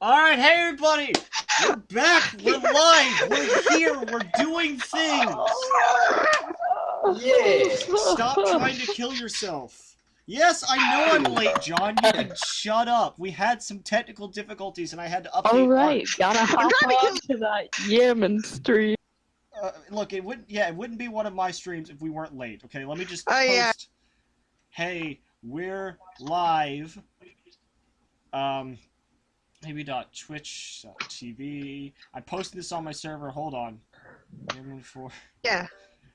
Alright, hey everybody! We're back! We're live! We're here! We're doing things! Yeah. Stop trying to kill yourself. Yes, I know I'm late, John. You can shut up. We had some technical difficulties and I had to update Alright, gotta hop on to that Yemen stream. look, it wouldn't be one of my streams if we weren't late. Okay, let me just Oh, post. yeah. Hey, we're live. Maybe.twitch.tv. I'm posting this on my server. Hold on. Yeah.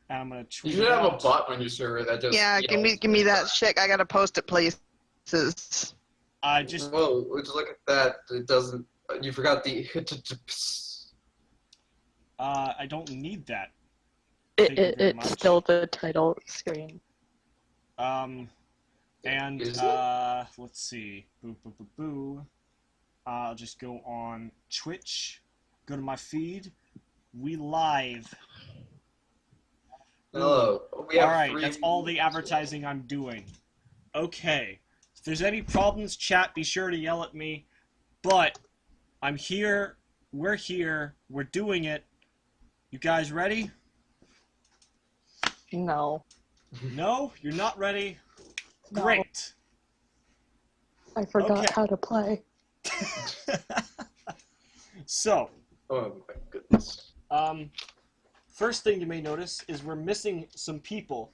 And I'm gonna You tweet should it have a out. bot on your server that just Yeah, give me that shit. I gotta post it places. I just Whoa, would you look at that? It doesn't. You forgot the. I don't need that. Thank you very It's much. still the title screen. And Is it? let's see. Boo boo boo boo. I'll just go on Twitch. Go to my feed. We live. Hello. We have Alright, three. that's all the advertising I'm doing. Okay. If there's any problems, chat, be sure to yell at me. But I'm here. We're here. We're doing it. You guys ready? No. No? You're not ready? No. Great. I forgot Okay. how to play. So, Oh my goodness. first thing you may notice is we're missing some people,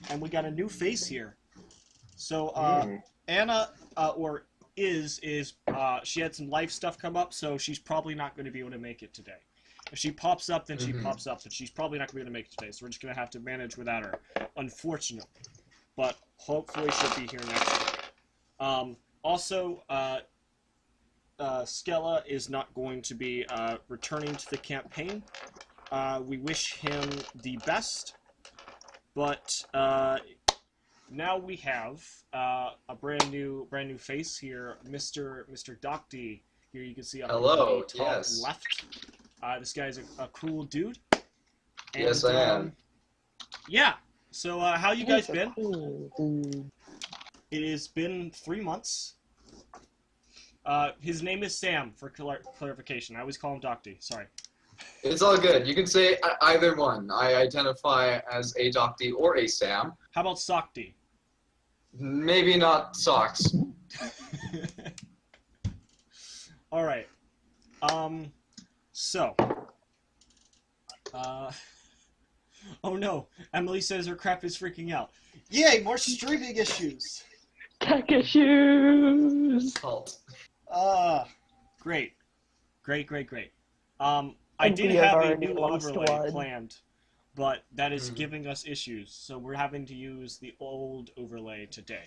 and we got a new face here. So, Anna, she had some life stuff come up, so she's probably not going to be able to make it today. If she pops up, then she pops up, but she's probably not going to be able to make it today, so we're just going to have to manage without her, unfortunately. But hopefully she'll be here next week. Also, Skella is not going to be returning to the campaign. We wish him the best, but now we have a brand new face here, Mr. Docty. Here you can see up Hello, in the top yes. left. This guy's a cool dude. And, Yes, I am. Yeah. So how you guys He's a been? cool dude. It has been 3 months. His name is Sam, for clarification. I always call him Docty. Sorry. It's all good. You can say either one. I identify as a Docty or a Sam. How about Sockty? Maybe not socks. All right. So. Oh no! Emily says her crap is freaking out. Yay! More streaming issues. Tech issues! Halt. Great. I And did we have have a already new lost overlay one. planned, but that is giving us issues, so we're having to use the old overlay today.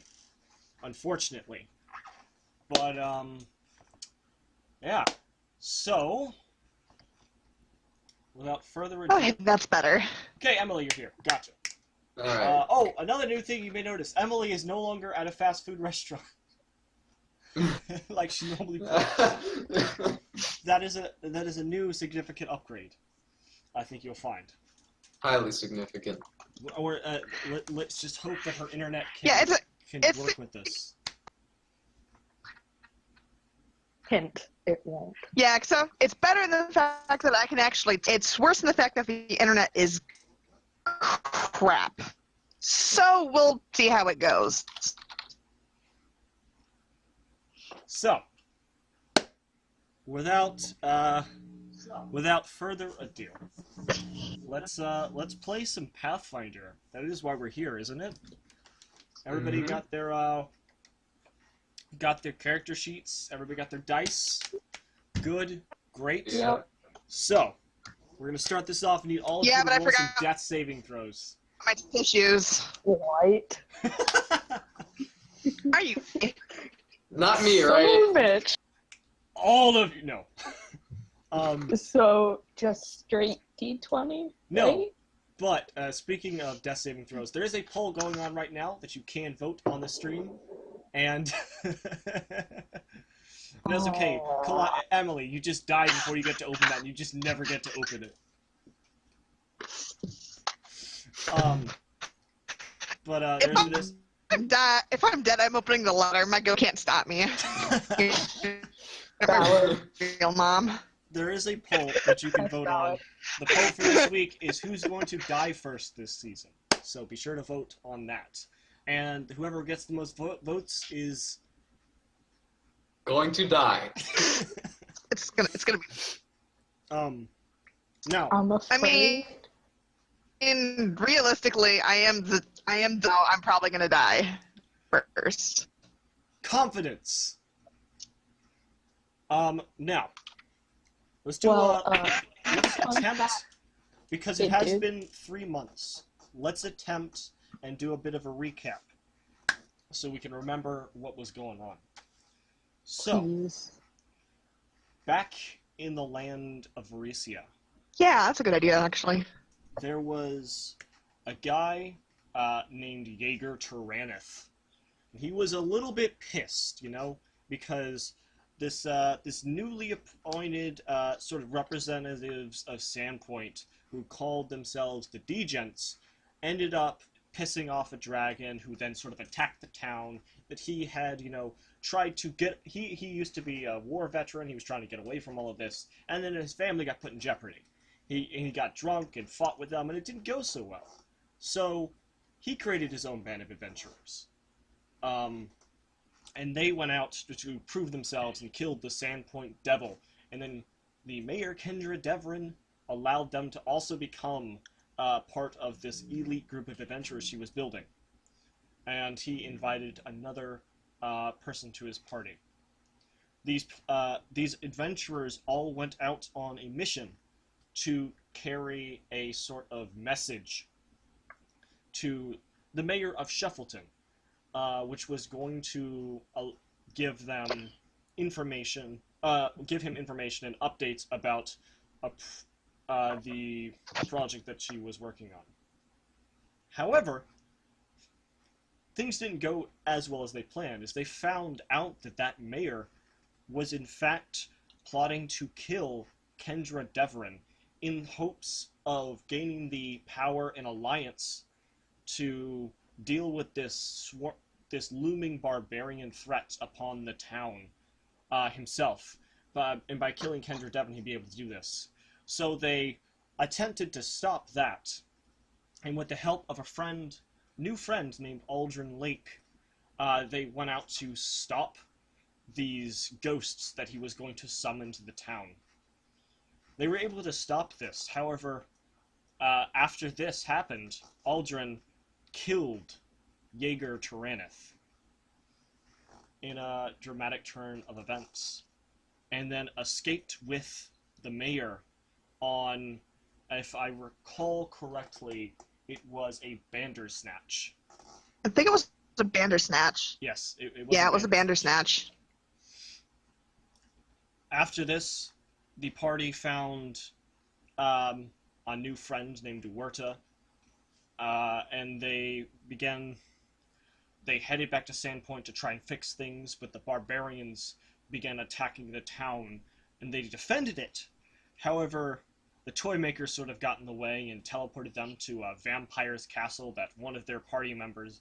Unfortunately. But, yeah. So, without further ado... Okay, that's better. Okay, Emily, you're here. Gotcha. Alright. Oh, another new thing you may notice. Emily is no longer at a fast food restaurant. Like she normally plays. That is a new significant upgrade. I think you'll find. Highly significant. Or let's just hope that her internet Yeah, can it's- work with this. Hint, it won't. Yeah, so it's better than the fact that I can actually. It's worse than the fact that the internet is crap. So we'll see how it goes. So, without further ado, let's play some Pathfinder. That is why we're here, isn't it? Everybody got their character sheets. Everybody got their dice. Good, great. Yeah. So, we're gonna start this off. We need all of Yeah, you but to I roll some forgot- death saving throws. My tissues. What? Are you? Not me, Son right? of a bitch. All of you, no. So, just straight D20? No. Right? But speaking of death saving throws, there is a poll going on right now that you can vote on the stream, and that's okay. Emily, you just died before you get to open that, and you just never get to open it. There's this. If I'm dead, I'm opening the letter. My go can't stop me. Valid. Real mom. There is a poll that you can That's vote on. valid. The poll for this week is who's going to die first this season. So be sure to vote on that. And whoever gets the most votes is... Going to die. It's gonna be. Now, I'm I afraid. mean, realistically, I'm probably gonna die first. confidence. Now, let's do Well, let's fun attempt, fact, because it it has did. been 3 months. Let's attempt and do a bit of a recap so we can remember what was going on. So, please. back in the land of Varesia, Yeah, that's a good idea, actually. there was a guy named Jaeger Tyrannith. He was a little bit pissed, because this newly appointed sort of representatives of Sandpoint, who called themselves the Degents, ended up pissing off a dragon who then sort of attacked the town that he had, tried to get... He used to be a war veteran, he was trying to get away from all of this, and then his family got put in jeopardy. He got drunk and fought with them, and it didn't go so well. So, he created his own band of adventurers. And they went out to prove themselves and killed the Sandpoint Devil. And then the Mayor, Kendra Devrin, allowed them to also become part of this elite group of adventurers she was building. And he invited another person to his party. These adventurers all went out on a mission to carry a sort of message to the Mayor of Shuffleton, which was going to give them information, give him information and updates about the project that she was working on. However, things didn't go as well as they planned, as they found out that that mayor was in fact plotting to kill Kendra Devrin in hopes of gaining the power and alliance to deal with this looming barbarian threat upon the town himself. And by killing Kendra Devon, he'd be able to do this. So they attempted to stop that, and with the help of a new friend named Aldrin Lake, they went out to stop these ghosts that he was going to summon to the town. They were able to stop this. However, after this happened, Aldrin killed Jaeger Tyrannith in a dramatic turn of events, and then escaped with the mayor on, if I recall correctly, it was a Bandersnatch. I think it was a Bandersnatch. Yes, it was. Yeah, it was a Bandersnatch. After this, the party found a new friend named Huerta, and they headed back to Sandpoint to try and fix things, but the barbarians began attacking the town, and they defended it. However, the Toymaker sort of got in the way and teleported them to a vampire's castle that one of their party members,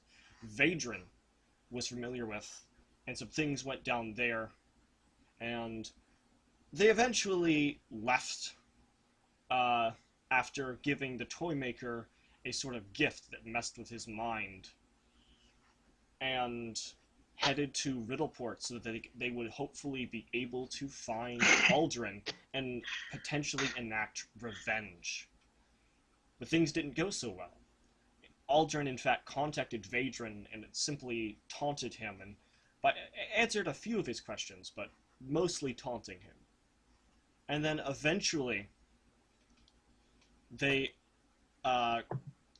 Vadrin, was familiar with, and some things went down there, and they eventually left after giving the Toymaker a sort of gift that messed with his mind, and headed to Riddleport so that they would hopefully be able to find Aldrin and potentially enact revenge. But things didn't go so well. Aldrin, in fact, contacted Vadrin and simply taunted him, and answered a few of his questions, but mostly taunting him. And then eventually, they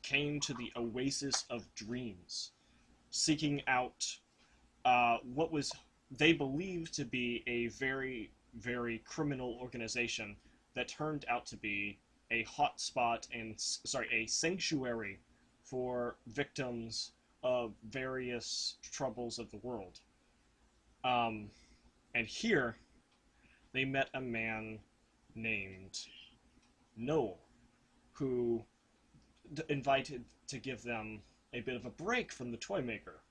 came to the Oasis of Dreams, seeking out what was they believed to be a very, very criminal organization that turned out to be a hotspot and a sanctuary for victims of various troubles of the world. And here, they met a man named Noel, who invited to give them a bit of a break from the Toymaker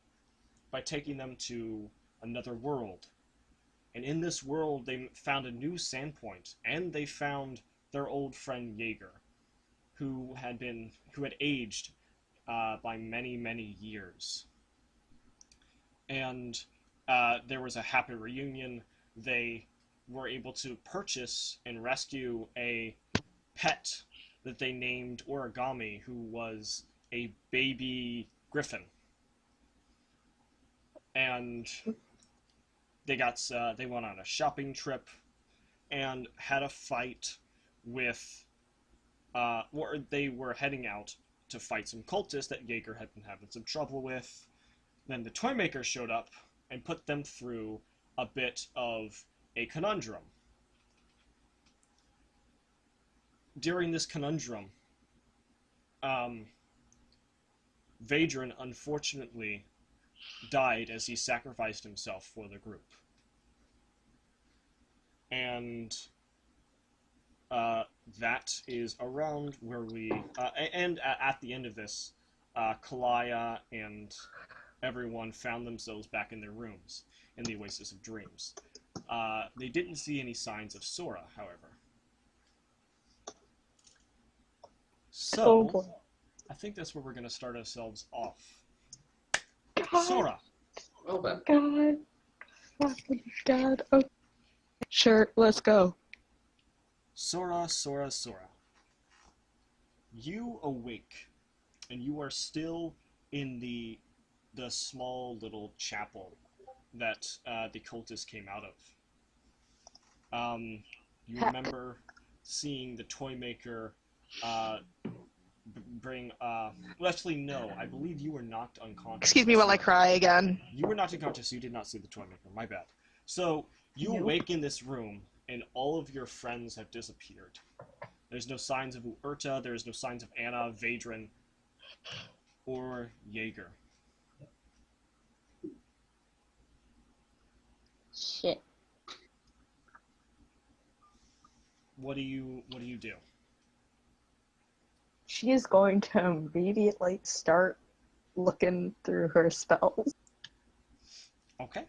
by taking them to another world. And in this world, they found a new sandpoint, and they found their old friend Jaeger, who had aged by many, many years. And there was a happy reunion. They were able to purchase and rescue a pet that they named Origami, who was a baby griffin. And they went on a shopping trip and had a fight with, or they were heading out to fight some cultists that Jaeger had been having some trouble with. Then the Toymaker showed up and put them through a bit of a conundrum. During this conundrum, Vadran unfortunately died as he sacrificed himself for the group. And that is around where we... and at the end of this, Kalaya and everyone found themselves back in their rooms in the Oasis of Dreams. They didn't see any signs of Sora, however. So, I think that's where we're going to start ourselves off. Sora! Well then. God. Fucking God. Okay. Sure, let's go. Sora, Sora, Sora. You awake, and you are still in the small little chapel that the cultists came out of. You remember seeing the Toymaker bring... well, actually, no. I believe you were knocked unconscious. Excuse me while I cry again. You were knocked unconscious, so you did not see the Toymaker. My bad. So, you awake in this room, and all of your friends have disappeared. There's no signs of Uerta, there's no signs of Anna, Vadran, or Jaeger. Shit. What do you do? She is going to immediately start looking through her spells. Okay.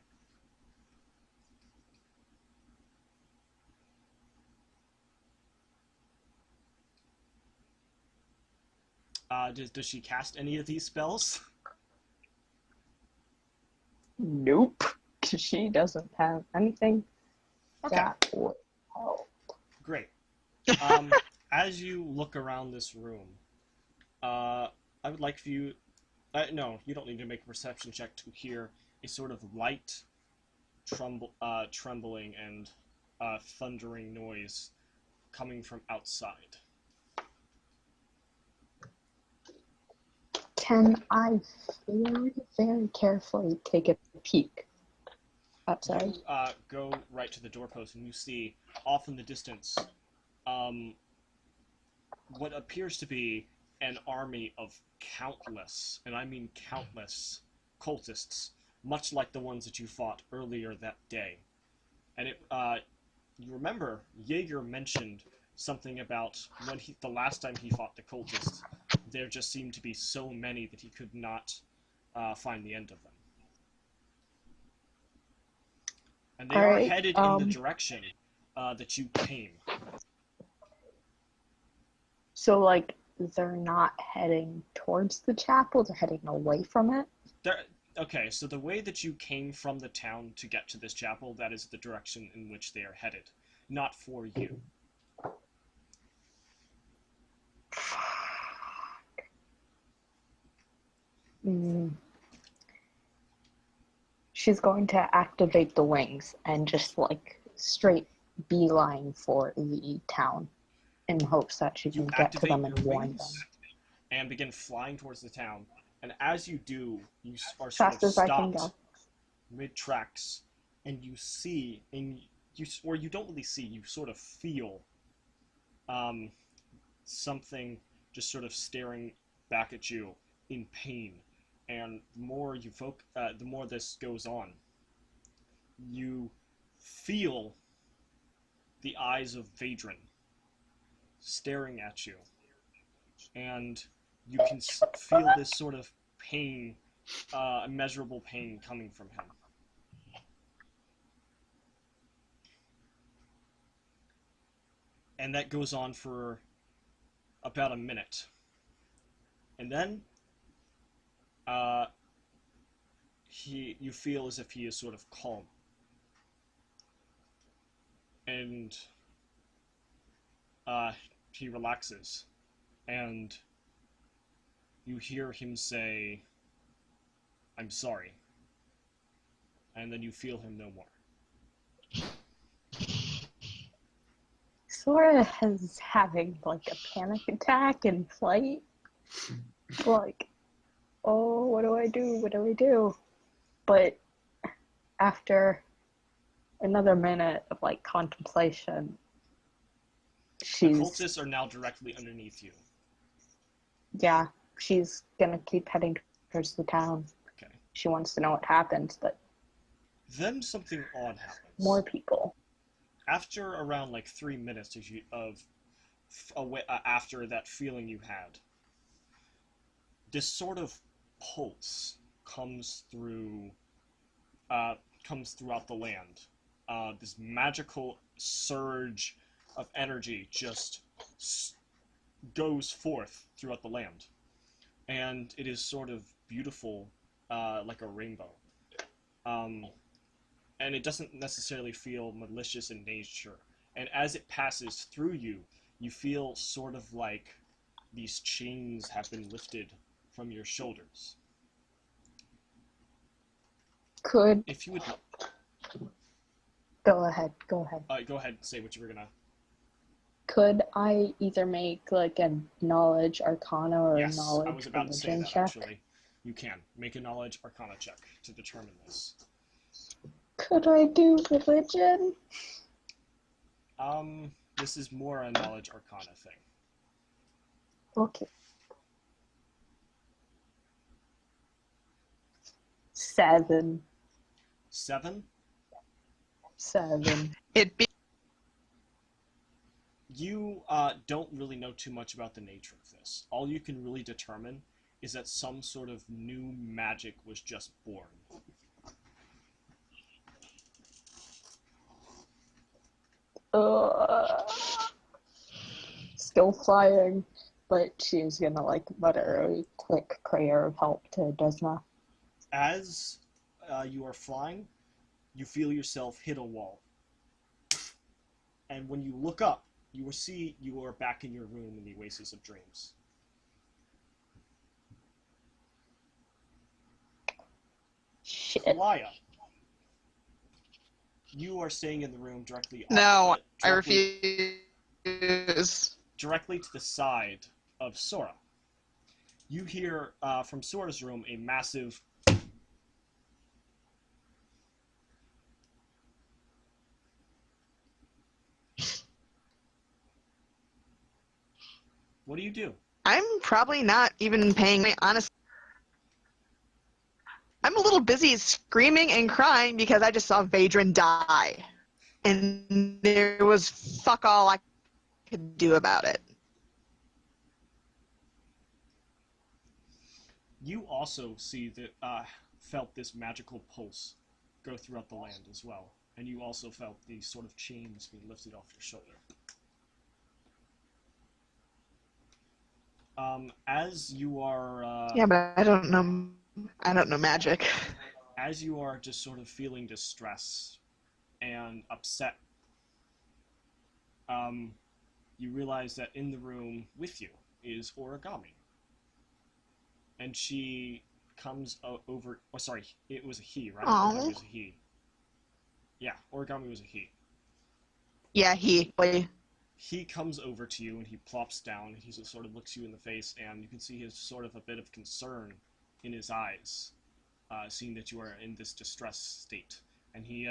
Does she cast any of these spells? Nope. She doesn't have anything Okay. that would help. Great. As you look around this room, I would like for you... no, you don't need to make a perception check to hear a sort of light trembling and thundering noise coming from outside. Can I very, very carefully take a peek outside? You go right to the doorpost and you see off in the distance what appears to be an army of countless, and I mean countless, cultists, much like the ones that you fought earlier that day. And you remember Jaeger mentioned something about when the last time he fought the cultists, there just seemed to be so many that he could not find the end of them. And they are headed in the direction that you came. So, like, they're not heading towards the chapel, they're heading away from it? Okay, so the way that you came from the town to get to this chapel, that is the direction in which they are headed. Not for you. She's going to activate the wings and just, like, straight beeline for the town in hopes that she can get to them and warn them. And begin flying towards the town. And as you do, you are sort Fast of as I can go. stopped mid-tracks, and you see, or you don't really see, you sort of feel something just sort of staring back at you in pain. And the more the more this goes on, you feel the eyes of Vadran staring at you, and you can feel this sort of pain, immeasurable pain coming from him. And that goes on for about a minute. And then you feel as if he is sort of calm. And he relaxes. And you hear him say, "I'm sorry." And then you feel him no more. Sora is having like a panic attack in flight. Like, oh, what do I do? What do I do? But after another minute of like contemplation, The she's cultists are now directly underneath you. she's gonna keep heading towards the town. Okay. She wants to know what happens, but Then something odd happens. more people. After around like 3 minutes after that feeling you had, this sort of pulse comes throughout the land. This magical surge of energy just goes forth throughout the land, and it is sort of beautiful, like a rainbow. And it doesn't necessarily feel malicious in nature. And as it passes through you, you feel sort of like these chains have been lifted from your shoulders. Could If you would go ahead. go ahead and say what you were gonna. Could I either make like a knowledge arcana or Yes, a knowledge I was about to say religion that check? actually. You can make a knowledge arcana check to determine this. Could I do religion? This is more a knowledge arcana thing. Okay. 7. 7. 7. It be You don't really know too much about the nature of this. All you can really determine is that some sort of new magic was just born. Still flying, but she's gonna like mutter a quick prayer of help to Desna. As you are flying, you feel yourself hit a wall. And when you look up, you will see you are back in your room in the Oasis of Dreams. Shit. Alaya, you are staying in the room directly no, opposite- I directly- refuse. directly to the side of Sora. You hear from Sora's room a massive What do you do? I'm probably not even paying my honest. I'm a little busy screaming and crying because I just saw Vadran die. And there was fuck all I could do about it. You also see that felt this magical pulse go throughout the land as well, and you also felt these sort of chains being lifted off your shoulder. As you are Yeah, but I don't know. I don't know magic. as you are just sort of feeling distress and upset, you realize that in the room with you is Origami. And she comes over... Oh, sorry, it was a he, right? Aw. Origami was a he. Yeah, Origami was a he. Yeah, he. He comes over to you and he plops down and he just sort of looks you in the face, and you can see his sort of a bit of concern in his eyes, seeing that you are in this distressed state. And he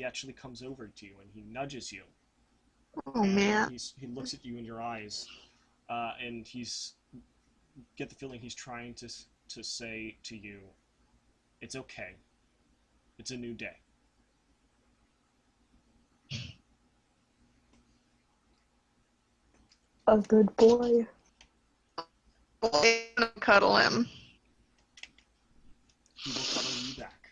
actually comes over to you and he nudges you. Oh And man. he looks at you in your eyes, and get the feeling he's trying to say to you, it's okay. It's a new day. A good boy. Cuddle him. He will cuddle you back.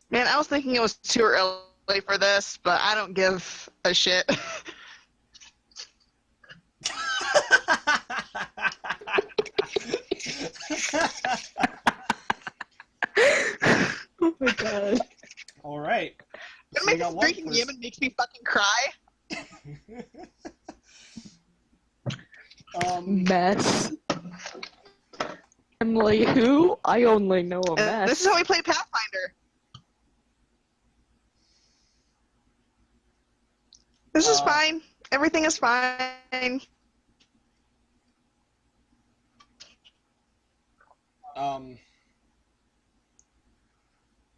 Man, I was thinking it was too early for this, but I don't give a shit. god. All right. So we Make got one drinking person. Yemen makes me fucking cry. Mess. I'm like, who? I only know a mess. This is how we play Pathfinder. This is fine. Everything is fine.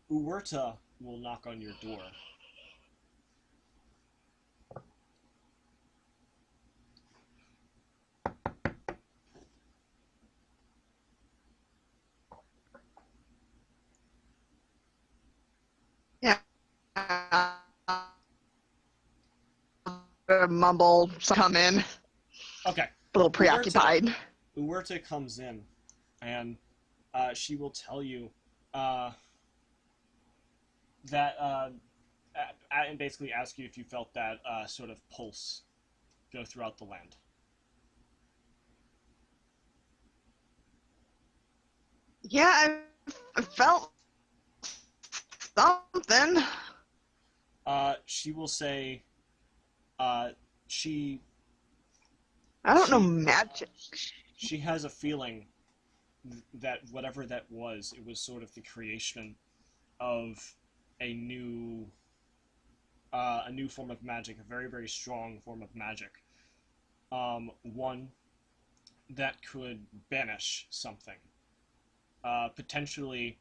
Uwerta will knock on your door. Yeah. Mumble, come in. Okay. A little preoccupied. Uwerta comes in, and she will tell you that and basically ask you if you felt that sort of pulse go throughout the land. Yeah, I felt something. She will say, she I don't know magic. she has a feeling that whatever that was, it was sort of the creation of a new form of magic, a very, very strong form of magic. One that could banish something. Potentially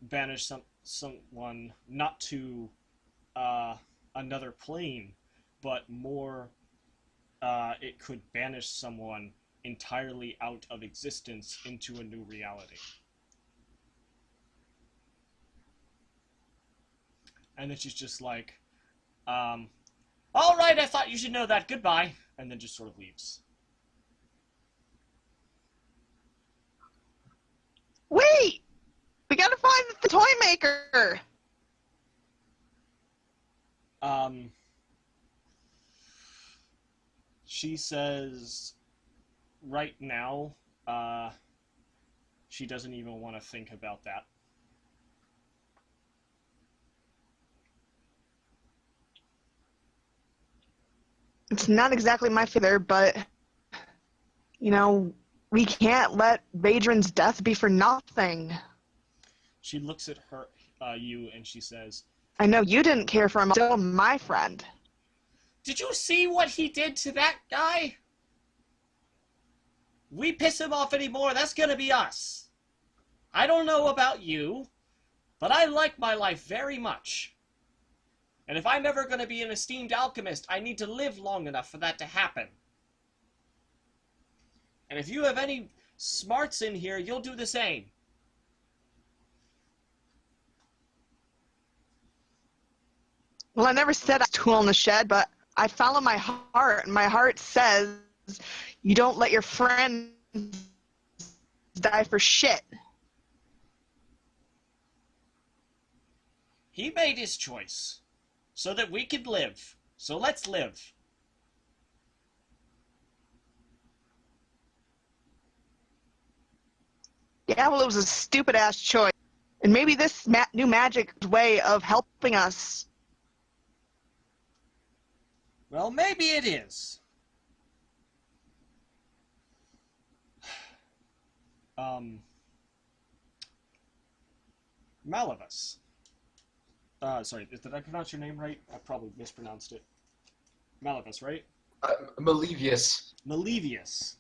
banish someone not to another plane, but more it could banish someone entirely out of existence into a new reality. And then she's just like, all right, I thought you should know that. Goodbye. And then just sort of leaves. Wait! We gotta find the toy maker! She says right now, she doesn't even want to think about that. It's not exactly my feather, but, you know, we can't let Vadran's death be for nothing. She looks at you, and she says, I know you didn't care for him, still my friend. did you see what he did to that guy? We piss him off anymore, that's gonna be us. I don't know about you, but I like my life very much. And if I'm ever gonna be an esteemed alchemist, I need to live long enough for that to happen. And if you have any smarts in here, you'll do the same. Well, I never said I was a tool in the shed, but I follow my heart, and my heart says you don't let your friends die for shit. He made his choice, so that we could live. So let's live. Yeah, well, it was a stupid-ass choice. And maybe this new magic way of helping us. Well, maybe it is. Malavus. Sorry, did I pronounce your name right? I probably mispronounced it. Malavus, right? Malevius. Malevius.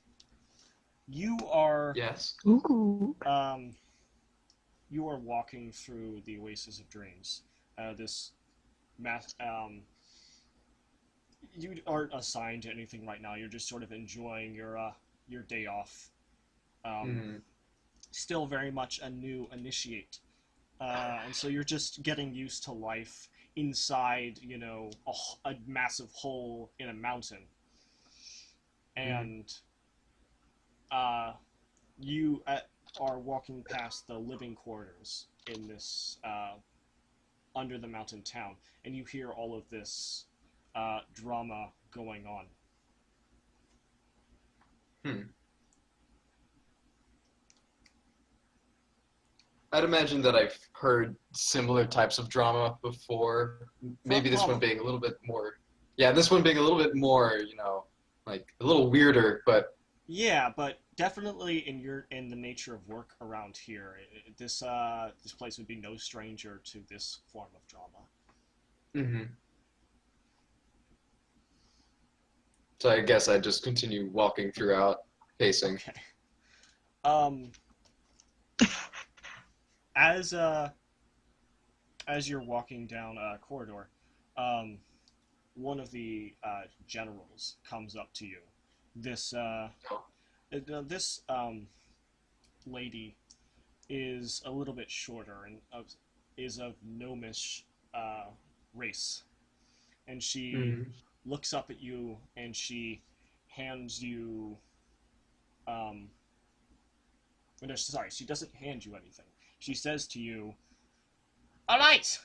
You are... Yes. Ooh. You are walking through the Oasis of Dreams. You aren't assigned to anything right now. You're just sort of enjoying your day off. Still very much a new initiate. And so you're just getting used to life inside, you know, a massive hole in a mountain. And you are walking past the living quarters in this under the mountain town, and you hear all of this drama going on. I'd imagine that I've heard similar types of drama before. Maybe this one being a little bit more. Yeah, this one being a little bit more, like a little weirder, but. Yeah, but definitely in the nature of work around here, this place would be no stranger to this form of drama. Mm-hmm. So I guess I'd just continue walking throughout, pacing. Okay. As you're walking down a corridor, one of the generals comes up to you. This lady is a little bit shorter and is of gnomish race, and she looks up at you and she hands you. No, sorry, she doesn't hand you anything. She says to you, "All right,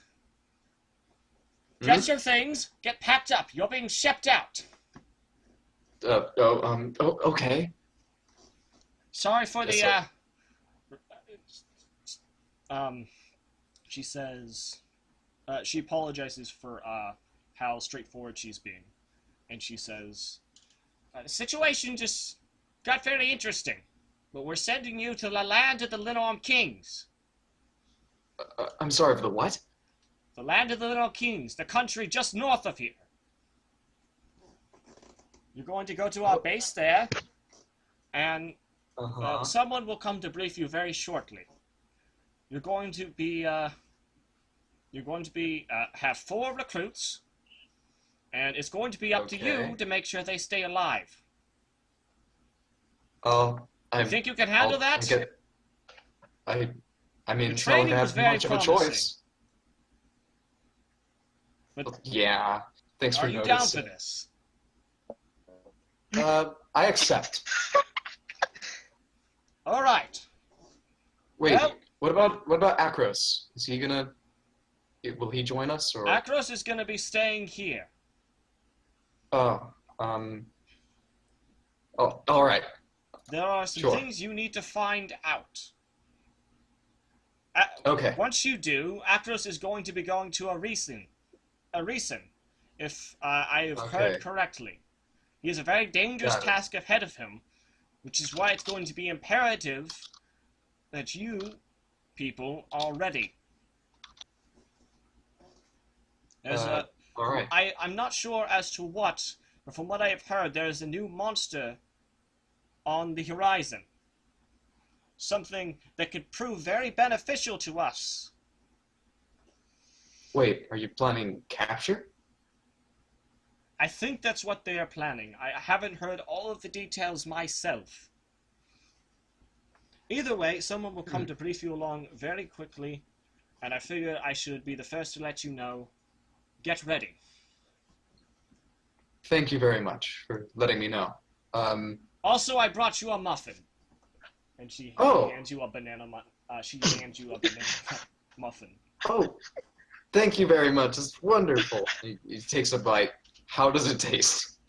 get your things, get packed up. You're being shipped out." Okay. Sorry for the, Yes, she says, she apologizes for, how straightforward she's being. And she says, the situation just got very interesting, but we're sending you to the land of the Linorm Kings. I'm sorry, for the what? The land of the Linorm Kings, the country just north of here. You're going to go to our base there, and someone will come to brief you very shortly. You're going to be have 4 recruits, and it's going to be up to you to make sure they stay alive. I think you can handle that? I mean, The it's not like training I was have very much of a promising. choice. But Yeah, thanks for are you noticing. down for this? I accept. All right. Wait, Well- what about Akros? Is he gonna? Will he join us or? Akros is going to be staying here. Oh, all right. There are some Sure. things you need to find out. Okay. Once you do, Akros is going to be going to a reason, if I have heard Okay. correctly. He has a very dangerous Got it. task ahead of him, which is why it's going to be imperative that you people are ready. There's all right. I'm not sure as to what, but from what I have heard, there is a new monster on the horizon. Something that could prove very beneficial to us. Wait, are you planning capture? I think that's what they are planning. I haven't heard all of the details myself. Either way, someone will come to brief you along very quickly, and I figure I should be the first to let you know. Get ready. Thank you very much for letting me know. Also, I brought you a muffin. And she hands you a banana muffin. Oh, thank you very much. It's wonderful. He takes a bite. How does it taste?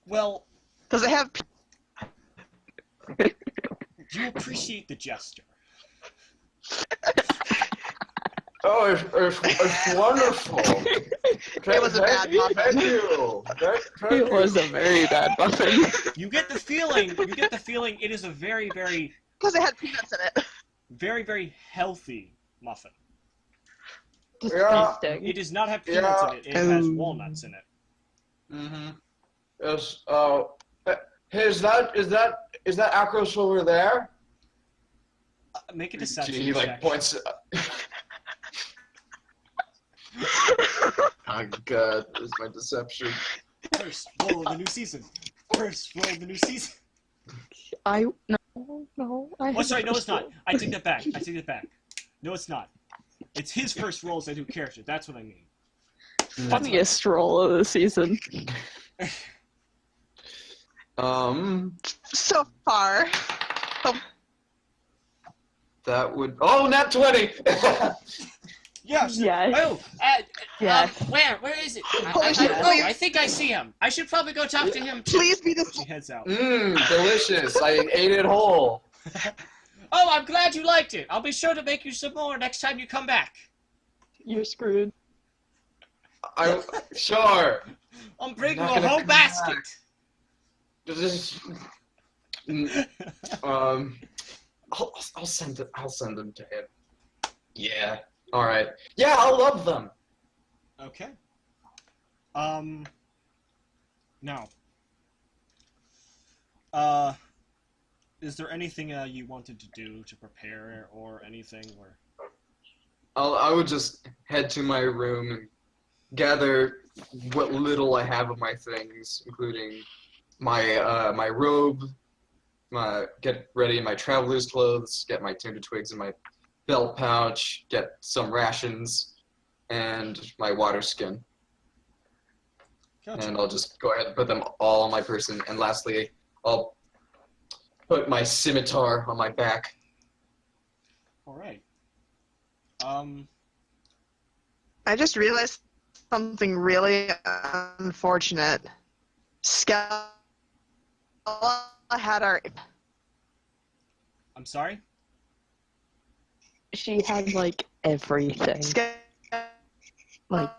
Well, Does it have? you appreciate the gesture. Oh, it's wonderful. It was a bad muffin. Thank you. Thank It was a very bad muffin. You get the feeling it is a very, very, Because it had peanuts in it. very, very healthy muffin. Disgusting. It does not have peanuts in it. It has walnuts in it. Mm-hmm. Yes. Hey, is that Akros over there? Make a deception He check. points. Oh god, this is my deception. First roll of the new season. First roll of the new season. No. Oh, sorry, no, it's not. I take that back. No, it's not. It's his first roll as a new character. That's what I mean. Funniest roll of the season. So far. That would. Oh, nat 20. Yes. Yes. Oh, Yes. where is it? Holy shit, please. I think I see him. I should probably go talk to him too. Please be the. She heads out. Delicious. I ate it whole. Oh, I'm glad you liked it. I'll be sure to make you some more next time you come back. You're screwed. Sure. I'm bringing Not a gonna whole come basket. Just, I'll send it. I'll send them to him. Yeah. All right. Yeah, I'll love them. Okay. Now. Is there anything you wanted to do to prepare or anything? Or I would just head to my room and gather what little I have of my things, including my robe, get ready in my traveler's clothes, get my tinder twigs in my belt pouch, get some rations, and my water skin. gotcha. And I'll just go ahead and put them all on my person. And lastly, I'll put my scimitar on my back. All right. I just realized something really unfortunate. Skella had our. I'm sorry. She had like everything. Skella Like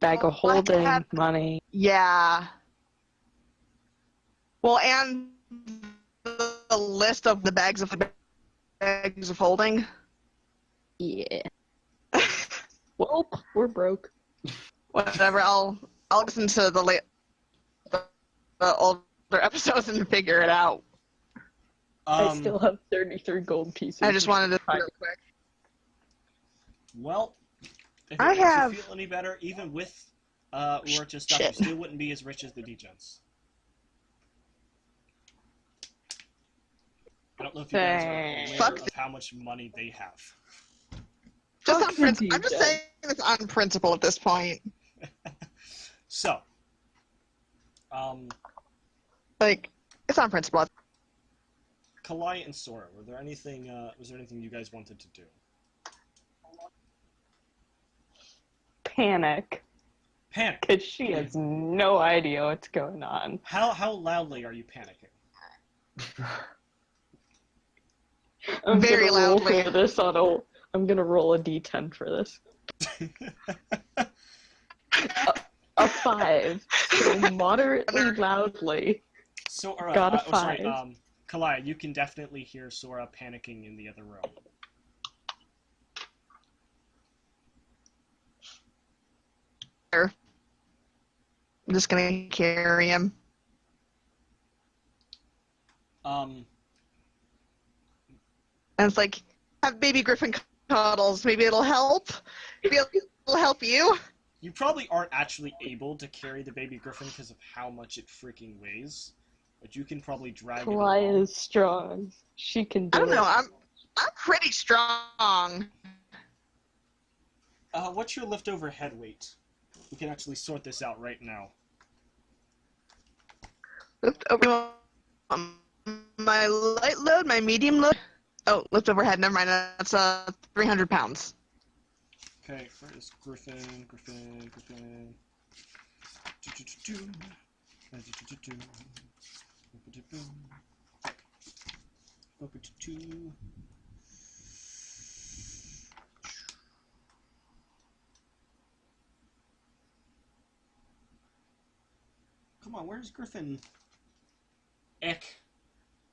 bag of holding, had- money. Yeah. Well, and the list of the bags of holding. Yeah. Well, we're broke. Whatever. I'll listen to the older episodes and figure it out. I still have 33 gold pieces. I just wanted to real quick. Well, if it I makes have- you feel any better, even with Urcha stuff, Shit. you still wouldn't be as rich as the Degens. I don't know if you guys are aware Fuck. of how much money they have. Just Fuck on the principle. I'm just DJ. saying it's on principle at this point. So, Like, it's on principle. Kalai and Sora, was there anything you guys wanted to do? Panic. Panic. Because she has no idea what's going on. How loudly are you panicking? I'm Very gonna roll loudly. for this I'm gonna roll a d10 for this. A 5. So moderately loudly. So, alright, Got a sorry, 5. Kalai, you can definitely hear Sora panicking in the other room. I'm just gonna carry him. Um, And it's like, have baby Griffin cuddles. Maybe it'll help. Maybe it'll help you. you probably aren't actually able to carry the baby griffin because of how much it freaking weighs, but you can probably drag it Kalaya along. is strong. She can do I don't it. know. I'm pretty strong. What's your leftover head weight? We can actually sort this out right now. Lift over my light load, my medium load. Oh, lift overhead. Never mind. That's 300 pounds. Okay, where is Griffin? Griffin. Come on, where's Griffin? Eck.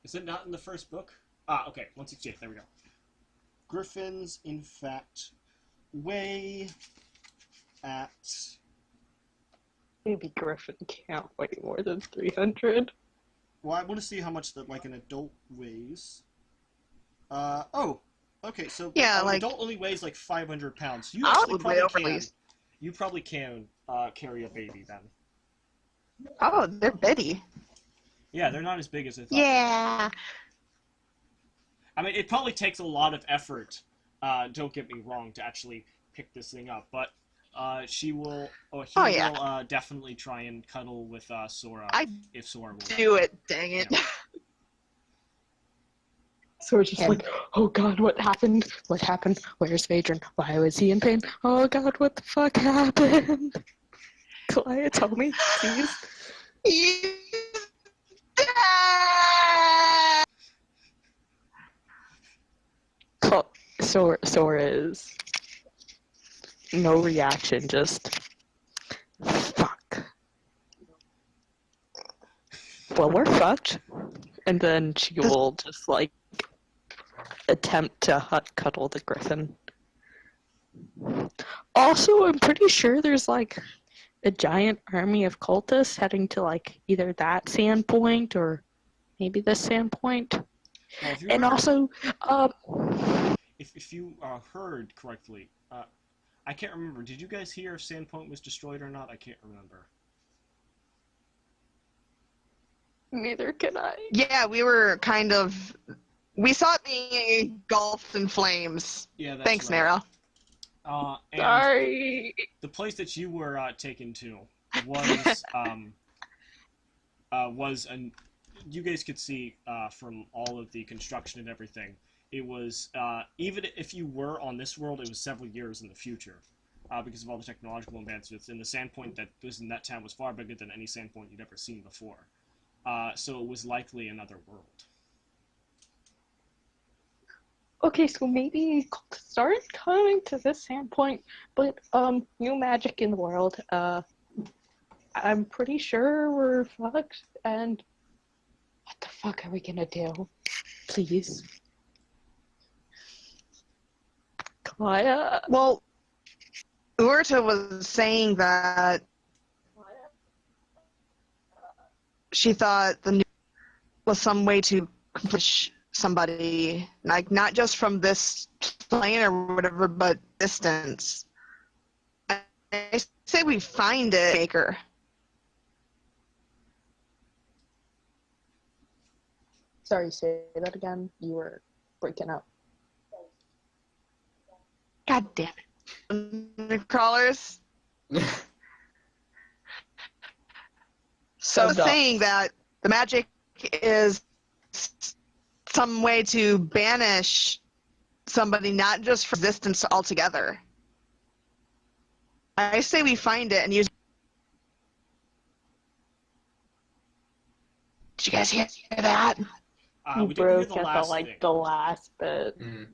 Is it not in the first book? Ah, okay, 168, there we go. Griffins, in fact, weigh at... Baby Griffin can't weigh more than 300. Well, I want to see how much that, like, an adult weighs. Oh, okay, so Yeah, an like- adult only weighs, like, 500 pounds. You I actually would weigh over probably can. least. You probably can carry a baby, then. Oh, they're bitty. Yeah, they're not as big as I thought. Yeah. I mean, it probably takes a lot of effort, don't get me wrong, to actually pick this thing up, but he will definitely try and cuddle with Sora, I if Sora will. do it. Dang it. Yeah. So we're just like, oh god, what happened? What happened? Where's Vadron? Why was he in pain? Oh god, what the fuck happened? Kalaya, tell me, please. He's dead. Sora is no reaction, just fuck. Well, we're fucked. And then she will just like attempt to cuddle the griffin. Also, I'm pretty sure there's like a giant army of cultists heading to like either that sand point or maybe this sand point. Well, if you And remember, also, if you heard correctly, I can't remember. Did you guys hear if Sandpoint was destroyed or not? I can't remember. neither can I. Yeah, we were kind of. We saw it being engulfed in flames. Yeah, that's Thanks, right. Nara. And Sorry. the place that you were taken to was an. You guys could see from all of the construction and everything. It was even if you were on this world, it was several years in the future, because of all the technological advancements. And the Sandpoint that was in that town was far bigger than any Sandpoint you'd ever seen before. So it was likely another world. Okay, so maybe cultists aren't coming to this standpoint, but new magic in the world. I'm pretty sure we're fucked. And what the fuck are we gonna do? Please, Kaya. Well, Urta was saying that she thought the new was some way to accomplish somebody, like not just from this plane or whatever, but distance. I say we find it, Maker. Sorry, say that again. You were breaking up. God damn it. Crawlers. So Subbed up. saying that the magic is some way to banish somebody, not just for existence altogether. I say we find it and use. Did you guys hear that? You We didn't hear broke the at last thing. the last bit. Mm.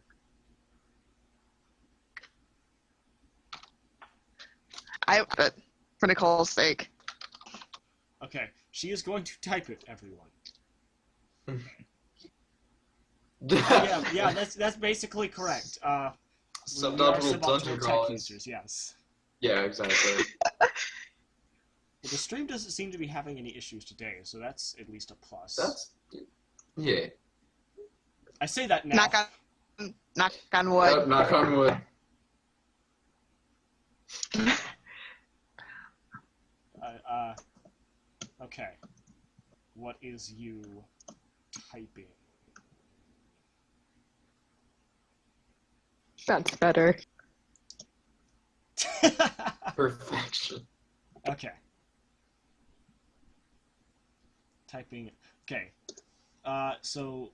But for Nicole's sake. Okay, she is going to type it, everyone. Yeah, that's basically correct. We are Suboptimal suboptimal dungeon tech crawlers. users, yes. Yeah, exactly. But the stream doesn't seem to be having any issues today, so that's at least a plus. That's yeah. I say that now. Knock on wood. Knock on wood. Okay. What is you typing? That's better. Perfection. Okay. Typing. Okay. So,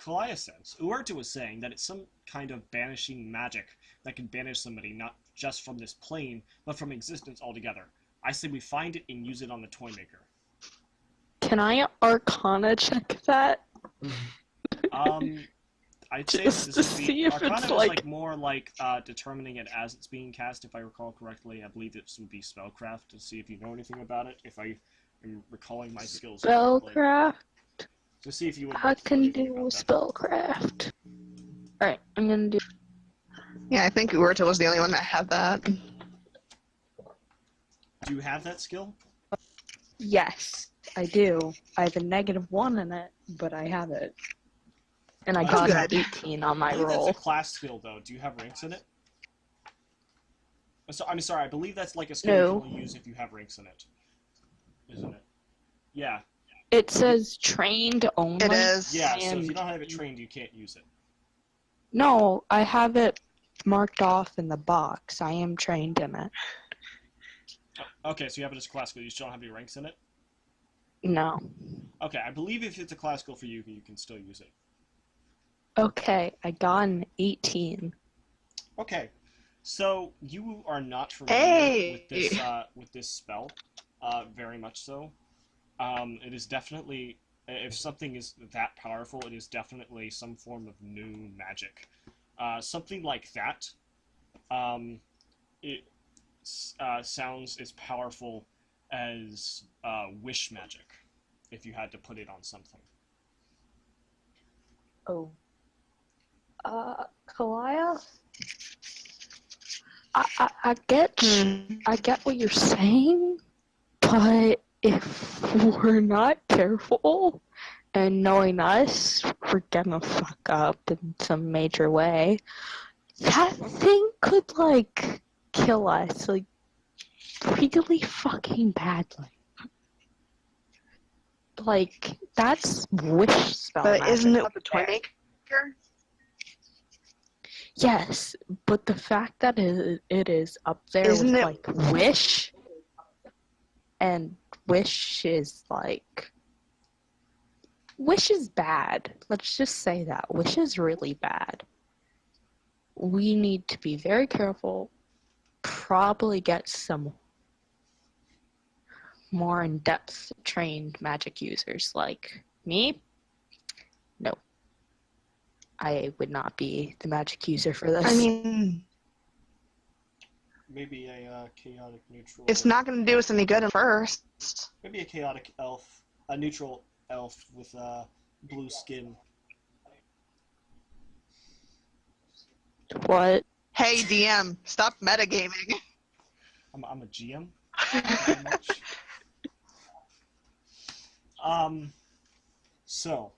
Kalia says, Uerta was saying that it's some kind of banishing magic that can banish somebody not just from this plane, but from existence altogether. I say we find it and use it on the toy maker. Can I Arcana check that? I'd say Just this to would see be if Arcana it's is like- more like determining it as it's being cast, if I recall correctly. I believe this would be spellcraft to see if you know anything about it. If I am recalling my skills correctly. Spellcraft. To see if you would. I like to know can anything do about that. spellcraft. Alright, I'm gonna do. Yeah, I think Urta was the only one that had that. Do you have that skill? Yes, I do. I have a -1 in it, but I have it. And I Oh, got an good. 18 on I my believe roll. that's a class skill, though. Do you have ranks in it? So, I'm sorry, I believe that's like a skill you No. can only use if you have ranks in it. Isn't it? Yeah. It says trained only. It is. Yeah, so if And- you don't have it trained, you can't use it. No, I have it marked off in the box. I am trained in it. Okay, so you have it as a class skill, you still don't have any ranks in it? No. Okay, I believe if it's a class skill for you, you can still use it. Okay, I got an 18. Okay, so you are not familiar Hey! with this spell, very much so. It is definitely, if something is that powerful, it is definitely some form of new magic. Something like that. It sounds as powerful as wish magic, if you had to put it on something. Oh. Kalaya? I get what you're saying, but if we're not careful, and knowing us, we're gonna fuck up in some major way. That thing could, like, kill us, like, really fucking badly. Like, that's wish spell But magic. isn't it the toy maker? Yes, but the fact that it is up there Isn't with, it- like, wish, and wish is, like... Wish is bad. Let's just say that. Wish is really bad. We need to be very careful. Probably get some more in-depth trained magic users like me. No. I would not be the magic user for this. I mean, Maybe a chaotic neutral. it's not going to do us any good at first. Maybe a chaotic elf, a neutral elf with blue skin. What? Hey, DM, stop metagaming. I'm a GM. Pretty much. So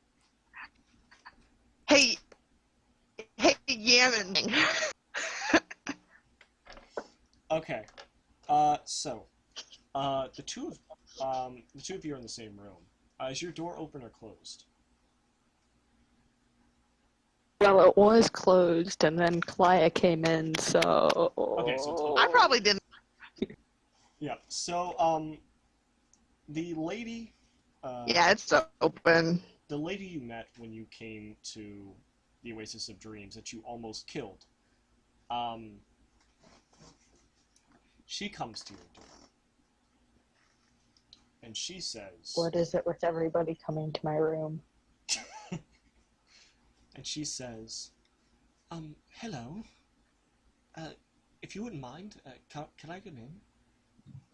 Hey, Yammon. okay. So the two of you are in the same room. Is your door open or closed? Well, it was closed, and then Kalaya came in, so... Okay, so it's open. I probably didn't. Yeah. So the lady. Yeah, it's open. The lady you met when you came to the Oasis of Dreams that you almost killed. She comes to your door. And she says... What is it with everybody coming to my room? And she says, hello. If you wouldn't mind, can I come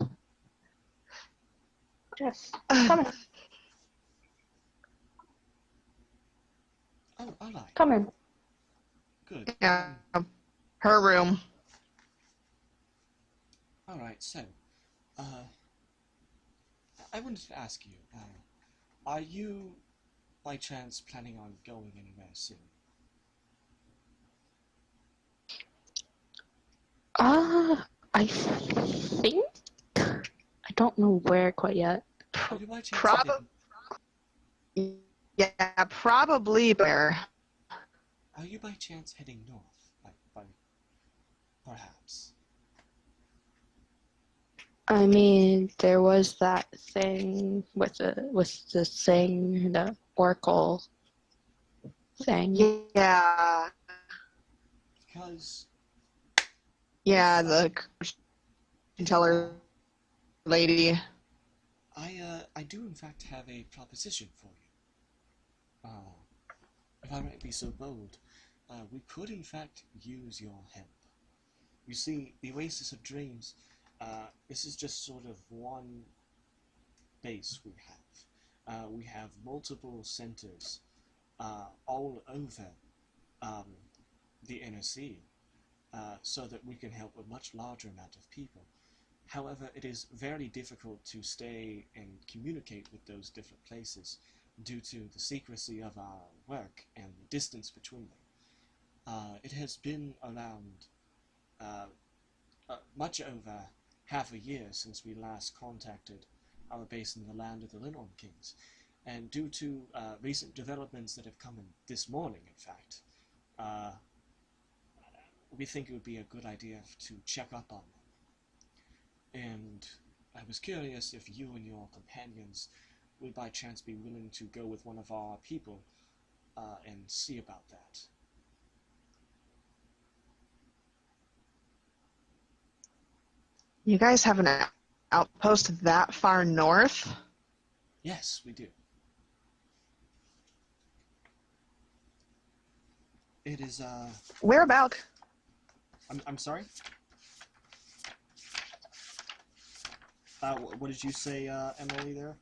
in? Yes. Come in. Oh, all right. Come in. Good. Yeah, her room. All right, so, I wanted to ask you, are you, by chance, planning on going anywhere soon? I think... I don't know where quite yet. Are you by chance Probably. Yeah, probably there. Are you by chance heading north? By perhaps. I mean, there was that thing with the thing, the Oracle thing. Yeah, Because yeah, the teller lady. I do in fact have a proposition for you. If I might be so bold, we could in fact use your help. You see, the Oasis of Dreams, this is just sort of one base we have. We have multiple centers all over the inner sea, so that we can help a much larger amount of people. However, it is very difficult to stay and communicate with those different places due to the secrecy of our work and the distance between them. It has been around much over half a year since we last contacted our base in the land of the Linholm Kings, and due to recent developments that have come in this morning, in fact, we think it would be a good idea to check up on them. And I was curious if you and your companions would by chance be willing to go with one of our people and see about that. You guys have an outpost that far north? Yes, we do. it is, Whereabout? I'm sorry? What did you say, Emily, there?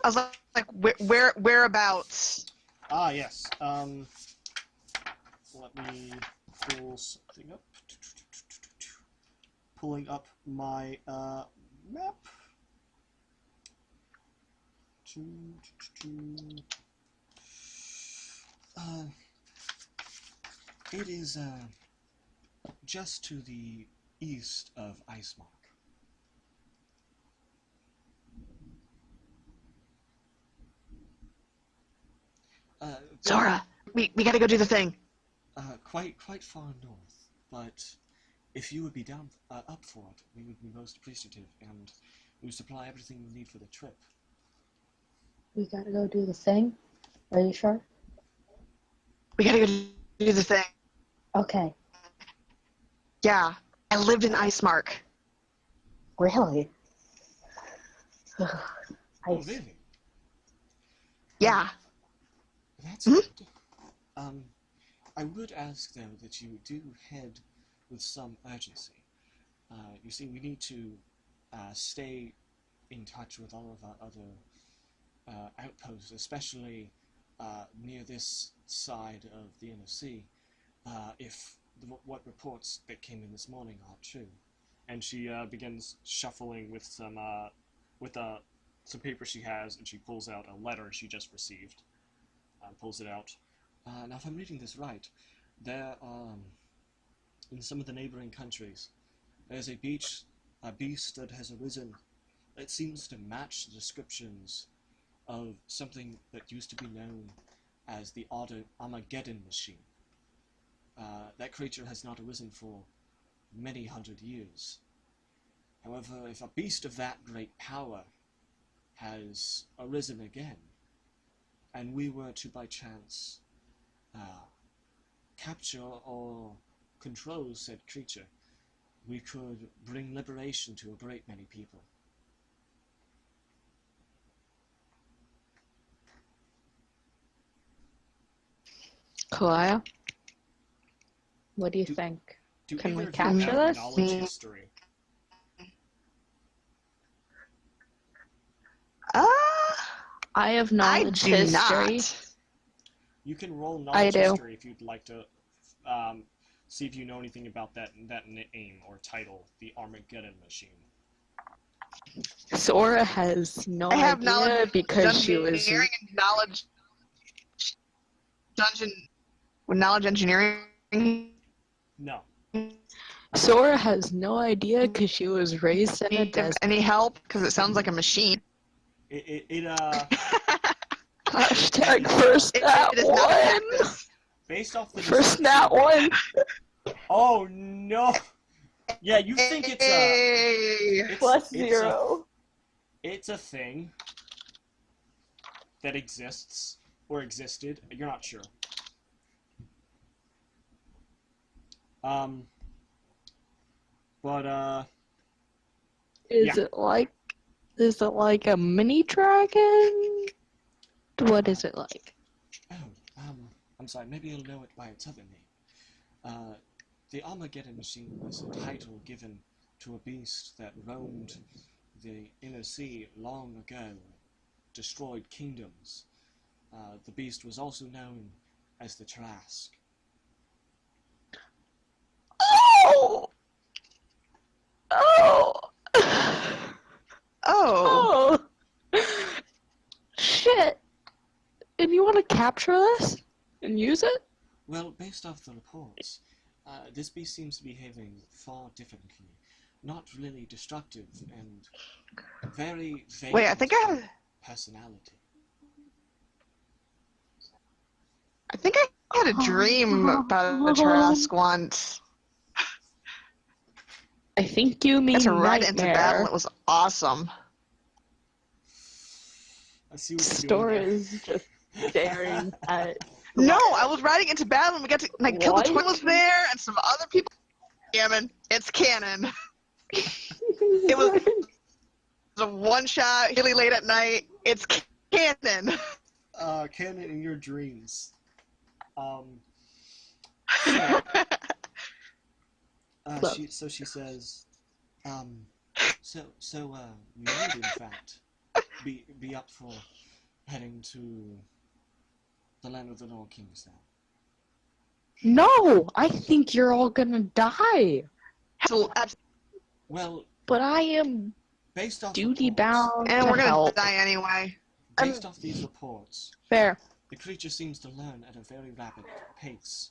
I was like, whereabouts? Ah, yes. Let me pull something up. Pulling up my, map. It is, just to the east of Icemark. Zora, we gotta go do the thing. Quite far north, but if you would be down, up for it, we would be most appreciative, and we would supply everything we need for the trip. We gotta go do the thing. Are you sure? We gotta go do the thing. Okay. Yeah, I lived in Icemark. Really? Oh, Ice. really? Yeah. That's Mhm. good. I would ask, though, that you do head with some urgency. You see, we need to stay in touch with all of our other outposts, especially near this side of the inner sea, if what reports that came in this morning are true. And she begins shuffling with some paper she has, and she pulls out a letter she just received. Pulls it out. Now, if I'm reading this right, there are, in some of the neighboring countries, there's a beast that has arisen that seems to match the descriptions of something that used to be known as the Armageddon machine. That creature has not arisen for many hundred years. However, if a beast of that great power has arisen again, and we were to by chance capture or control said creature, we could bring liberation to a great many people. Kalaya? What do you Do- think? Do Can we either of you capture have this? knowledge history? I have I knowledge do history. not. You can roll I knowledge do. history if you'd like to see if you know anything about that name or title, the Armageddon machine. Sora has no I have idea knowledge because she engineering was. and knowledge knowledge engineering. No. Sora has no idea because she was raised in a desert. Any help? Because it sounds like a machine. Hashtag first nat It is not a one. cactus. Based off the First description. nat one. Oh no! Yeah, you think it's Hey. Plus it's 0. it's a thing that exists or existed. You're not sure. But Is yeah. it like a mini dragon? What is it like? Oh, I'm sorry. Maybe you'll know it by its other name. The Armageddon machine was a title given to a beast that roamed the inner sea long ago, destroyed kingdoms. The beast was also known as the Trask. Oh! Oh! Oh. Oh! Shit! And you want to capture this? And use it? Well, based off the reports, this beast seems to be behaving far differently. Not really destructive and very vague. Wait, I think I have. personality. I think I had a dream about a Trask once. I think you mean It's a ride into nightmare. battle. It was awesome. I see what you're Store doing there. is just staring at. No, I was riding into battle and we got to kill the What? twin was there and some other people. Gammon, it's canon. It was a one shot, really late at night. It's canon. canon in your dreams. She says, we would in fact be up for heading to the land of the Lord Kings now. No, I think you're all gonna die. Well, But I am based off duty reports, bound And to we're gonna help. die anyway. based off these reports, Fair. the creature seems to learn at a very rapid pace,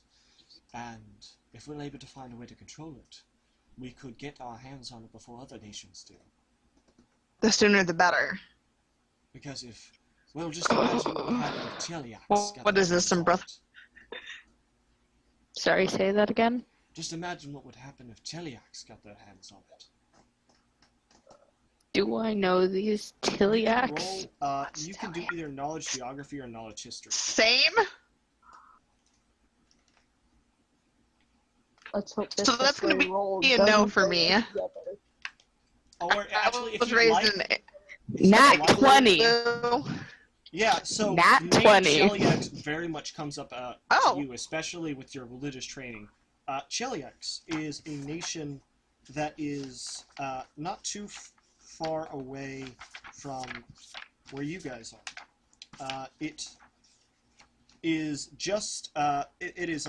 and if we're able to find a way to control it, we could get our hands on it before other nations do. The sooner the better. Because if, well, just imagine what would happen if Cheliax got What their is this, hands some on breath? it. Sorry, say that again. Just imagine what would happen if Cheliax got their hands on it. Do I know these Tiliacs? You can do either knowledge geography or knowledge history. Same? Let's hope this So that's gonna way roll be a no doesn't for go me. together. Or actually, I if was you raised like, in Nat like- 20. yeah. So Nat name 20. Cheliax very much comes up Oh. to you, especially with your religious training. Cheliax is a nation that is not too far away from where you guys are. It is just it is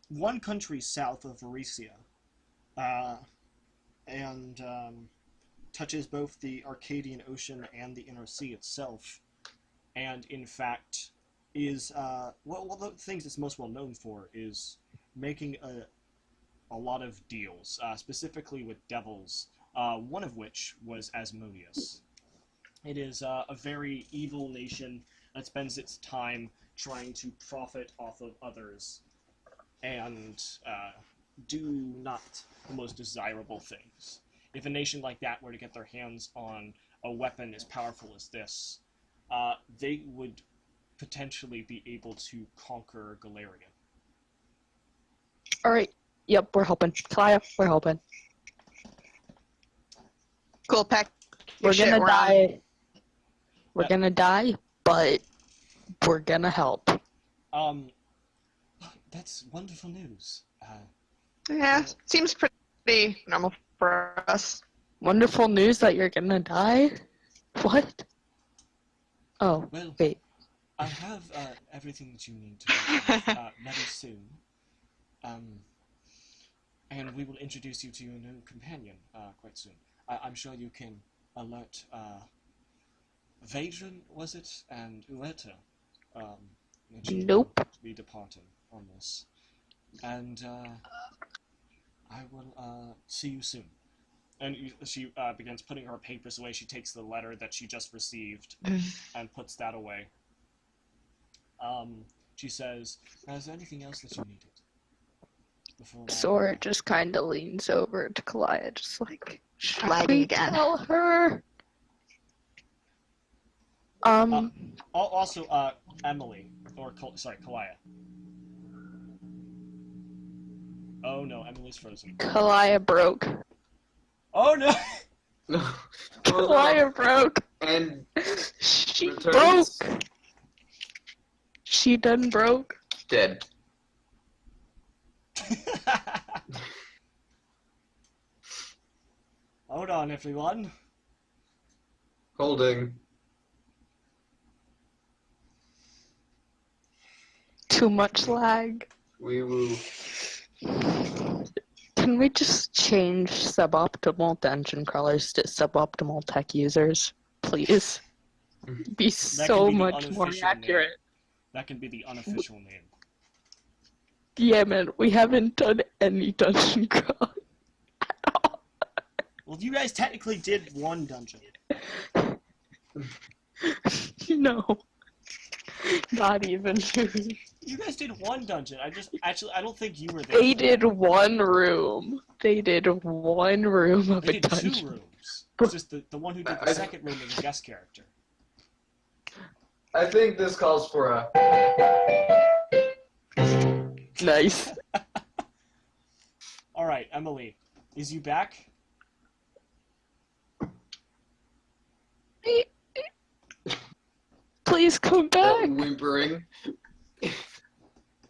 one country south of Varesia, and touches both the Arcadian Ocean and the Inner Sea itself, and in fact is one of the things it's most well known for is making a lot of deals, specifically with devils, one of which was Asmodeus. It is a very evil nation that spends its time trying to profit off of others and do not the most desirable things. If a nation like that were to get their hands on a weapon as powerful as this, they would potentially be able to conquer Galarian. Alright. Yep, we're helping. Kaya, we're helping. Cool, pack. We're Shit, gonna on. die. We're gonna die, but we're gonna help. That's wonderful news. Yeah, seems pretty normal for us. Wonderful news that you're gonna die? What? Oh, Well, wait. I have everything that you need to know, very soon. And we will introduce you to your new companion quite soon. I'm sure you can alert Vadran, was it, and Ueta. That you Nope. will be departing on this. And I will see you soon. And she begins putting her papers away. She takes the letter that she just received and puts that away. She says, is there anything else that you needed? Before I- Sora just kind of leans over to Kalaya, just like, should Lagging we again. tell her? Also, Emily, or Kalaya. Oh no, Emily's frozen. Kalaya broke. Oh no! No. Kalaya broke. And She returns broke. She done broke. dead. Hold on, everyone. Holding. Too much lag. Wee woo. Can we just change suboptimal dungeon crawlers to suboptimal tech users, please? Be so be the much more unofficial accurate. name. That can be the unofficial name. Yeah, man, we haven't done any dungeon crawl at all. Well, you guys technically did one dungeon. No. Not even. You guys did one dungeon. I don't think you were there. They for did that. one room. They did one room of They a did dungeon. 2 rooms. It's just the one who did the second room was a guest character. I think this calls for a. Nice. Alright, Emily. Is you back? Please Please come back. Whimpering.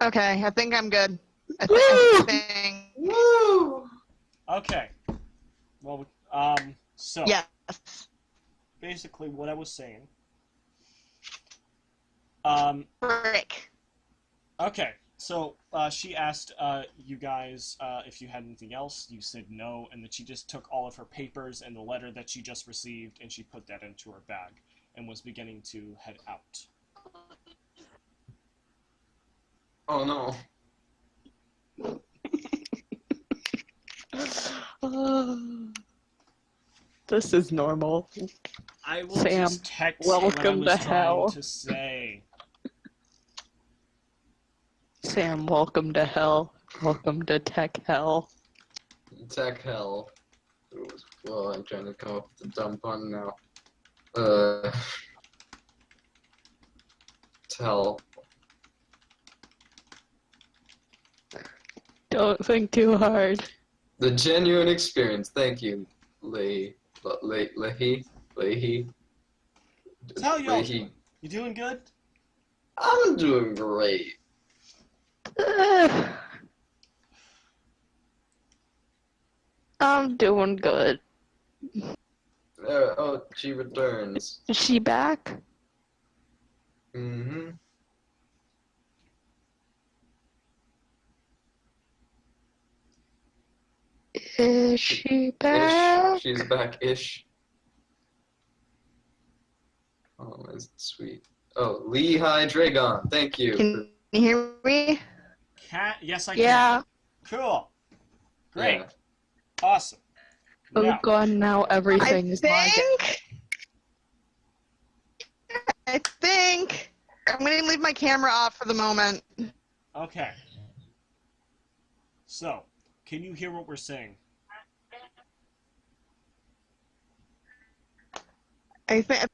Okay, I think I'm good. I Woo! think. Woo! Okay. Well, so Yes. basically what I was saying. Frick. Okay. So she asked you guys if you had anything else. You said no, and then she just took all of her papers and the letter that she just received, and she put that into her bag and was beginning to head out. Oh no. This is normal. I will Sam, just text what I welcome was to trying hell. to say. Sam, welcome to hell. Welcome to tech hell. Tech hell. Well, I'm trying to come up with a dumb pun now. Tell. Don't think too hard. The genuine experience. Thank you, Leahy. So how y'all Leahy. doing? You doing good? I'm doing great. I'm doing good. Oh, she returns. Is she back? Mm-hmm. Is she back? Ish. She's back-ish. Oh, that's sweet. Oh, Lehigh Dragon. Thank you. Can you hear me? Cat? Yes, I Yeah. can. Cool. Great. Yeah. Awesome. Oh Now, god, now everything is lagging. I think I'm gonna leave my camera off for the moment. okay. So, can you hear what we're saying? I think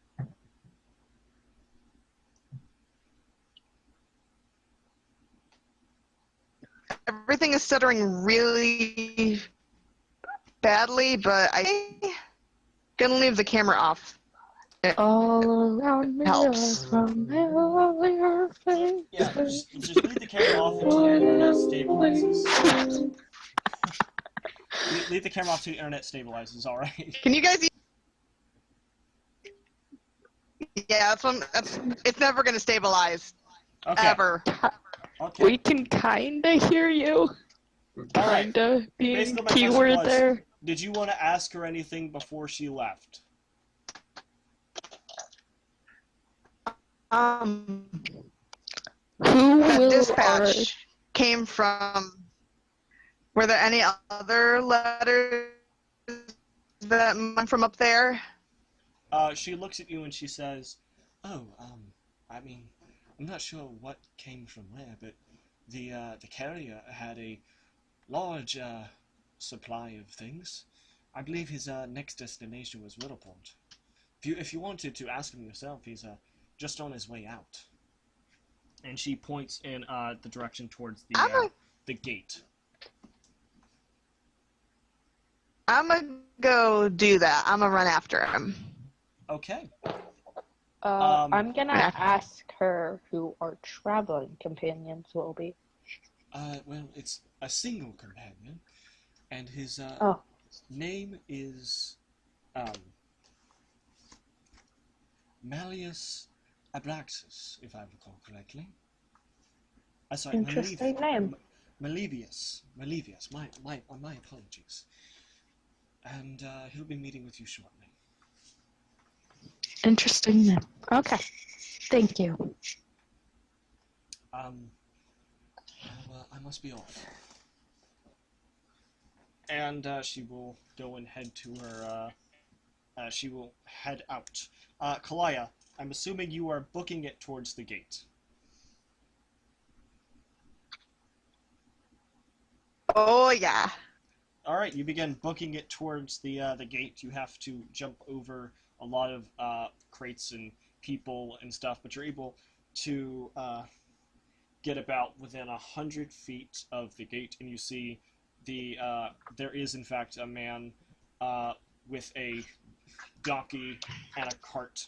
everything is stuttering really badly, but I'm gonna leave the camera off. All around me Helps. are familiar faces. Yeah, just leave the camera off until the internet stabilizes. Leave the camera off until the internet stabilizes, alright? Can you guys? Yeah, it's never gonna stabilize Okay. ever. Okay. We can kinda hear you. Alright. Kinda being Basically, my question keyword was, there. did you want to ask her anything before she left? Who That will dispatch came from. Were there any other letters that went from up there? She looks at you and she says, "Oh, I mean, I'm not sure what came from where, but the carrier had a large supply of things. I believe his next destination was Willowport. If you wanted to ask him yourself, he's just on his way out." And she points in the direction towards the gate. I'm gonna go do that. I'm gonna run after him. Okay. I'm gonna Yeah. ask her who our traveling companions will be. Well, it's a single companion, and his Oh. name is Malleus Abraxas, if I recall correctly. Sorry, Interesting name. Malevius. My apologies. And he'll be meeting with you shortly. Interesting name. Okay. Thank you. I must be off. And she will go and head to her. She will head out. Kalaya, I'm assuming you are booking it towards the gate. Oh yeah. All right, you begin booking it towards the gate. You have to jump over a lot of crates and people and stuff, but you're able to get about within 100 feet of the gate, and you see there is in fact a man with a donkey and a cart,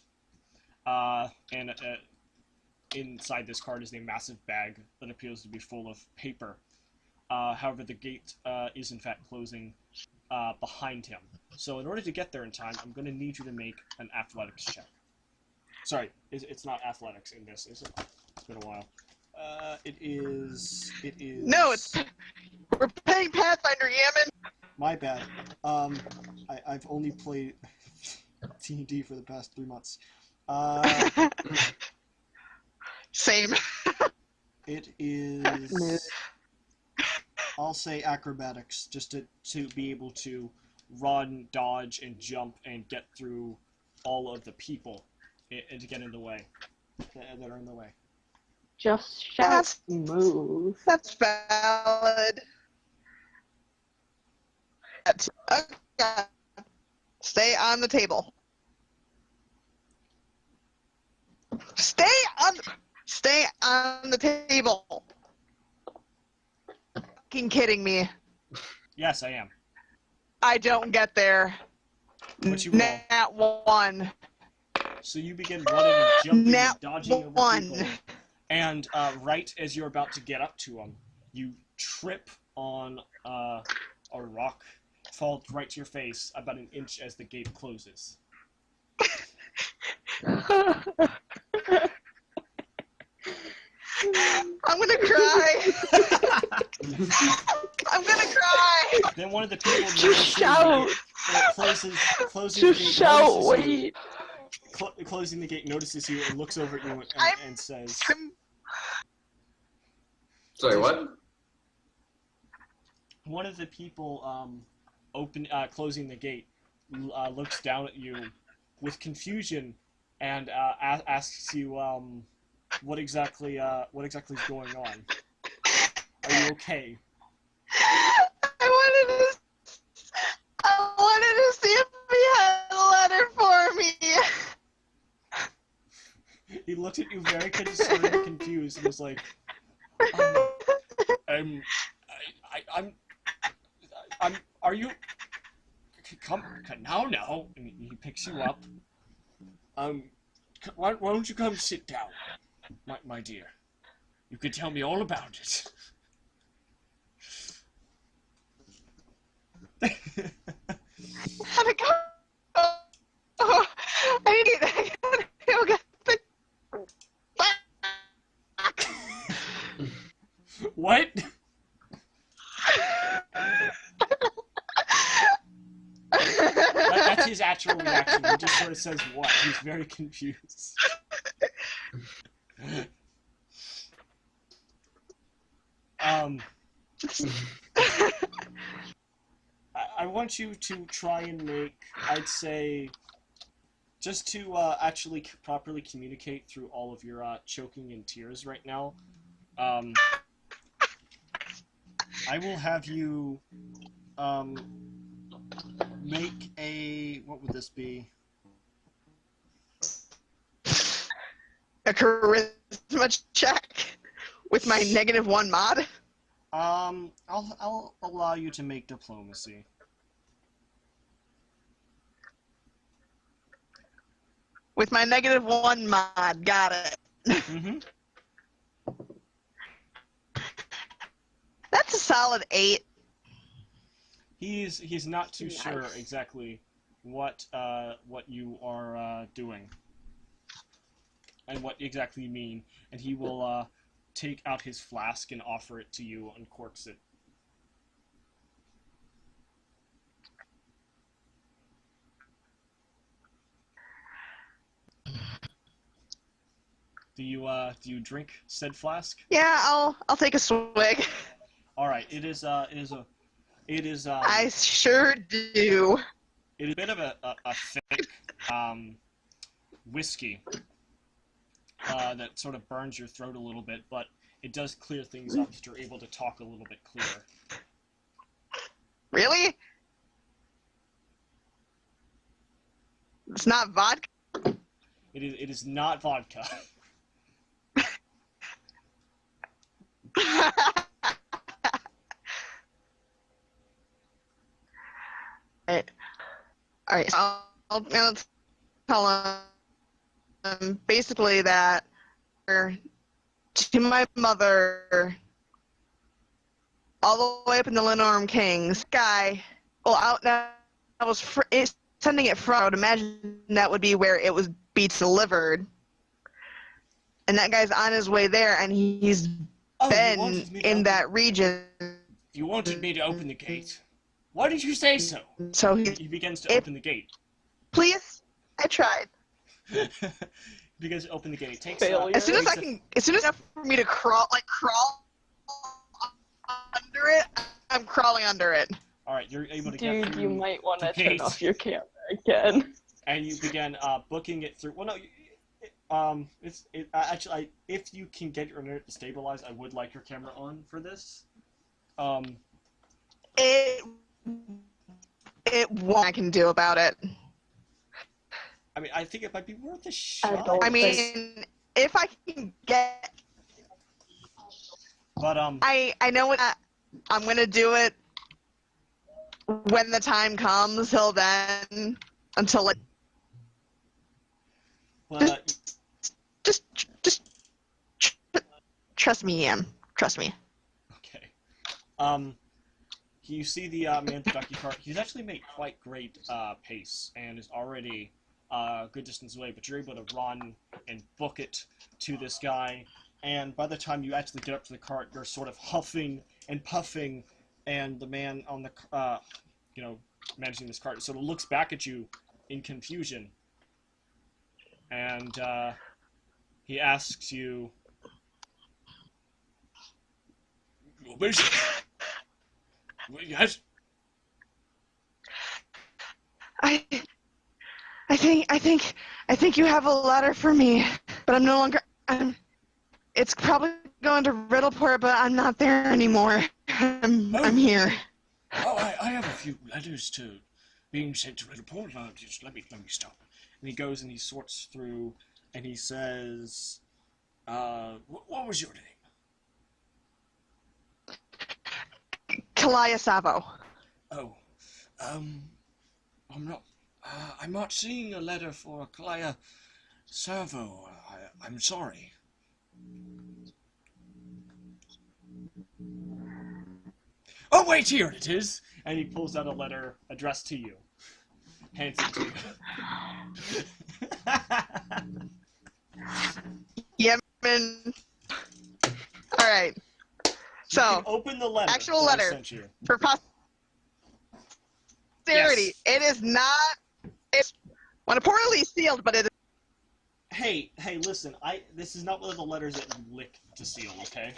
and inside this cart is a massive bag that appears to be full of paper. However, the gate is in fact closing behind him. So in order to get there in time, I'm going to need you to make an athletics check. Sorry, it's not athletics in this, is it? It's been a while. It is... No, we're playing Pathfinder, Yaman. My bad. I've only played D&D for the past 3 months. Same. It is... I'll say acrobatics, just to be able to run, dodge, and jump, and get through all of the people, and to get in the way, that are in the way. Just shout, move. That's valid. Okay. Stay on the table. Stay on the table. Fucking kidding me. Yes, I am. I don't get there. What'd you roll? Nat 1. So you begin running and jumping Nat and dodging over 1. people. And right as you're about to get up to them, you trip on a rock, fall right to your face about an inch as the gate closes. I'm gonna cry. I'm gonna cry. Then one of the people Just shout. closing Just the gate, shout, notices you, wait. closing the gate, notices you and looks over at you and says, Sorry, what? one of the people closing the gate looks down at you with confusion and asks you what exactly is going on. Are you okay? I wanted to see if he had a letter for me. He looked at you very concerned and confused and was like, are you, come, now, and he picks you up. Why don't you come sit down, my dear? You could tell me all about it. How'd it go? Oh, I need to go get the... What? That's his actual reaction. He just sort of says what? He's very confused. I want you to try and make, I'd say, just to actually properly communicate through all of your choking and tears right now. I will have you make a, what would this be? A charisma check with my -1 mod. I'll allow you to make diplomacy. With my -1 mod, got it. Mm-hmm. That's a solid 8. He's not too Nice. sure exactly what you are doing and what exactly you mean, and he will take out his flask and offer it to you, uncorks it. Do you drink said flask? Yeah, I'll take a swig. All right. It is I sure do. It is a bit of a thick whiskey that sort of burns your throat a little bit, but it does clear things up so you're able to talk a little bit clearer. Really? It's not vodka? It is not vodka. Alright, so I'll tell him basically that to my mother, all the way up in the Lenorm Kings. Guy, well, out now, I was sending it from. I would imagine that would be where it would be delivered. And that guy's on his way there, and he's Oh, you been wanted me to in open- that region. You wanted me to open the gate. Why did you say so? So He begins to If- open the gate. please, I tried. He begins to open the gate. It takes, Failure. As soon as takes I can, as soon as enough for me to crawl under it, I'm crawling under it. Alright, you're able to get Dude, through you might want to the turn gate. off your camera again. And you begin booking it through. Well, no, actually, if you can get your internet to stabilize, I would like your camera on for this. It what I can do about it. I mean, I think it might be worth a shot. don't I think- mean, if I can get, But I know what I'm gonna do it when the time comes. Till then, until it but just trust me, Ian. Trust me. okay. You see the man at the donkey cart. He's actually made quite great pace and is already a good distance away. But you're able to run and book it to this guy. And by the time you actually get up to the cart, you're sort of huffing and puffing, and the man on the managing this cart sort of looks back at you in confusion, and he asks you, "Yes." I think you have a letter for me, but I'm no longer. It's probably going to Riddleport, but I'm not there anymore. I'm here. Oh, I have a few letters being sent to Riddleport. Just let me stop. And he goes and he sorts through, and he says, "What was your name?" Kalaya Savo. Oh, I'm not seeing a letter for Kalaya Servo. I'm sorry. Oh, wait, here it is! And he pulls out a letter addressed to you. Hands it to you. Yemen. All right. You So, can open the letter. actual that I letter. sent you. for posterity, Yes. it is not. It's when poorly sealed, but it is. Hey, listen, this is not one of the letters that you lick to seal, okay?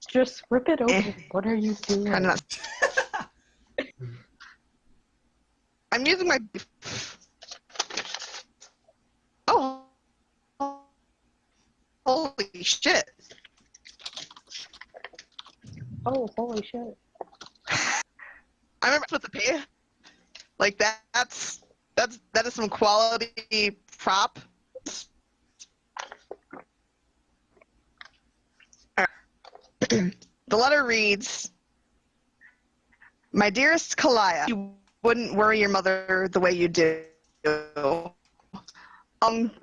Just rip it open. What are you doing? Kind of not. I'm using my. Oh. Holy shit. Oh, holy shit. I remember with the P. Like that is some quality prop. The letter reads, "My dearest Kalaya, you wouldn't worry your mother the way you do.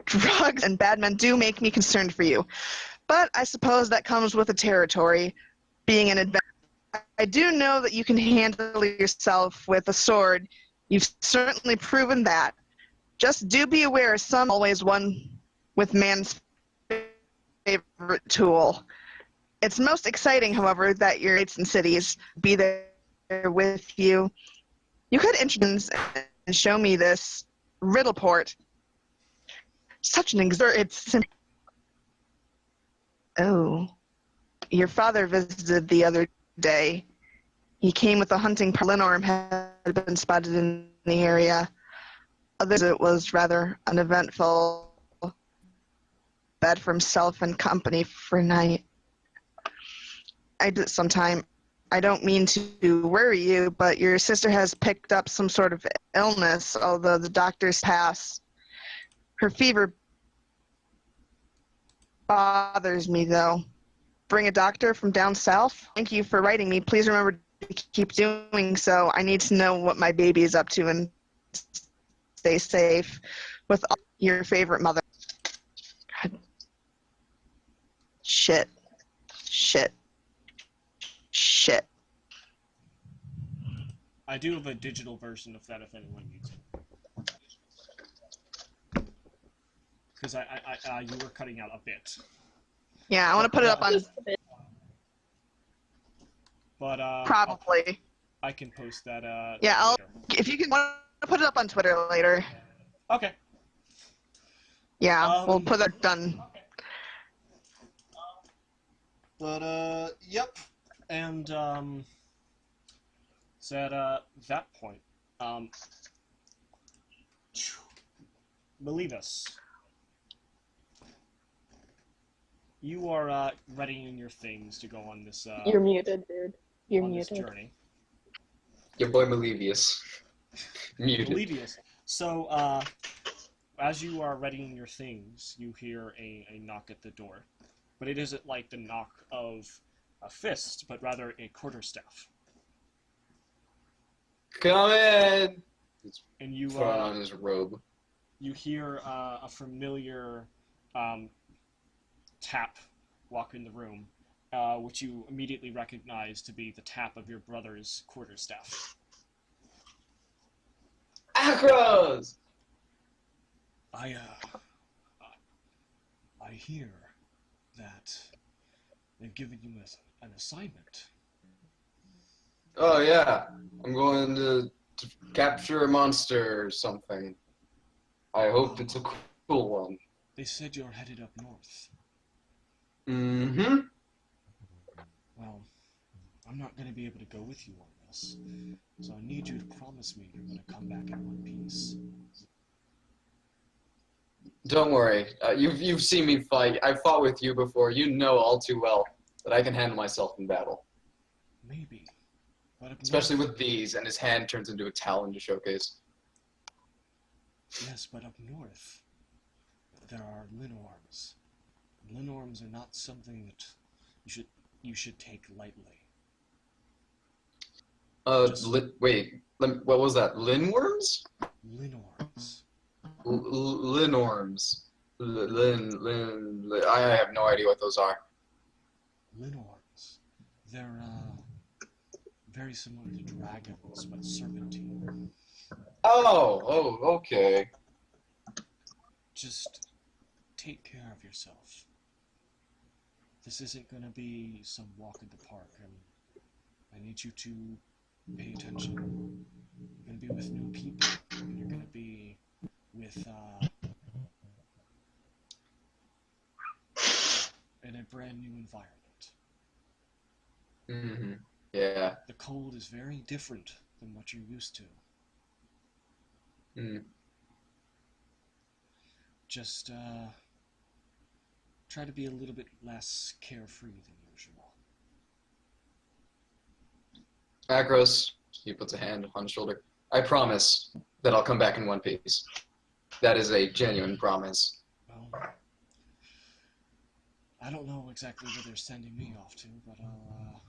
Drugs and bad men do make me concerned for you. But I suppose that comes with the territory, being an adventurer. I do know that you can handle yourself with a sword. You've certainly proven that. Just do be aware some always one with man's favorite tool. It's most exciting, however, that your mates and cities be there with you. You could introduce and show me this Riddleport. Such an it's Oh. Your father visited the other day. He came with a hunting party. Lenorm had been spotted in the area. Others, it was rather uneventful. Bed for himself and company for a night. I did sometime. I don't mean to worry you, but your sister has picked up some sort of illness, although the doctors pass. Her fever bothers me, though. Bring a doctor from down south? Thank you for writing me. Please remember to keep doing so. I need to know what my baby is up to stay safe with all your favorite mother. God. Shit. I do have a digital version of that if anyone needs it. Because you were cutting out a bit. Yeah, I want to put it up on Just a bit. But probably. I can post that. Yeah, later. if you can want to put it up on Twitter later. Okay. Yeah, we'll put it done. But yep, and so at that point, Melivus, you are readying your things to go on this. You're muted, dude. You're on muted. this journey. Your boy Malevius. Muted. Melivus. So as you are readying your things, you hear a knock at the door, but it isn't like the knock of a fist, but rather a quarterstaff. Come in! And you Throwing on his robe. you hear a familiar tap walk in the room, which you immediately recognize to be the tap of your brother's quarterstaff. Acros! I hear that they've given you an assignment. Oh yeah, I'm going to capture a monster or something. I hope it's a cool one. They said you're headed up north. Mm-hmm. Well, I'm not going to be able to go with you on this, so I need you to promise me you're going to come back in one piece. Don't worry. You've seen me fight. I've fought with you before. You know all too well that I can handle myself in battle. Maybe. But up Especially north, with these, and his hand turns into a talon to showcase. yes, but up north, there are Linorms. Linorms are not something that you should take lightly. Just- What was that? Linworms? Linorms. Linorms. I have no idea what those are. Linorms. They're very similar to dragons, but serpentine. Oh, okay. Just take care of yourself. This isn't gonna be some walk in the park, and I need you to pay attention. You're gonna be with new people, and you're gonna be with in a brand new environment. Mm-hmm. Yeah. The cold is very different than what you're used to. Mm. Just try to be a little bit less carefree than usual. Acros, he puts a hand on his shoulder. I promise that I'll come back in one piece. That is a genuine promise. Well, I don't know exactly where they're sending me off to, but I'll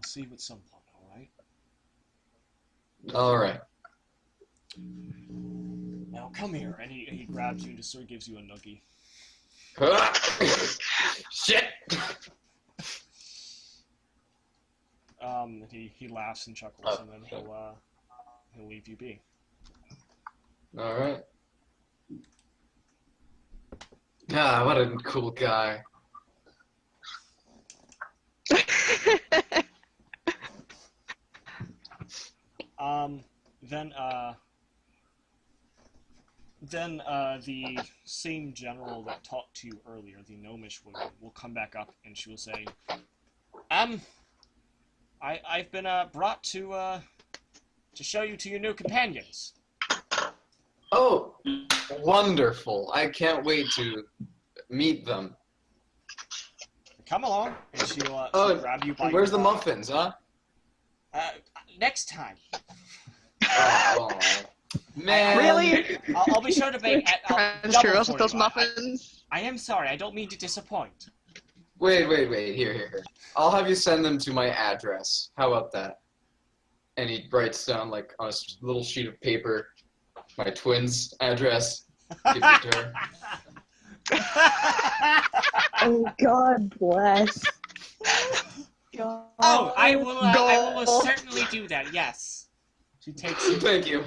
see you at some point, alright? Alright. Now come here, and he grabs you and just sort of gives you a noogie. Shit! And he laughs and chuckles, and then he'll leave you be. Alright. Ah, what a cool guy. Then the same general that talked to you earlier, the gnomish woman, will come back up and she will say, I've been brought to show you to your new companions. Oh, wonderful. I can't wait to meet them. Come along, and she'll grab you by Where's your the muffins, huh? next time. Oh, man. Really? I'll be sure to make French double churros for with those you. muffins? I am sorry, I don't mean to disappoint. Wait. Here. I'll have you send them to my address. How about that? And he writes down, like, on a little sheet of paper, my twin's address. Gives it to her. Oh, God bless. God. Oh, I will Goal. most certainly do that, yes. She takes it. Thank you.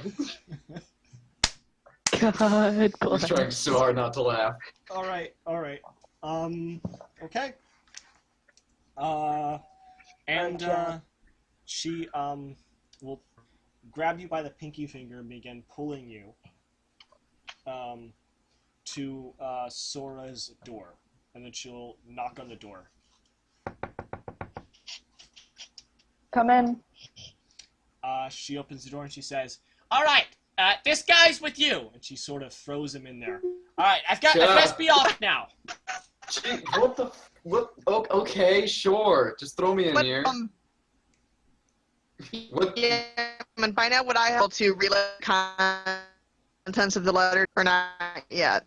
God I was bless. trying so hard not to laugh. Alright. Okay. She, will grab you by the pinky finger and begin pulling you, to, Sora's door. And then she'll knock on the door. Come in. She opens the door and she says, "Alright, this guy's with you!" And she sort of throws him in there. Alright, I best be off now. Gee, what the? What? Oh, okay, sure. Just throw me in But, here. What? yeah, and find out what I have to relay contents of the letter or not yet.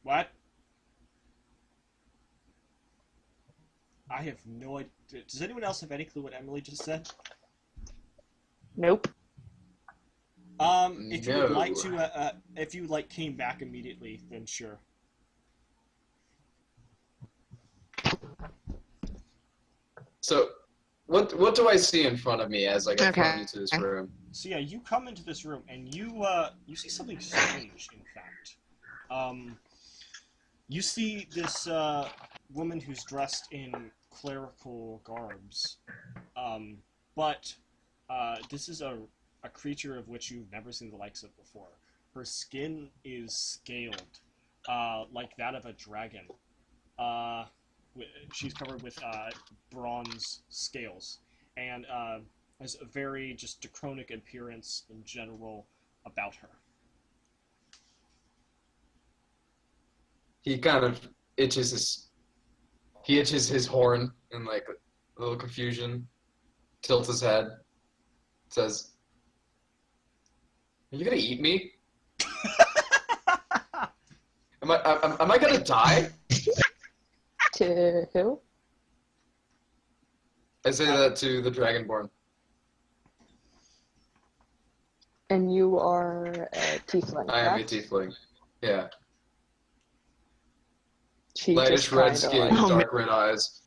What? I have no idea. Does anyone else have any clue what Emily just said? Nope. If you would No. like to, if you came back immediately, then sure. So, what do I see in front of me as I get Okay. thrown into this room? So yeah, you come into this room and you see something strange. In fact, you see this woman who's dressed in clerical garbs, but this is a creature of which you've never seen the likes of before. Her skin is scaled, like that of a dragon. She's covered with bronze scales, and has a very just draconic appearance in general about her. He kind of itches his horn in like a little confusion, tilts his head, says, "Are you gonna eat me? Am I gonna die?" To who? I say that to the Dragonborn. And you are a tiefling, I am a correct? tiefling. Yeah. She Lightish just red kinda, skin, like- dark red eyes.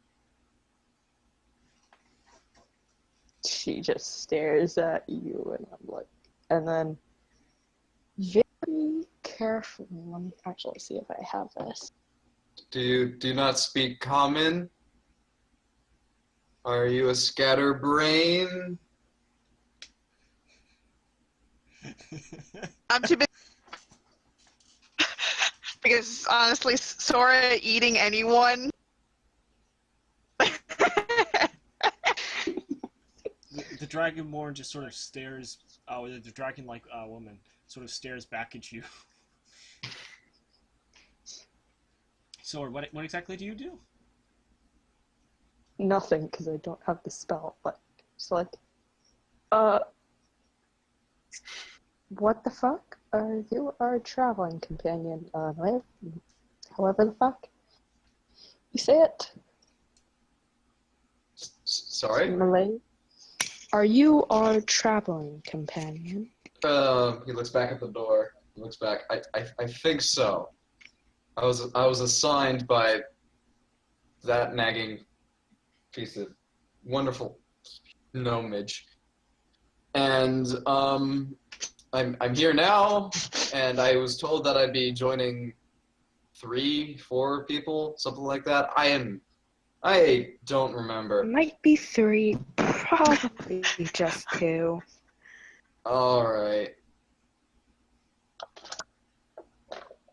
she just stares at you, and I'm like, and then very carefully, let me actually see if I have this. Do not speak common? Are you a scatterbrain? I'm too busy. Because honestly, Sora eating anyone. The Dragonborn just sort of stares. The dragon-like woman sort of stares back at you. So, what exactly do you do? Nothing, because I don't have the spell. But it's like, what the fuck? You are a traveling companion. However the fuck you say it. Sorry? Malay. Are you our traveling companion? He looks back at the door. He looks back. I think so. I was assigned by that nagging piece of wonderful gnomage. And I'm here now, and I was told that I'd be joining 3-4 people, something like that. I don't remember. Might be 3, probably just 2. Alright.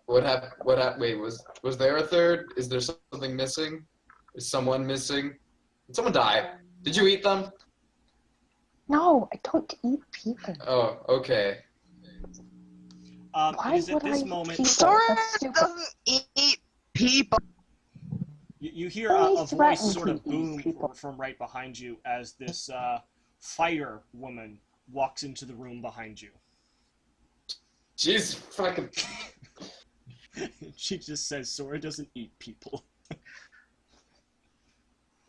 What happened? Wait, was there a third? Is there something missing? Is someone missing? Did someone die? Did you eat them? No, I don't eat people. Oh, okay. It Why is at would this I moment eat Sora That's stupid. doesn't eat people. you hear Only a voice threaten sort of to eat boom people. from right behind you as this fire woman walks into the room behind you. Jeez, fucking. She just says Sora doesn't eat people.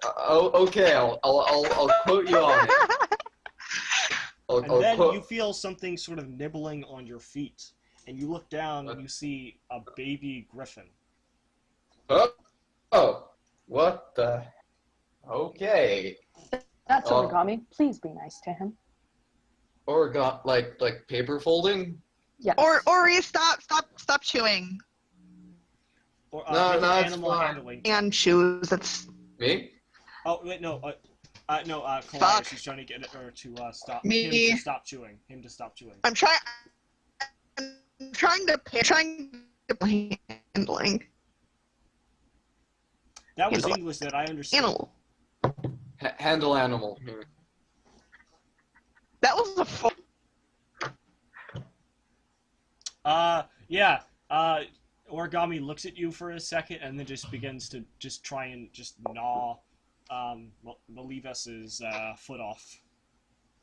Oh, okay. I'll quote you on it. And then you feel something sort of nibbling on your feet. And you look down and you see a baby griffin. Oh, what the? Okay. That's Origami. Please be nice to him. Or got like paper folding? Yes. Ori, stop chewing. Or, No, make an it's animal fine. handling. And shoes. That's Me? Oh wait, no, Kalaya, Fuck. she's trying to get her to stop Me. him to stop chewing. Him to stop chewing. I'm trying to handling That was handle- English that I understood. animal. Handle animal. That was a full. Yeah. Origami looks at you for a second and then just begins to just try and just gnaw Malivas's foot off.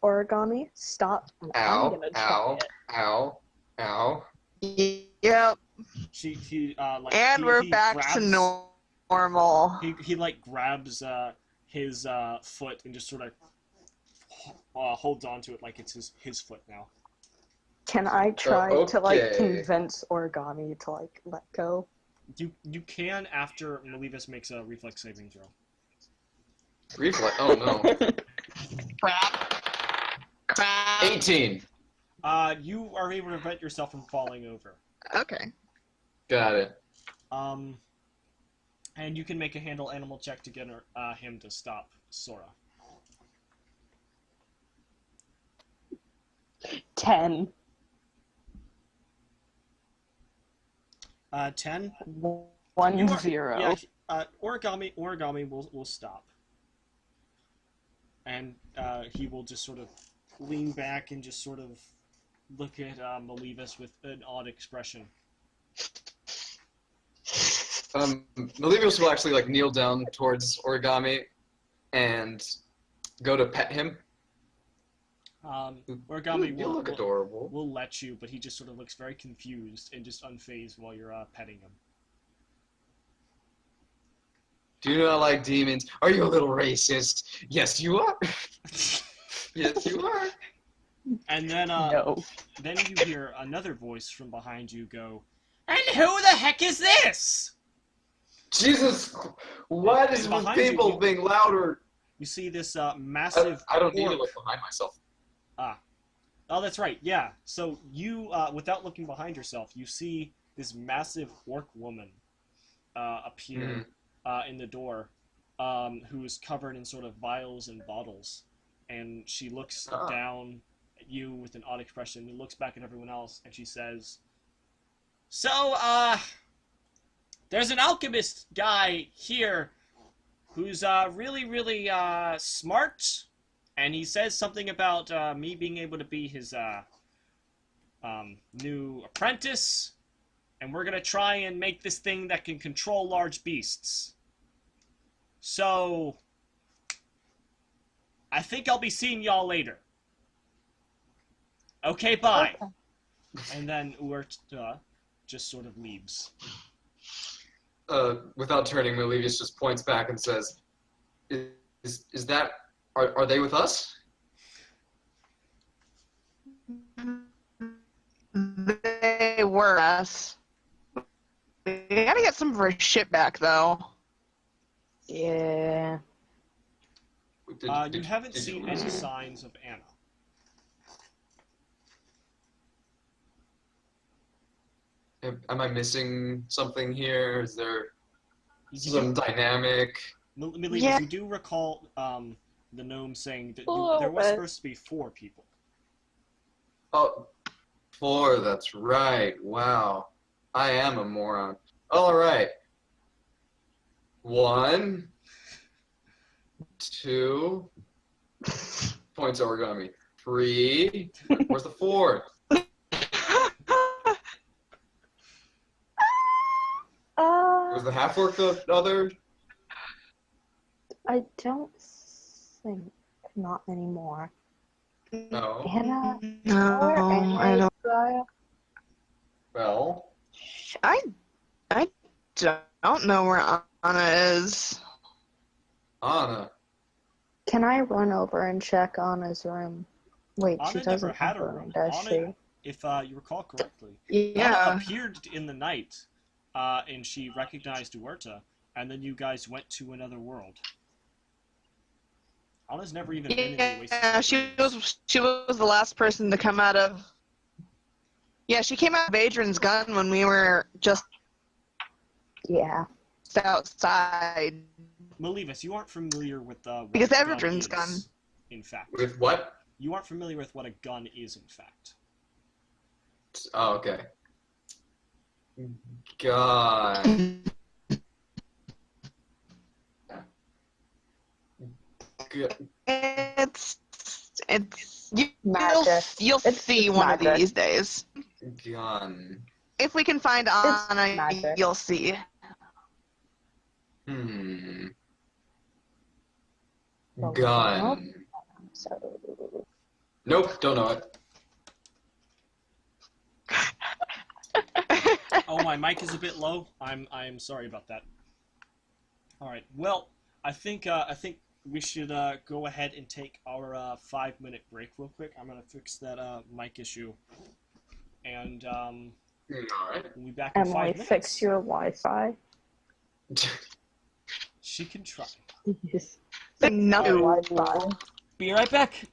Origami, stop. I'm Ow, gonna try ow, it. ow, ow. Yep. He And we're back to normal. He like grabs his foot and just sort of holds onto it like it's his foot now. Can I try to like okay. convince Origami to like let go? You can after Malivas makes a reflex saving throw. Reflex. Oh no. Crap. 18. You are able to prevent yourself from falling over. Okay. Got it. And you can make a handle animal check to get him to stop Sora. 10. 10. 1 0. Yeah. Origami will stop, and he will just sort of lean back and just sort of look at Malivas with an odd expression. Malivius will actually like kneel down towards Origami and go to pet him. Origami You look adorable. will let you, but he just sort of looks very confused and just unfazed while you're petting him. Do you not like demons? Are you a little racist? Yes, you are. Yes, you are. And then No. then you hear another voice from behind you go, "And who the heck is this?" Jesus, what is And with behind you, people being louder? You see this massive I don't need to orc. look behind myself. Oh, that's right. Yeah. So you, without looking behind yourself, you see this massive orc woman appear in the door, who's covered in sort of vials and bottles, and she looks down at you with an odd expression and looks back at everyone else, and she says, "So, there's an alchemist guy here who's really, really smart." And he says something about me being able to be his new apprentice. And we're going to try and make this thing that can control large beasts. So, I think I'll be seeing y'all later. Okay, bye. Okay. And then Uert just sort of leaves. Without turning, Malivius just points back and says, "Is that? Are they with us?" They were us. We gotta get some of our shit back, though. Yeah. You haven't seen any signs of Anna. Am I missing something here? Is there You some dynamic? Millie, Yeah. you do recall the gnome saying that A there was little bit. supposed to be 4 people. Oh, 4, that's right. Wow. I am a moron. All right. 1, 2, points Origami. 3, where's the 4th? Was the half-orc the other? I don't think not anymore. No. Anna, No, I don't. Gaia? Well, I don't know where Anna is. Anna. Can I run over and check Anna's room? Wait, she Anna never doesn't had have a a room, room. does she? Anna, if you recall correctly, Yeah. Anna appeared in the night, and she recognized Huerta, and then you guys went to another world. Anna's never even been in the Oasis Yeah, of Dreams. she was the last person to come out of. Yeah, she came out of Adrian's gun when we were just Yeah. outside. Malevis, you aren't familiar with what Because a gun Adrian's is, gun. in fact. With what? You aren't familiar with what a gun is, in fact. Oh, okay. God. It's Magic. you'll It's see one magic. of these days. Gun. If we can find It's Anna, magic. you'll see. Hmm. Well, Gun. So Nope, don't know it. Oh, my mic is a bit low. I'm sorry about that. All right. Well, I think we should go ahead and take our 5-minute break real quick. I'm gonna fix that mic issue, and Alright. we'll be back in 5 Emily, minutes. fix your Wi-Fi. She can try. Yes. No. Wi-Fi. Be right back.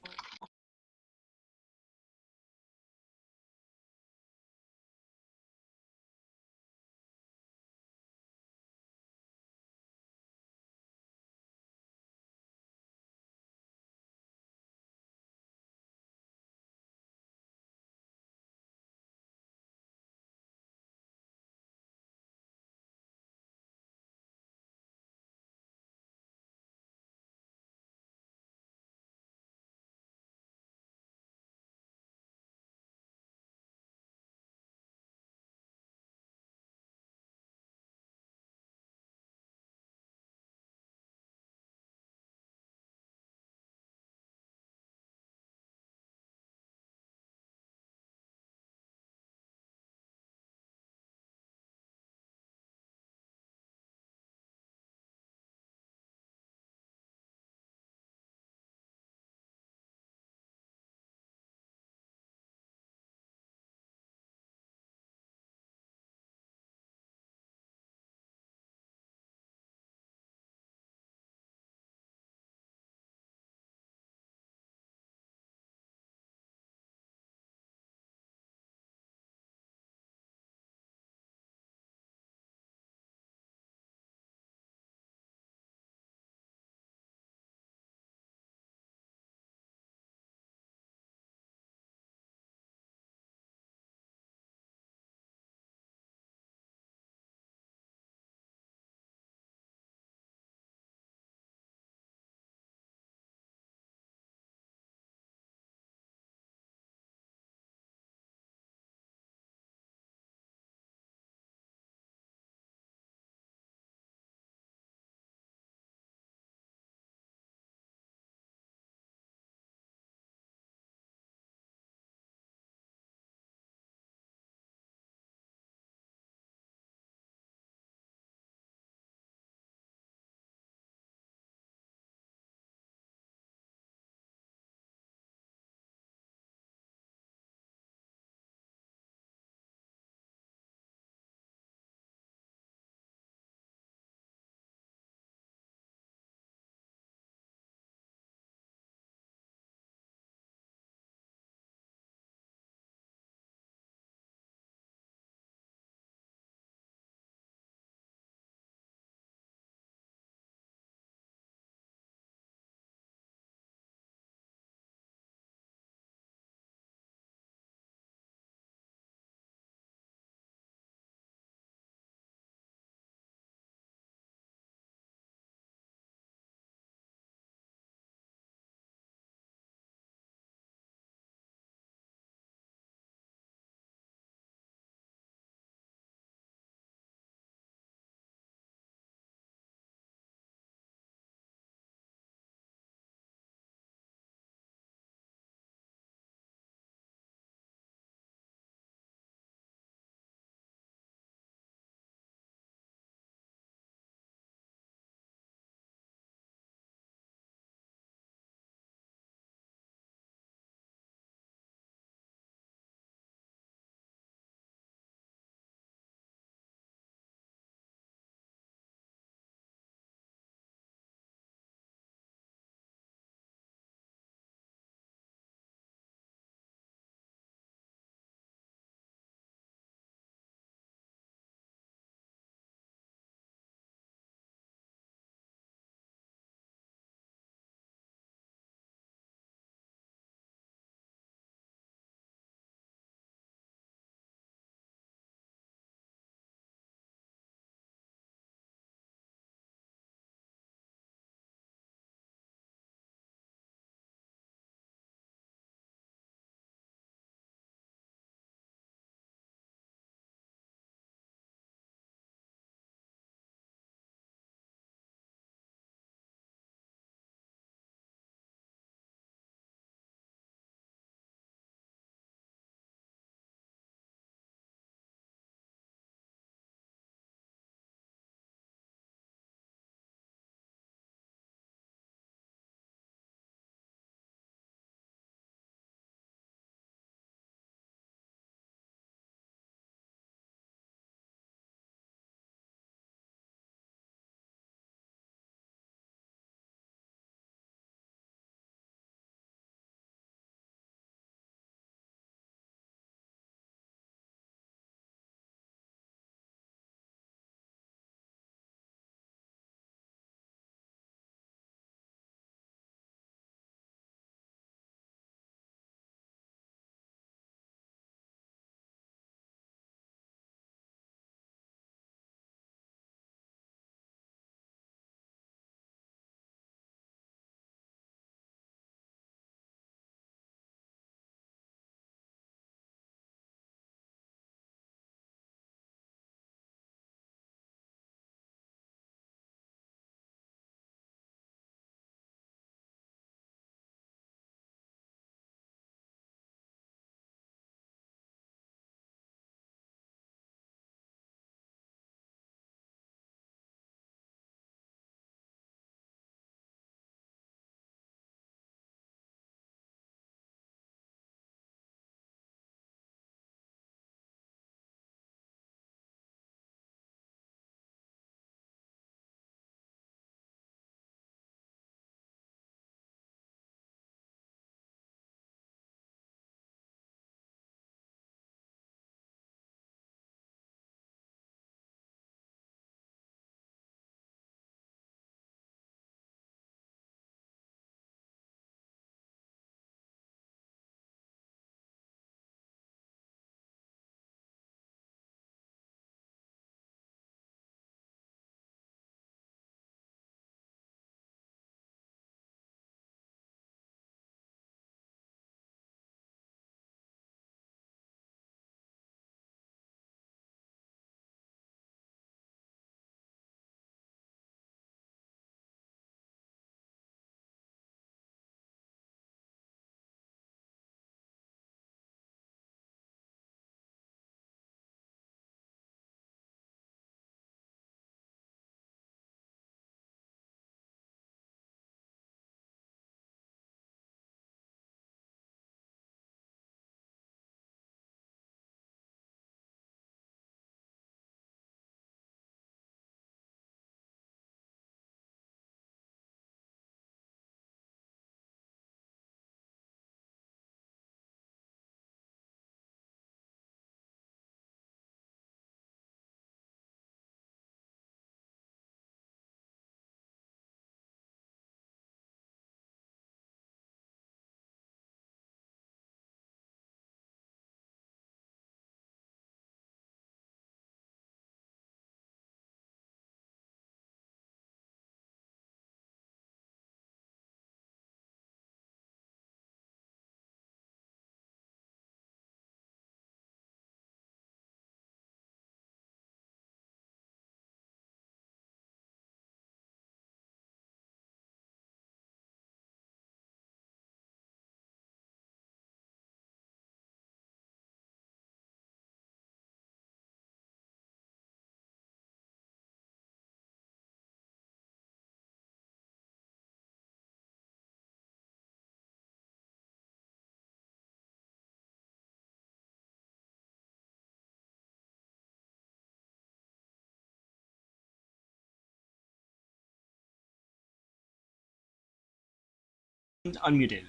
Unmuted.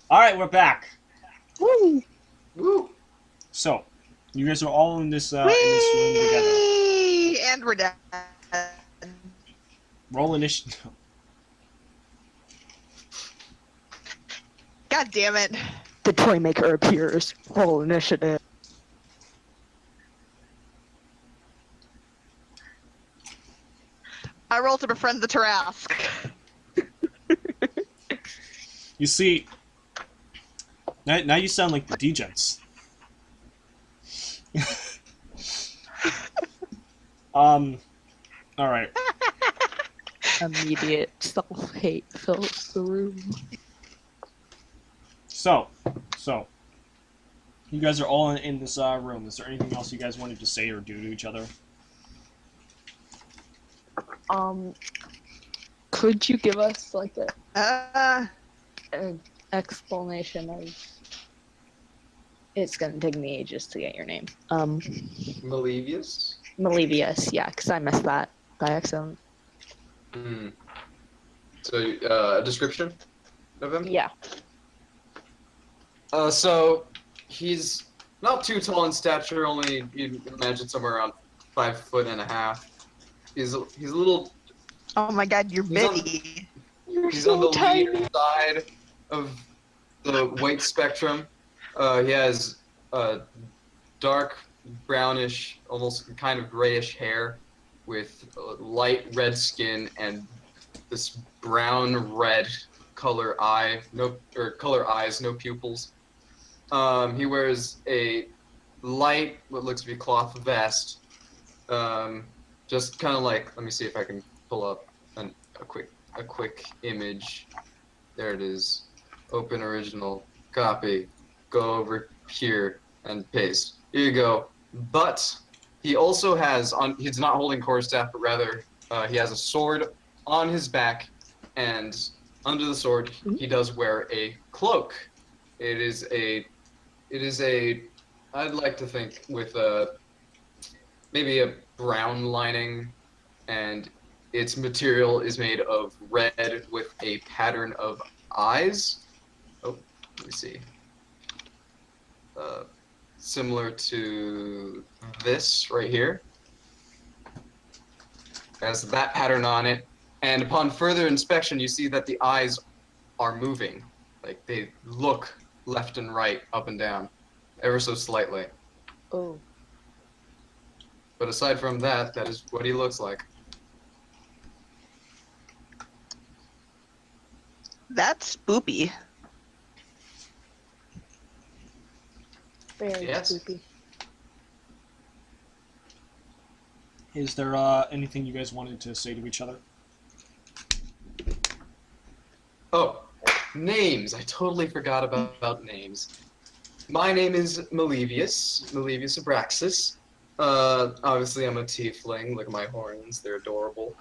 Alright, we're back. Woo! Woo! So, you guys are all in this room together. Whee! And we're dead. Roll initiative. God damn it. The toy maker appears. Roll initiative. I roll to befriend the Tarask. You see, now you sound like the Degents. Alright. Immediate self-hate fills the room. So, you guys are all in this room. Is there anything else you guys wanted to say or do to each other? Could you give us like Uh, an explanation of? It's gonna take me ages to get your name. Malevius? Malevius, yeah, because I missed that by accident. Hmm. So, a description of him? Yeah. So, he's not too tall in stature, only, you'd imagine somewhere around 5'1.5". He's a little, oh my god, you're He's on- bitty. You're he's so on the tiny. leader side of the weight spectrum. He has dark brownish, almost kind of grayish hair with light red skin and this brown-red color eyes, no pupils. He wears a light, what looks to be cloth vest. Just kind of like, let me see if I can pull up a quick image. There it is. Open original, copy, go over here and paste. Here you go. But he also has he's not holding quarterstaff, but rather he has a sword on his back, and under the sword he does wear a cloak. It is a I'd like to think with maybe a brown lining, and its material is made of red with a pattern of eyes. Oh, let me see. Similar to this right here. Has that pattern on it, and upon further inspection, you see that the eyes are moving. Like they look left and right, up and down, ever so slightly. Oh. But aside from that, that is what he looks like. That's spoopy. Very Yes. spooky. Is there anything you guys wanted to say to each other? Oh, names. I totally forgot about names. My name is Malevius Abraxas. Obviously I'm a tiefling. Look at my horns, they're adorable.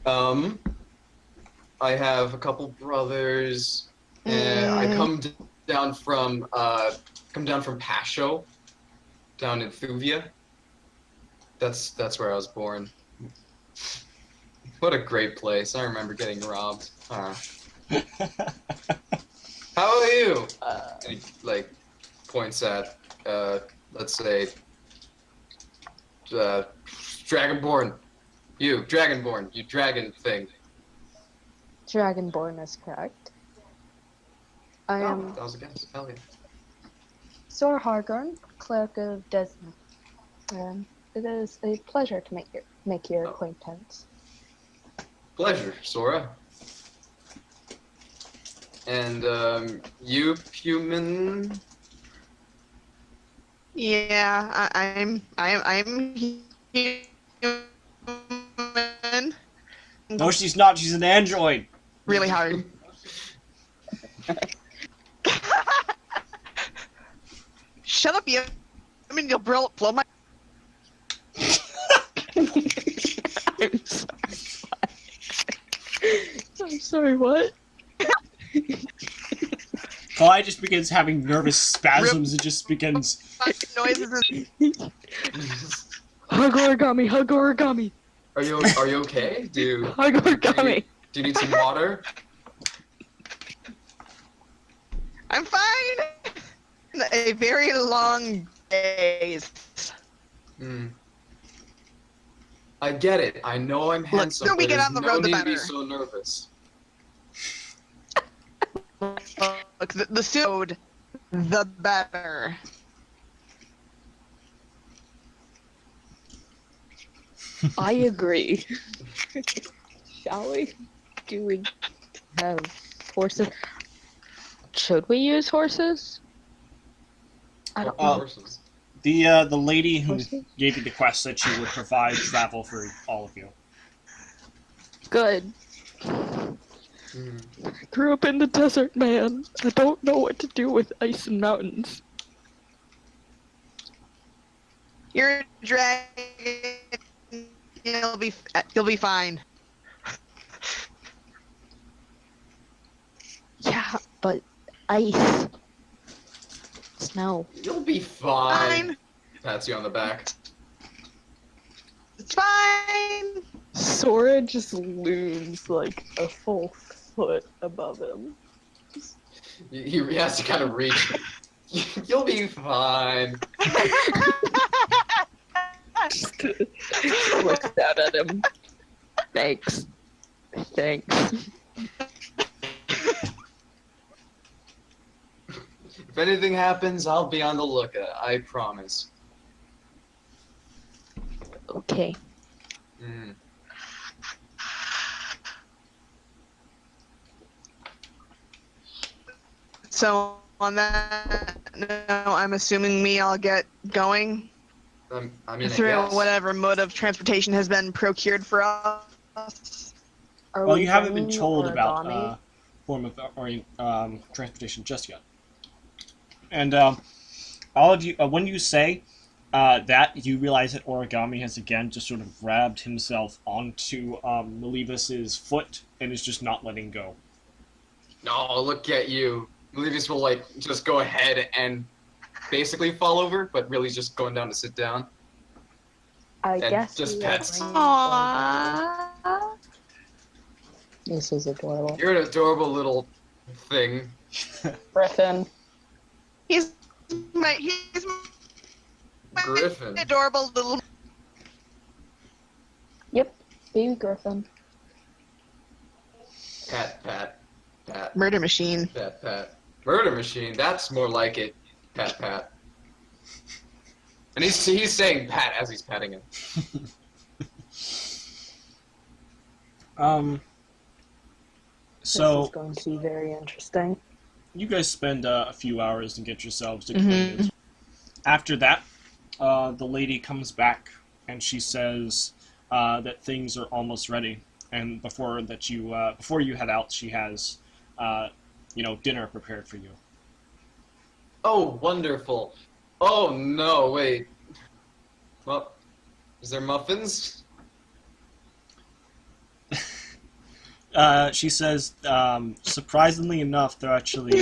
I have a couple brothers. I come down from Pasho, down in Thuvia. That's where I was born. What a great place. I remember getting robbed. How are you? And he, like, points at, let's say, Dragonborn. You dragon thing. Dragonborn is correct. I Oh, am that was a guess. Hell yeah. Sora Hargorn, cleric of Desna. It is a pleasure to make your acquaintance. Pleasure, Sora. And, you, human? Yeah, I'm human. No, she's not. She's an android. Really hard. Shut up, you. I mean, you'll blow my. I'm sorry, what? Clyde just begins having nervous spasms. It just begins. Noises and Hug origami, hug origami, Are you okay? hug origami. Do you need some water? I'm fine. A very long days. Hmm. I get it. I know I'm handsome, sooner we but get there's on the no road, the need to be better. so nervous. Look, the sooner, the better. I agree. Shall we? Do we have horses? Should we use horses? I don't know. Horses. The lady who Horses? gave you the quest said she would provide travel for all of you. Good. Hmm. Grew up in the desert, man. I don't know what to do with ice and mountains. You're a dragon. You'll be fine. Yeah, but ice. Snow. You'll be fine. Fine. Pats you on the back. It's fine. Sora just looms like a full foot above him. He has to kind of reach. You'll be fine. Just looks down at him. Thanks. Thanks. If anything happens, I'll be on the lookout. I promise. Okay. Hmm. So on that note, I'm assuming I'll get going I mean, through I guess. whatever mode of transportation has been procured for us. Are Well, we you haven't been bringing told about origami? form of transportation just yet. And all of you, when you say that, you realize that Origami has again just sort of grabbed himself onto Melibus's foot and is just not letting go. No, look at you. Melibus will like just go ahead and basically fall over, but really just going down to sit down. I And guess just we are pets. bringing origami. Aww. This is adorable. You're an adorable little thing. Griffin. He's my Griffin. adorable little. Yep, baby Griffin. Pat, pat, pat, Murder machine. pat, pat. Murder machine. That's more like it. Pat, pat. And he's saying pat as he's patting him. So This is going to be very interesting. you guys spend a few hours to get yourselves Mhm. acquainted. After that, the lady comes back and she says that things are almost ready. And before you head out, she has dinner prepared for you. Oh, wonderful. Oh, no, wait. Well, is there muffins? She says, surprisingly enough, there actually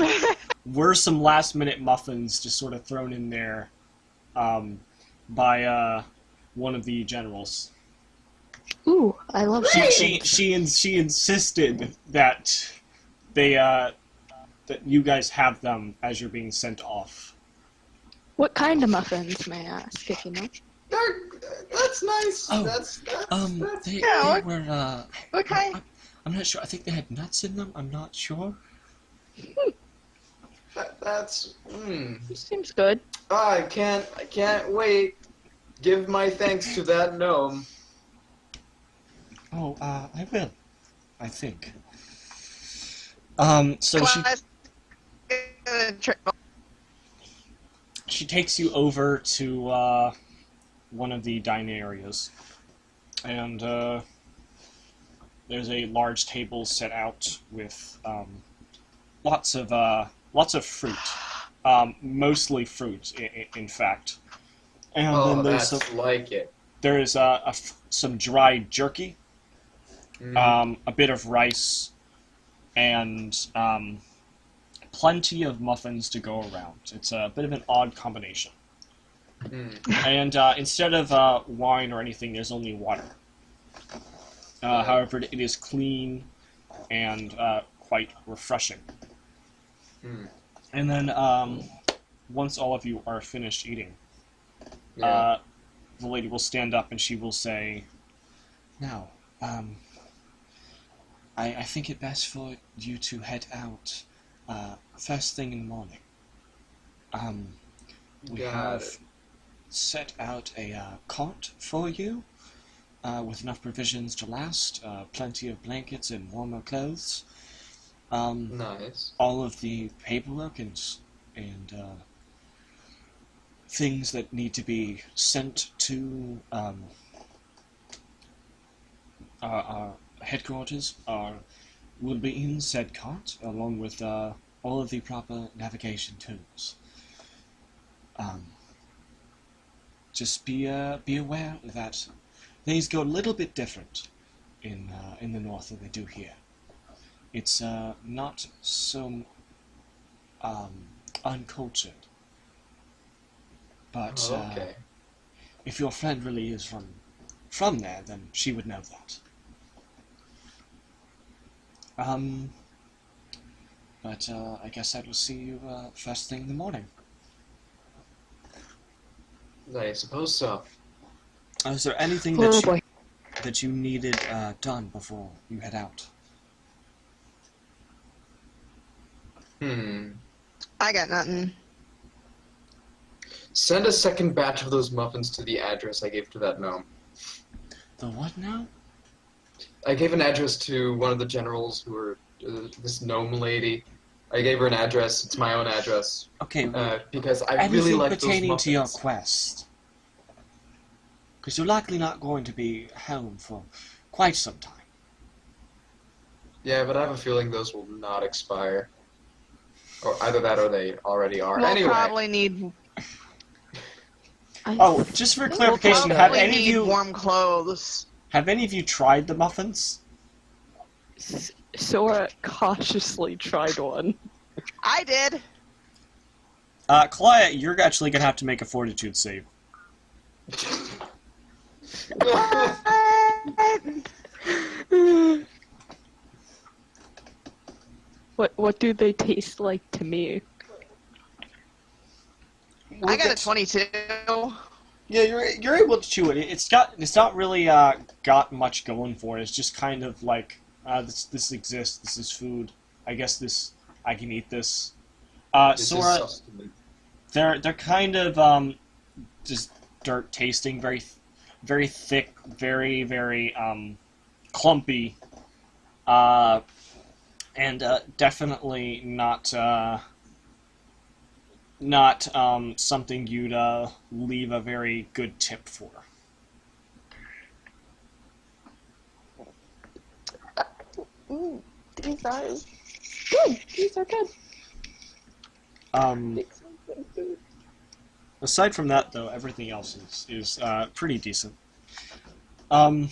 were some last-minute muffins just sort of thrown in there by one of the generals. Ooh, I love She insisted that that you guys have them as you're being sent off. What kind of muffins, may I ask, if you know? That's nice. Oh, That's They Yeah, were. What kind? I'm not sure. I think they had nuts in them. I'm not sure. that's. Seems good. I can't wait. Give my thanks to that gnome. Oh, I will. I think. So she takes you over to one of the dining areas, and there's a large table set out with lots of fruit, mostly fruit, in fact. And Oh, then there's that's like it. there is some dried jerky, a bit of rice, and plenty of muffins to go around. It's a bit of an odd combination. And instead of wine or anything, there's only water. However, it is clean and quite refreshing. And then once all of you are finished eating, Yeah. the lady will stand up and she will say, "Now, I think it best for you to head out first thing in the morning. We Got have it. set out a cart for you with enough provisions to last, plenty of blankets and warmer clothes. Nice. All of the paperwork and things that need to be sent to our headquarters will be in said cart, along with all of the proper navigation tools. Just be aware that things go a little bit different in the north than they do here. It's not so uncultured. But Okay. if your friend really is from there, then she would know that. But I guess I will see you first thing in the morning. I suppose so. Is there anything Oh boy. that you needed done before you head out? I got nothing. Send a second batch of those muffins to the address I gave to that gnome. The what now? I gave an address to one of the generals who were this gnome lady. I gave her an address. It's my own address. Okay, Because I anything really like those pertaining muffins. to your quest. Because you're likely not going to be home for quite some time. Yeah, but I have a feeling those will not expire. Or either that or they already are. We'll Anyway. probably need. Oh, just for We'll clarification, probably need warm clothes. have any of you tried the muffins? Sora cautiously tried one. I did. Kalaya, you're actually gonna have to make a fortitude save. What do they taste like to me? I got a 22. Yeah, you're able to chew it. It's not really got much going for it. It's just kind of like this exists. This is food. I guess I can eat this. This is Sora, sustenance. they're kind of just dirt tasting, very thick, very clumpy, and definitely not something you'd leave a very good tip for. These are good. These are good. Aside from that, though, everything else is pretty decent. And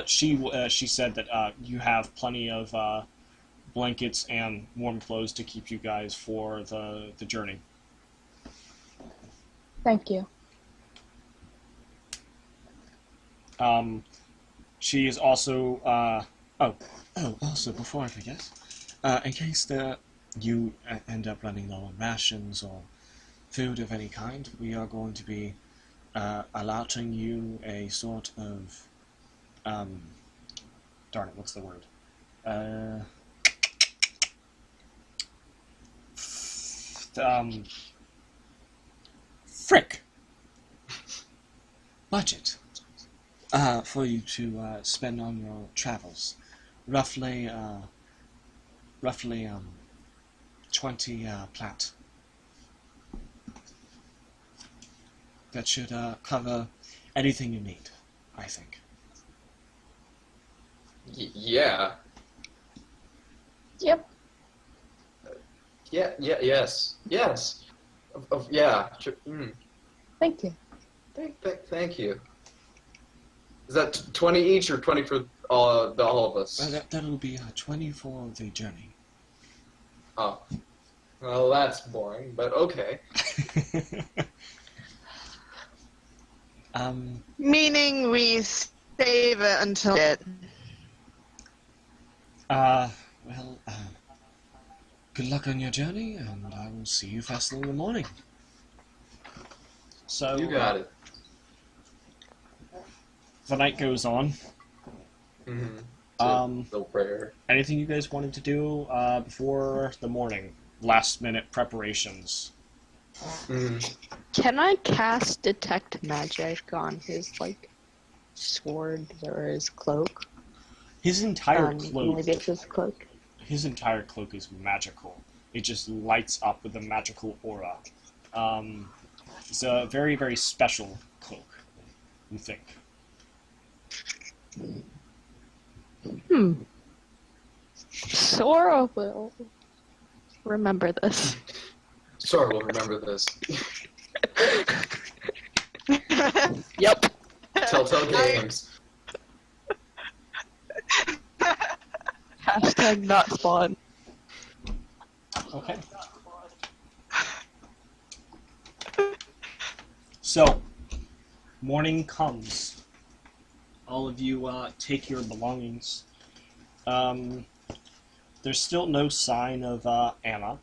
she said that you have plenty of blankets and warm clothes to keep you guys for the journey. Thank you. She is also also before I forget, in case you end up running low on rations or food of any kind, we are going to be allotting you a sort of darn it, what's the word? Frick! Budget for you to spend on your travels. Roughly 20 plat. That should cover anything you need, I think. Yeah. Yep. Yeah. Yes. Yeah. Sure. Thank you. Thank you. Is that 20 each or 20 for all of us? That'll be 20 for the journey. Oh. Well, that's boring, but okay. Meaning we save it until it. good luck on your journey, and I will see you first thing in the morning. So You got it. the night goes on. Mm-hmm. No prayer. Anything you guys wanted to do before the morning? Last minute preparations. Mm-hmm. Can I cast detect magic on his sword or his cloak? His entire cloak. Maybe it's his cloak. His entire cloak is magical. It just lights up with a magical aura. It's a very, very special cloak, you think. Sora will remember this. Sora will remember this. Yep. Telltale Games. Hashtag not spawn. Okay. So, morning comes. All of you take your belongings. There's still no sign of Anna,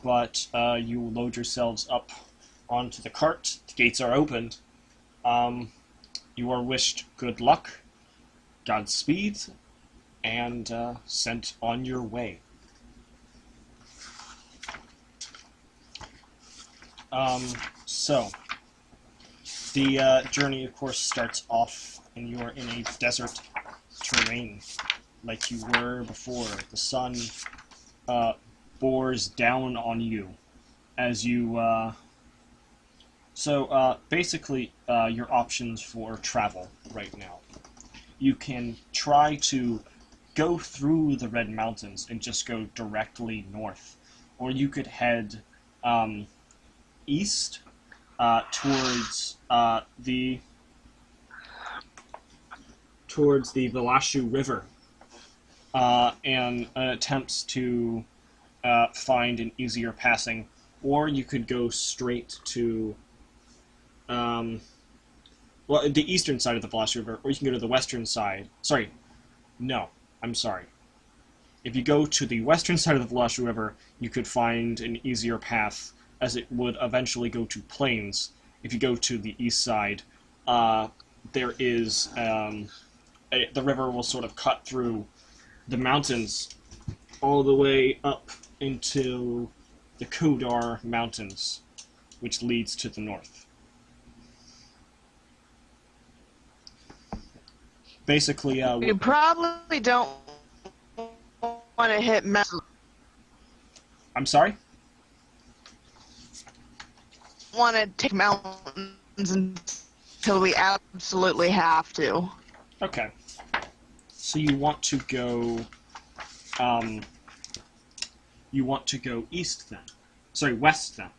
but you load yourselves up onto the cart. The gates are opened. You are wished good luck, Godspeed, and sent on your way. So, the journey, of course, starts off, and you are in a desert terrain, like you were before. The sun bores down on you as you. Basically, your options for travel right now. You can try to go through the Red Mountains and just go directly north, or you could head east towards the Velashu River and attempts to find an easier passing, or you could go straight to the eastern side of the Velashu River, or you can go to the western side. Sorry, no, I'm sorry. If you go to the western side of the Velashu River, you could find an easier path, as it would eventually go to plains. If you go to the east side, there is the river will sort of cut through the mountains all the way up into the Kodar Mountains, which leads to the north. Basically, You probably don't want to hit mountains. I'm sorry? Want to take mountains until we absolutely have to. Okay. So you want to go east then. Sorry, west then.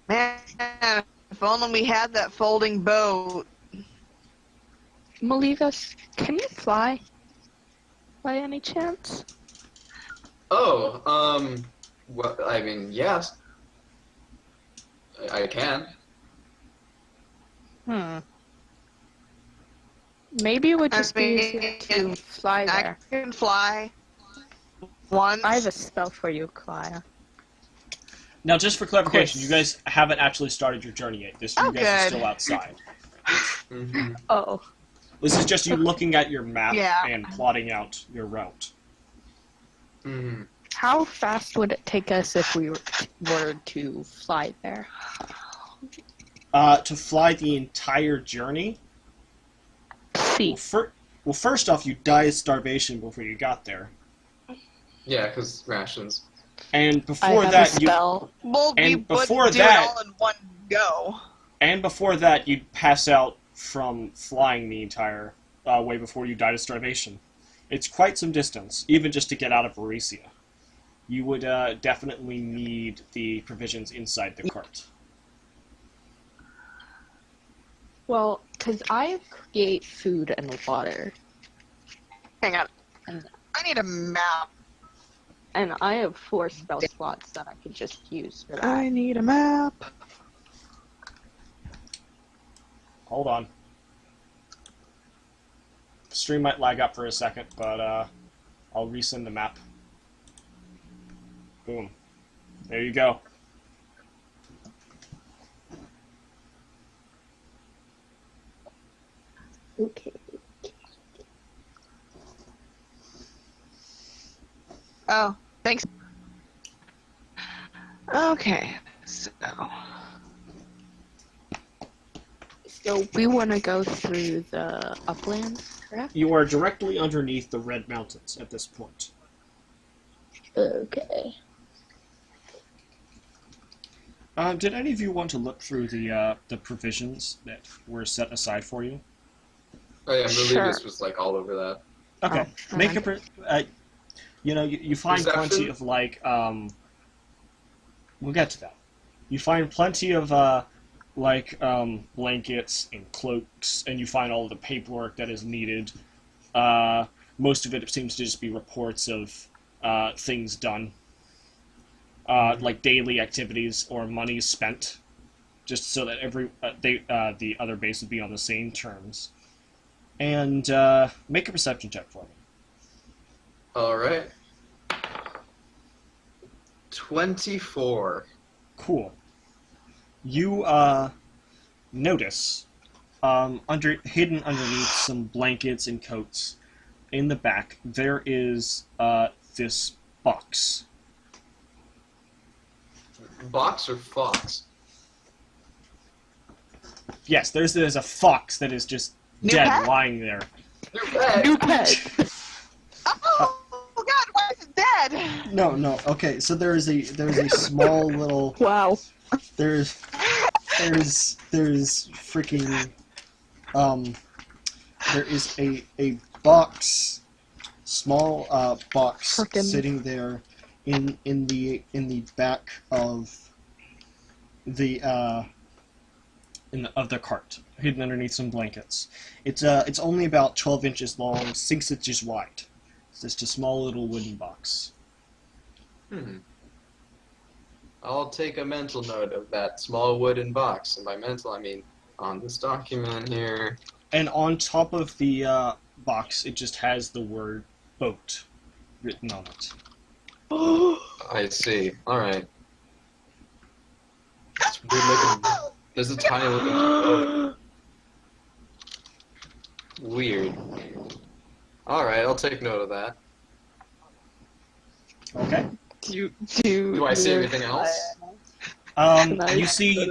Man, if only we had that folding boat. Maligas, can you fly? By any chance? Oh, well, I mean, yes. I can. Maybe it would just be mean, easier to fly there. I can fly once. I have a spell for you, Kaya. Now, just for clarification, you guys haven't actually started your journey yet. You guys are good. still outside. Mm-hmm. Oh. This is just you looking at your map Yeah. and plotting out your route. Mm-hmm. How fast would it take us if we were to fly there? To fly the entire journey? See. Well, first off, you die of starvation before you got there. Yeah, because rations. And I before have that, a spell. Well, we and before wouldn't do that- it all in one go. you'd pass out from flying the entire way before you died of starvation. It's quite some distance, even just to get out of Varesia. You would definitely need the provisions inside the cart. Well, because I create food and water, Hang on. And- I need a map. and I have 4 spell slots that I could just use for that. I need a map. Hold on. The stream might lag up for a second, but I'll resend the map. Boom. There you go. Okay. Oh, thanks. Okay, so So we want to go through the uplands, correct? You are directly underneath the Red Mountains at this point. Okay. Did any of you want to look through the provisions that were set aside for you? Oh yeah, Sure. Meletus was like all over that. Okay. Oh, Make a you find Perception? plenty of like we'll get to that. You find plenty of blankets and cloaks, and you find all of the paperwork that is needed. Most of it seems to just be reports of things done, like daily activities or money spent, just so that the other base would be on the same terms. And make a perception check for me. All right. 24. Cool. You notice hidden underneath some blankets and coats in the back there is this box. Box or fox? Yes, there's a fox that is just New dead pet? lying there. New pet. oh God, why is it dead? No. Okay, so there's a small little Wow. there's freaking there is a box, small box Frickin'. sitting there in the back of the of the cart, hidden underneath some blankets. It's only about 12 inches long, 6 inches wide. It's just a small little wooden box. I'll take a mental note of that small wooden box. And by mental, I mean on this document here. And on top of the box, it just has the word boat written on it. I see. Alright. It's weird looking. There's a tiny looking boat. Weird. Alright, I'll take note of that. Okay. Do I see anything else? You see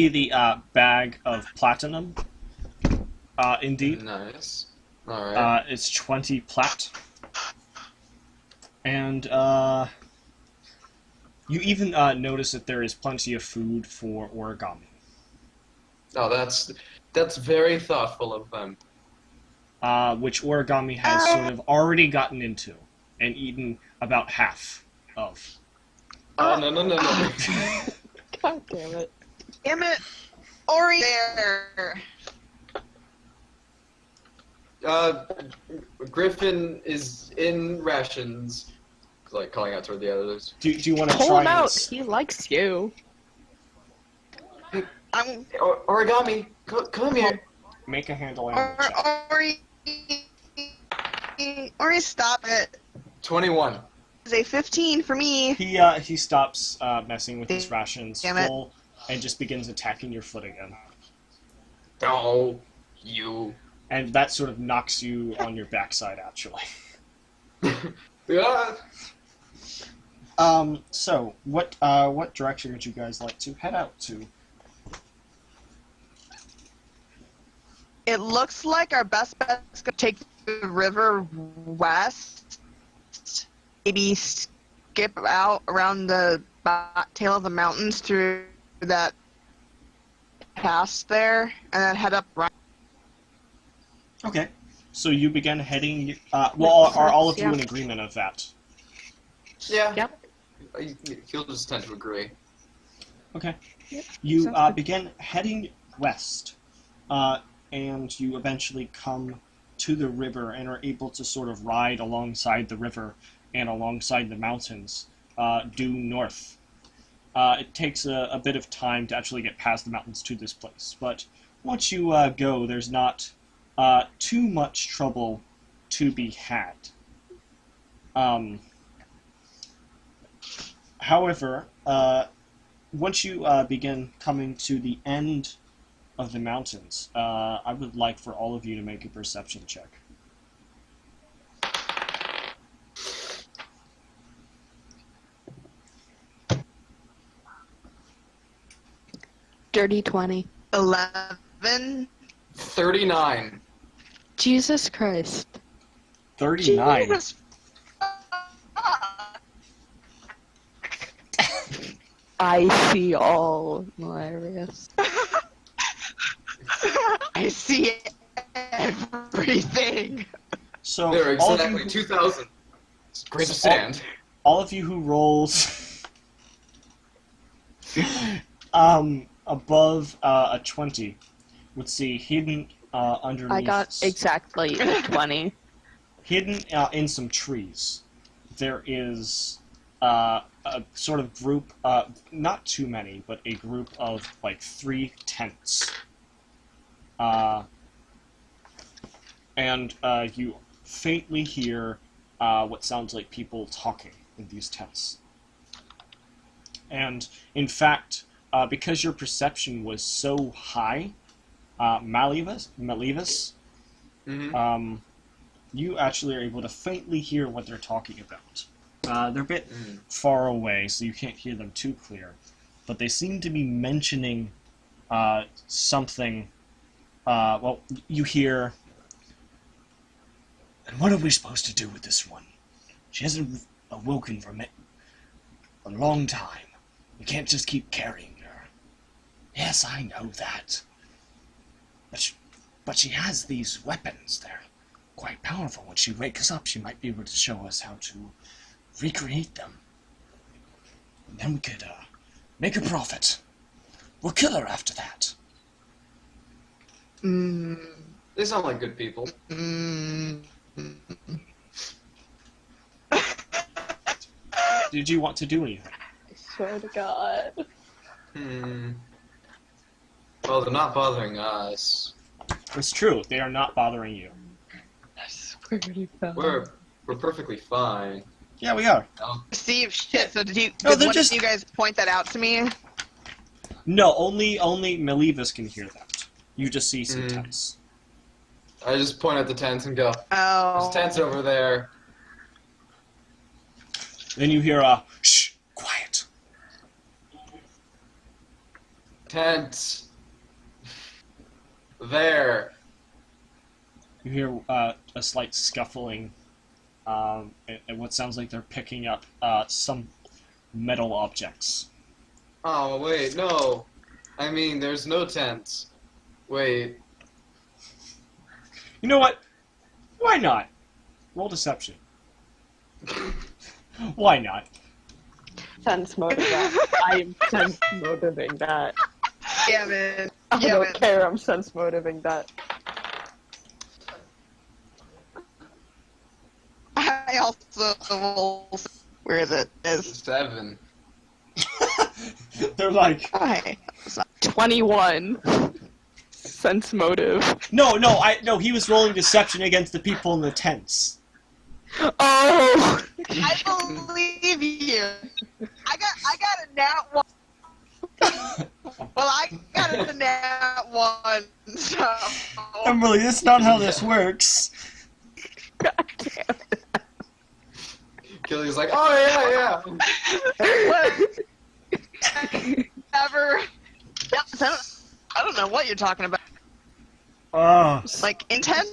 the bag of platinum. Indeed. Nice. Alright. It's 20 plat. And you even notice that there is plenty of food for origami. Oh, that's very thoughtful of them. Which origami has sort of already gotten into and eaten about half of. No. God damn it. Damn it, Ori there. Griffin is in rations. Like calling out toward the others. Do you want to Pull try him out. this? He likes you. I'm Origami, come here. Make a handle animal check. Ori, stop it. 21. It's a 15 for me. He stops messing with his rations Damn it. full and just begins attacking your foot again. Oh, you. And that sort of knocks you on your backside, actually. Yeah. So what direction would you guys like to head out to? It looks like our best bet is going to take the river west. Maybe skip out around the tail of the mountains through that pass there, and then head up right. Okay. So you begin heading. Well, are all of you Yeah. in agreement of that? Yeah. Yep. He'll just tend to agree. Okay. Yep, You sounds good. begin heading west, and you eventually come to the river and are able to sort of ride alongside the river and alongside the mountains due north. It takes a bit of time to actually get past the mountains to this place, but once you go, there's not too much trouble to be had. However, once you begin coming to the end of the mountains, I would like for all of you to make a perception check. Dirty 20. 11. 39. Jesus Christ. 39. Jesus. I see all. Hilarious. I see everything. So There are all of exactly you, 2,000. Grains of sand. all of you who rolls above a 20 would see hidden underneath. I got exactly a 20. Hidden in some trees, there is a sort of group, not too many, but a group of like 3 tents. And you faintly hear what sounds like people talking in these tents. And in fact, because your perception was so high, Malleus, Mm-hmm. You actually are able to faintly hear what they're talking about. They're a bit far away, so you can't hear them too clear. But they seem to be mentioning something. Well, you hear. And what are we supposed to do with this one? She hasn't awoken from it a long time. We can't just keep carrying her. Yes, I know that. But she has these weapons. They're quite powerful. When she wakes up, she might be able to show us how to recreate them. And then we could make a profit. We'll kill her after that. They sound like good people. Did you want to do anything? I swear to God. Well, they're not bothering us. It's true. They are not bothering you. I swear to God. We're perfectly fine. Yeah, we are. Steve, shit. So did No, did they're one just- of you guys point that out to me? No, only Malevis can hear that. You just see some Mm. tents. I just point at the tents and go, Oh. "There's tents over there." Then you hear shh, quiet. Tents. There. You hear a slight scuffling, and what sounds like they're picking up some metal objects. Oh, wait, no. I mean, there's no tents. Wait. You know what? Why not? Roll deception. Why not? Sense motive that. I am sense motiving that. Yeah, man. I Yeah, don't man. care, I'm sense motiving that. I also will. Where is it? Is 7. They're like, okay. 21. Sense motive. no, he was rolling deception against the people in the tents. Oh! I believe you. I got a nat one. Well, I got a nat one. So. Emily, that's not how this works. God damn it. Killy's like, "Oh, yeah." Never. Yep. So, I don't know what you're talking about. Oh. Like intense.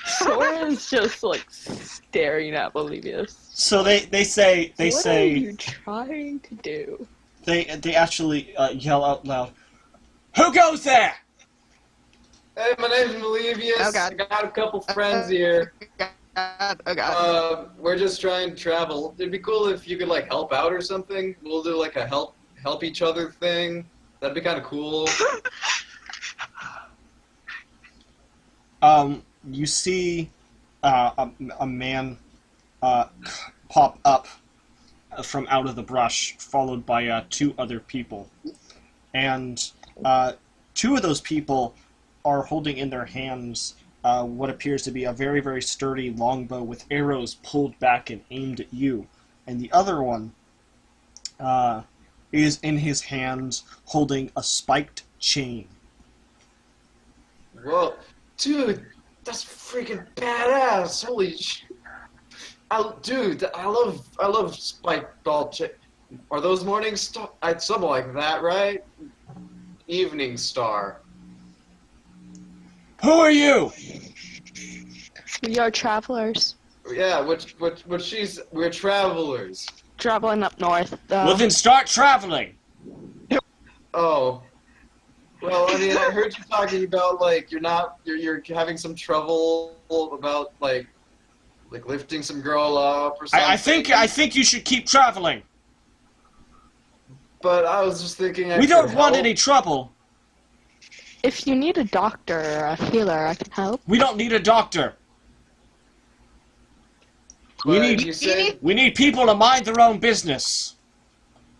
Sora's just like staring at Bolivius. So they say What are you trying to do? they actually yell out loud, "Who goes there?" Hey, my name's Malevius. Oh, God. I got a couple friends here. Oh god. We're just trying to travel. It'd be cool if you could, like, help out or something. We'll do, like, a help each other thing. That'd be kind of cool. You see a man pop up from out of the brush, followed by 2 other people. And 2 of those people are holding in their hands what appears to be a very, very sturdy longbow with arrows pulled back and aimed at you. And the other one is in his hands holding a spiked chain. Whoa, dude, that's freaking badass! Holy sh! Dude, I love spiked ball. Are those morning star? Something like that, right? Evening star. Who are you? We are travelers. Yeah, we're travelers. Traveling up north. Well, then start traveling. Oh. Well, I mean, I heard you talking about like you're having some trouble about like lifting some girl up or something. I think you should keep traveling. But I was just thinking We don't want any trouble. If you need a doctor or a healer, I can help. We don't need a doctor. We need people to mind their own business.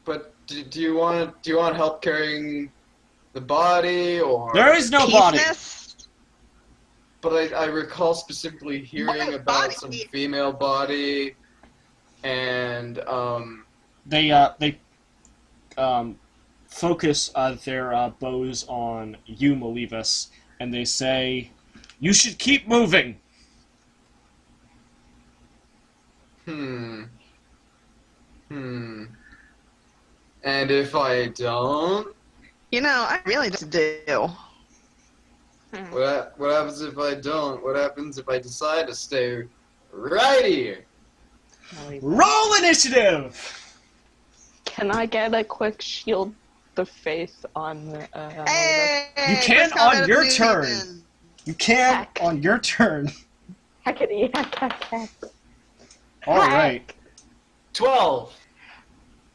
But do you want help carrying the body or? There is no body. But I recall specifically hearing about some female body, and They focus their bows on you, Malivas, and they say, "You should keep moving." And if I don't? You know, I really just do. What happens if I don't? What happens if I decide to stay right here? Roll initiative! Can I get a quick shield the face on Hey, You can first combat on of your the turn. season. You can Heck. on your turn. Heckity, heck. Alright. 12.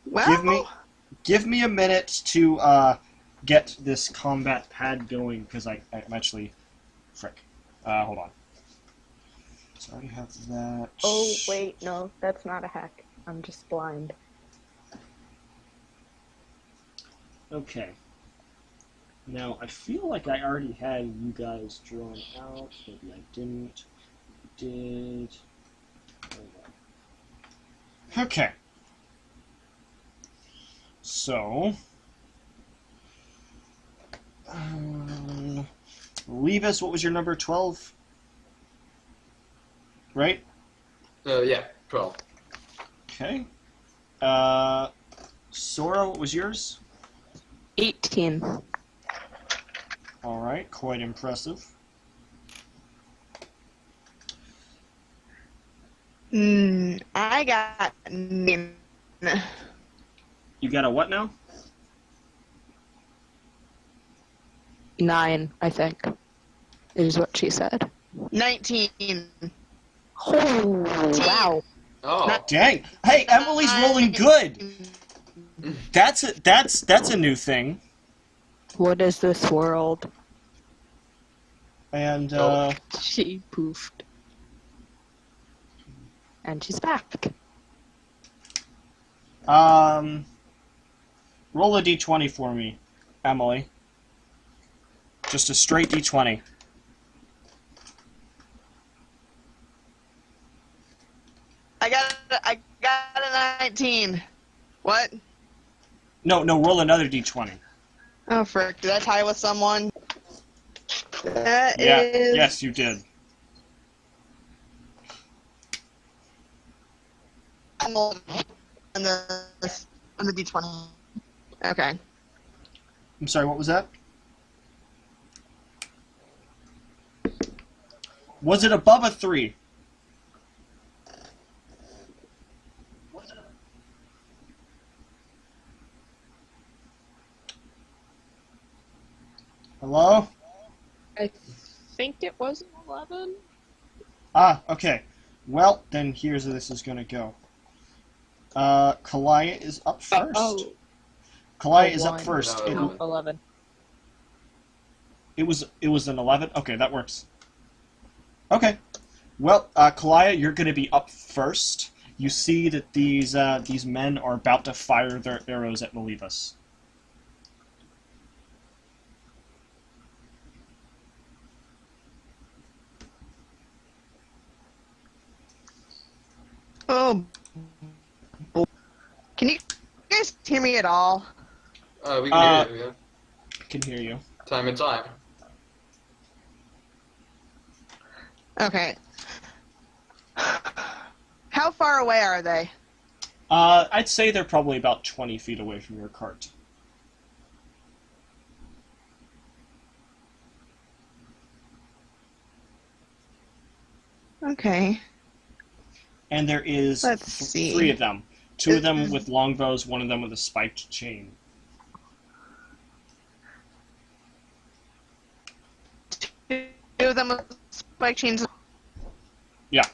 Well, Give me a minute to get this combat pad going, because I'm actually... Frick. Hold on. So I already have that. Oh, wait, no, that's not a hack. I'm just blind. Okay. Now, I feel like I already had you guys drawn out. Maybe I didn't. Did. Okay. So. Levis, what was your number? 12? Right? Yeah, 12. Okay. Sora, what was yours? 18. Alright, quite impressive. I got 9. You got a what now? 9, I think, is what she said. 19. Oh, wow. Oh. Dang! Hey, Emily's rolling good. That's a new thing. What is this world? And She poofed. And she's back. roll a d20 for me, Emily. Just a straight d20. I got a 19. What? No, roll another d20. Oh, frick. Did I tie with someone? That Yeah, is... yes, you did. On the D20. Okay. I'm sorry, what was that? Was it above a 3? Hello? I think it was 11. Ah, okay. Well, then here's how this is gonna go. Kalaya is up first. Kalaya is up 1. first. No. 11. It was an 11? Okay, that works. Okay. Well, Kalaya, you're gonna be up first. You see that these men are about to fire their arrows at Malivas. Oh, boy. Can you guys hear me at all? We can hear you, yeah. I can hear you. Time and time. Okay. How far away are they? I'd say they're probably about 20 feet away from your cart. Okay. And there is Let's see. 3 of them. 2 of them with longbows, 1 of them with a spiked chain. Two of them with spike chains. Yeah.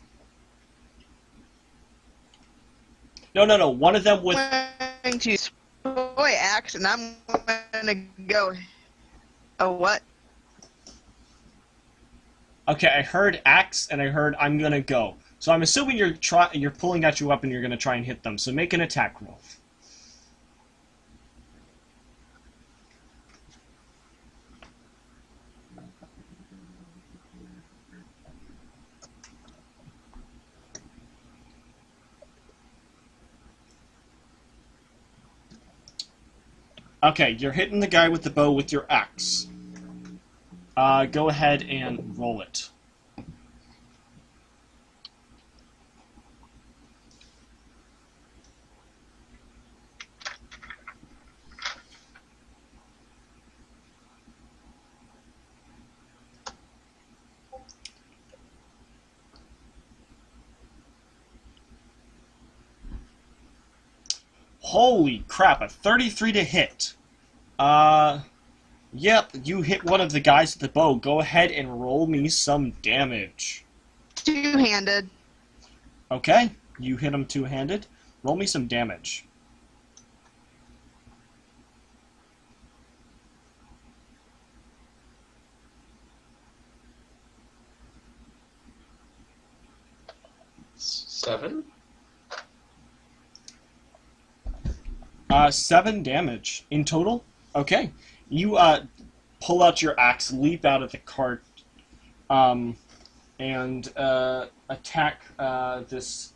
No. 1 of them with... I'm going to deploy axe, and I'm going to go. Oh, what? Okay, I heard axe, and I heard I'm gonna go. So I'm assuming you're pulling out your weapon, you're gonna try and hit them. So make an attack roll. Okay, you're hitting the guy with the bow with your axe. Go ahead and roll it. Holy crap, a 33 to hit. Yep, you hit one of the guys with the bow. Go ahead and roll me some damage. Two-handed. Okay, you hit him two-handed. Roll me some damage. Seven? 7 damage in total. Okay, you pull out your axe, leap out of the cart, and attack this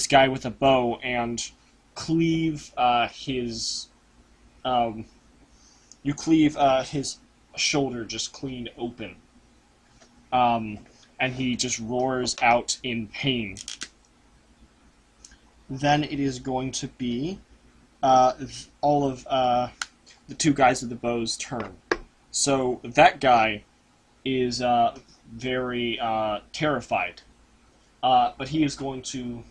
guy with a bow and cleave his his shoulder just clean open, and he just roars out in pain. Then it is going to be all of the 2 guys with the bow's turn. So that guy is very terrified, but he is going to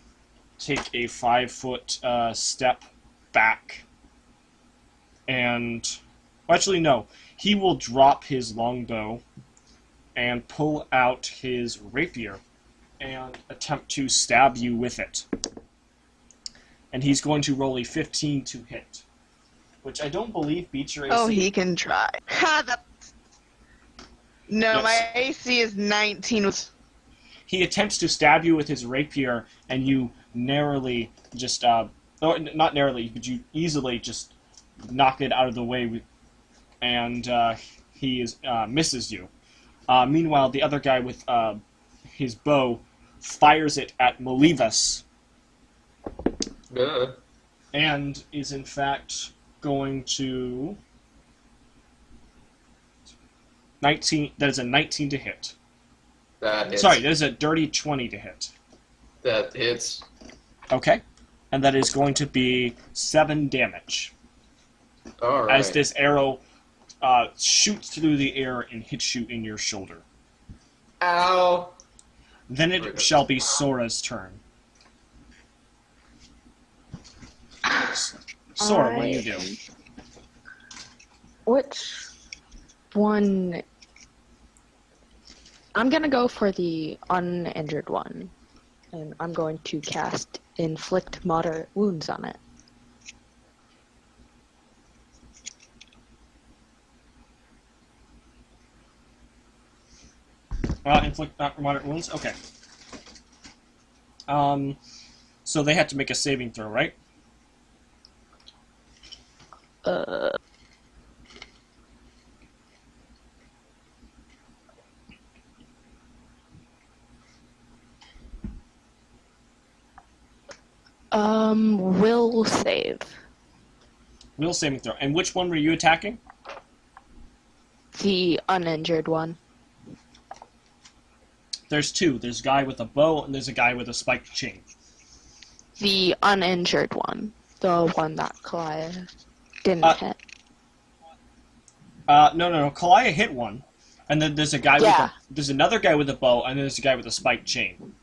take a 5-foot step back, and actually no, he will drop his longbow and pull out his rapier and attempt to stab you with it. And he's going to roll a 15 to hit, which I don't believe beats your AC. Oh, he can try. Ha! No, Yes. my AC is 19. He attempts to stab you with his rapier, and you narrowly just, or not narrowly, but you easily just knock it out of the way, and he misses you. Meanwhile, the other guy with his bow fires it at Malivas, and is in fact going to 19. That is a 19 to hit. That hits. Sorry, that is a dirty 20 to hit. That hits. Okay, and that is going to be 7 damage Alright. as this arrow shoots through the air and hits you in your shoulder. Ow! Then it shall be Sora's turn. Sora, what do you do? Which one? I'm gonna go for the uninjured one, and I'm going to cast Inflict Moderate Wounds on it. Inflict moderate wounds? Okay. So they had to make a saving throw, right? Will save. Will saving throw. And which one were you attacking? The uninjured one. There's two. There's a guy with a bow, and there's a guy with a spiked chain. The uninjured one. The one that Kalaya didn't hit. No. Kalaya hit one. And then there's a guy there's another guy with a bow, and then there's a guy with a spiked chain.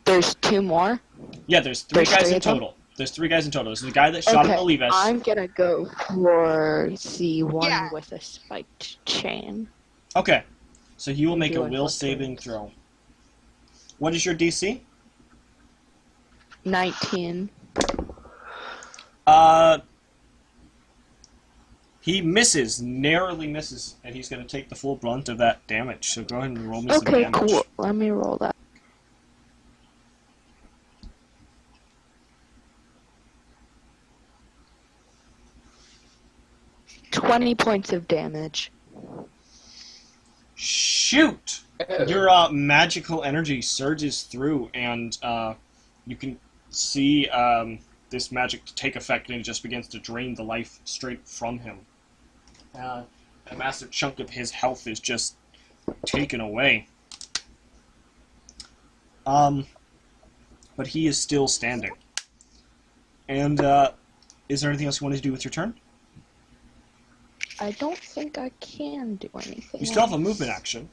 There's two more? Yeah, there's three guys in total. There's three guys in total. There's the guy that shot at Olivas. I'm gonna go for the one with a spiked chain. Okay. So he will make a will saving throw. What is your DC? 19. He misses, narrowly misses, and he's going to take the full brunt of that damage. So go ahead and roll me some damage. Okay, cool. Let me roll that. $20 points of damage. Shoot! Your magical energy surges through, and you can see this magic take effect, and it just begins to drain the life straight from him. A massive chunk of his health is just taken away. But he is still standing. And is there anything else you want to do with your turn? I don't think I can do anything. You still have a movement action.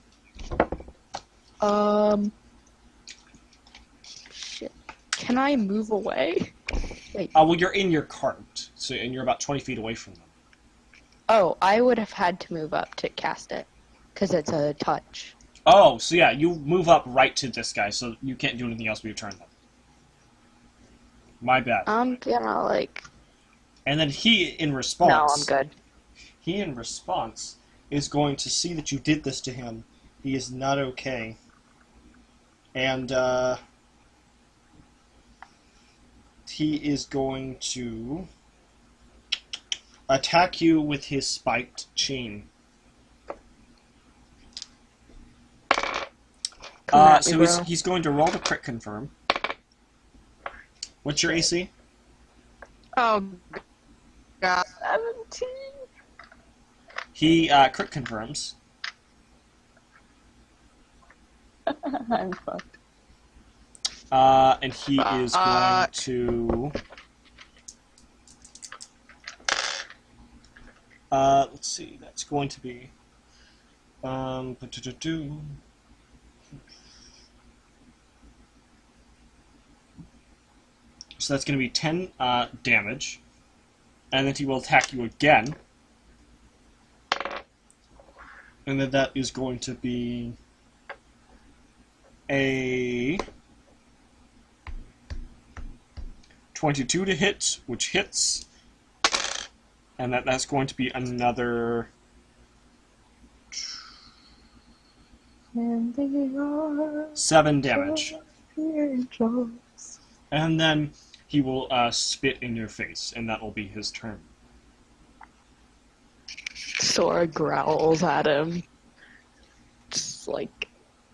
Shit. Can I move away? Wait. Well, you're in your cart, so and you're about 20 feet away from them. Oh, I would have had to move up to cast it, because it's a touch. Oh, so yeah, you move up right to this guy, so you can't do anything else with your turn then. My bad. I'm gonna, And then he, in response... No, I'm good. He, in response, is going to see that you did this to him. He is not okay. And, he is going to attack you with his spiked chain. He's going to roll the crit confirm. What's your AC? Oh, God. 17. He crit confirms. I'm fucked. And he is going to... let's see, that's going to be... So that's going to be 10 damage. And then he will attack you again. And then that is going to be a 22 to hit, which hits. And that's going to be another 7 damage. And then he will spit in your face, and that will be his turn. Sora growls at him. Just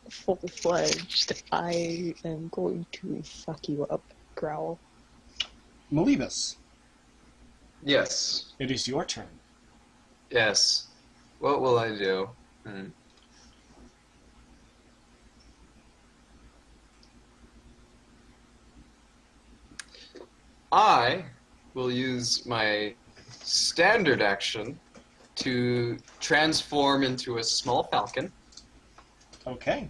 full-fledged, I am going to fuck you up, growl. Malibus, Yes. it is your turn. Yes. What will I do? I will use my standard action to transform into a small falcon, Okay.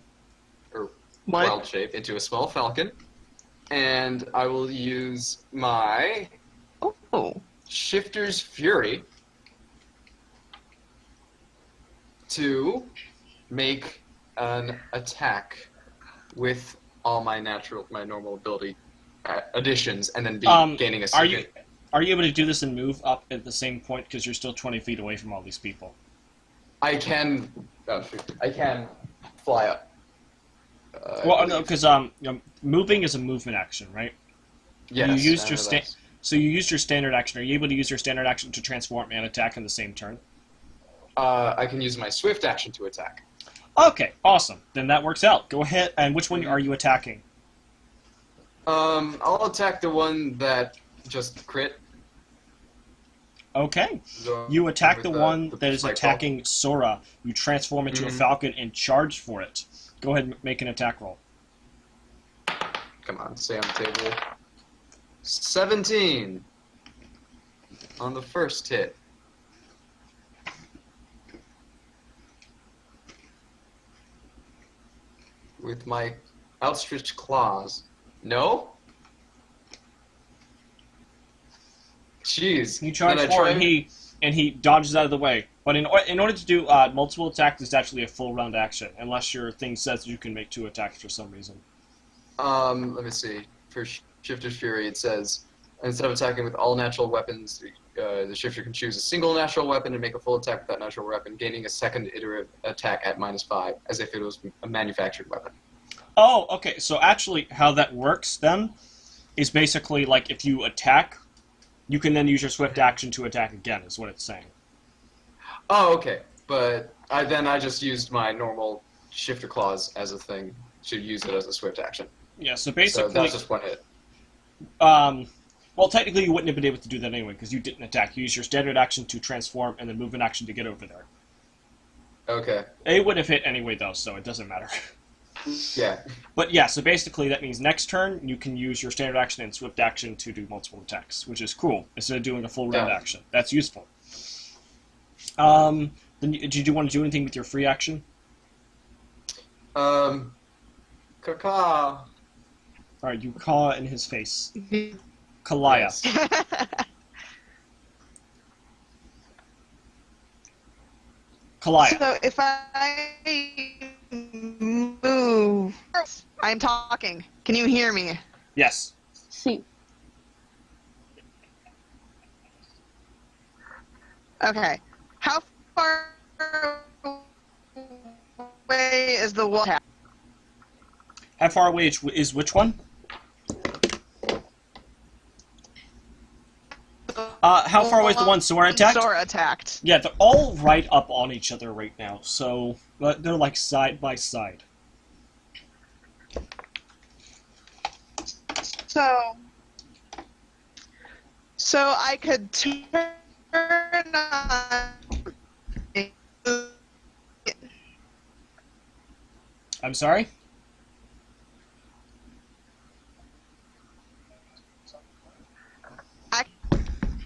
or What? wild shape, into a small falcon, and I will use my Oh. Shifter's Fury to make an attack with all my normal ability additions, and then gaining a second. Are you able to do this and move up at the same point because you're still 20 feet away from all these people? I can. Oh, shoot. I can fly up. Well, no, because moving is a movement action, right? Yes. You used your that's- So you used your standard action. Are you able to use your standard action to transform and attack in the same turn? I can use my swift action to attack. Okay, awesome. Then that works out. Go ahead. And which one are you attacking? I'll attack the one that just crit. Okay. The- You attack with the one that is spike attacking Sora. You transform into a Mhm. falcon and charge for it. Go ahead and make an attack roll. Come on, stay on the table. 17 on the first hit. With my outstretched claws. No? Jeez. You charge Then I forward, try- and he dodges out of the way. But in order to do multiple attacks, it's actually a full round action, unless your thing says you can make 2 attacks for some reason. Let me see. For Shifter's Fury, it says, instead of attacking with all natural weapons, the Shifter can choose a single natural weapon and make a full attack with that natural weapon, gaining a second iterative attack at -5, as if it was a manufactured weapon. Oh, okay. So actually, how that works then is basically like if you attack, you can then use your swift action to attack again. Is what it's saying. Oh, okay. But I just used my normal Shifter Claws as a thing to use it as a swift action. Yeah. So So basically, that's just one hit. well, technically, you wouldn't have been able to do that anyway because you didn't attack. You used your standard action to transform and then move an action to get over there. Okay. It would have hit anyway, though, so it doesn't matter. Yeah. But yeah, so basically that means next turn you can use your standard action and swift action to do multiple attacks, which is cool, instead of doing a full round Yeah. action. That's useful. Then did you want to do anything with your free action? Caca. Alright, you caw in his face. Kalaya. Yes. Kalaya. So if I move, I'm talking. Can you hear me? Yes. See, Okay. How far away is the wall? How far away is which one? How far away is the one Sora attacked? Sora attacked. Yeah, they're all right up on each other right now, so they're like side by side. So I could turn on. I'm sorry?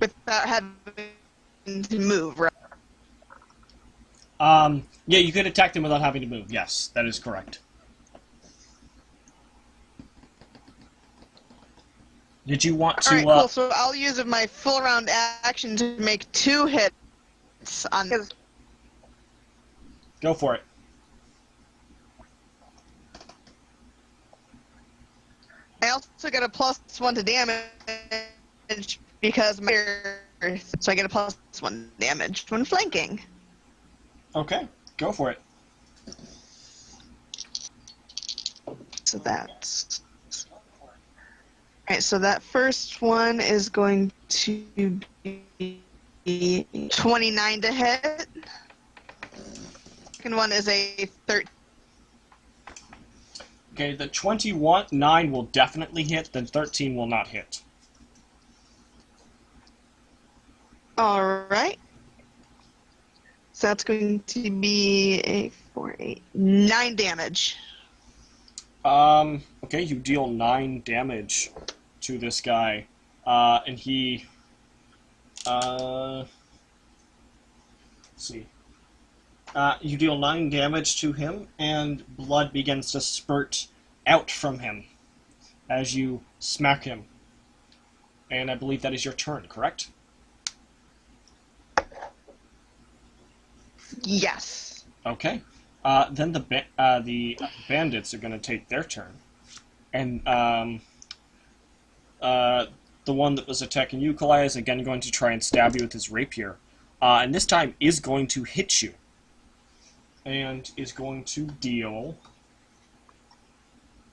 Without having to move, right? Yeah, you could attack them without having to move. Yes, that is correct. Did you want to? Alright, cool. So I'll use my full round action to make 2 hits on his. Go for it. I also get a +1 to damage because so I get a +1 damage when flanking. Okay, go for it. So that's. Alright, so that first one is going to be 29 to hit. Second one is a 13. Okay, the 29 will definitely hit, then 13 will not hit. Alright. So that's going to be a 4, 8, 9 damage. Okay, you deal 9 damage to this guy, and he, let's see. You deal 9 damage to him, and blood begins to spurt out from him as you smack him. And I believe that is your turn, correct? Yes. Okay. Then the bandits are going to take their turn, and the one that was attacking you, Kalaya, is again going to try and stab you with his rapier, and this time is going to hit you, and is going to deal.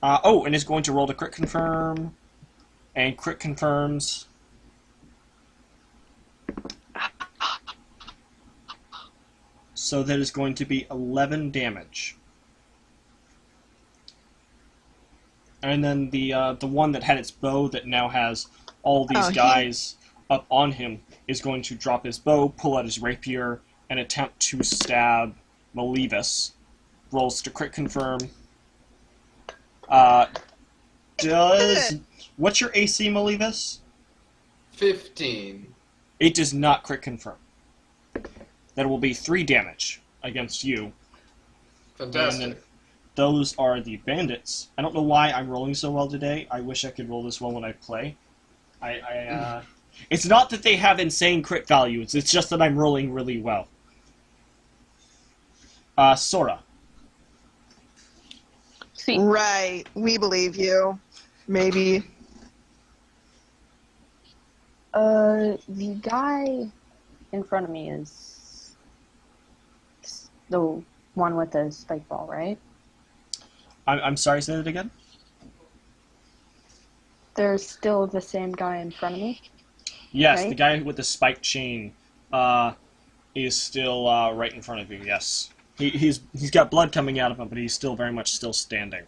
And is going to roll to crit confirm, and crit confirms. So that is going to be 11 damage. And then the one that had its bow that now has all these Oh, guys up on him is going to drop his bow, pull out his rapier, and attempt to stab Malevis. Rolls to crit confirm. What's your AC, Malevis? 15. It does not crit confirm. That will be 3 damage against you. Fantastic. And then those are the bandits. I don't know why I'm rolling so well today. I wish I could roll this well when I play. It's not that they have insane crit values. It's just that I'm rolling really well. Sora. See, Right. We believe you. Maybe. The guy in front of me is the one with the spike ball, right? I'm sorry, say that again? There's still the same guy in front of me. Yes, Right? the guy with the spiked chain is still right in front of you, yes. He's got blood coming out of him, but he's still very much still standing.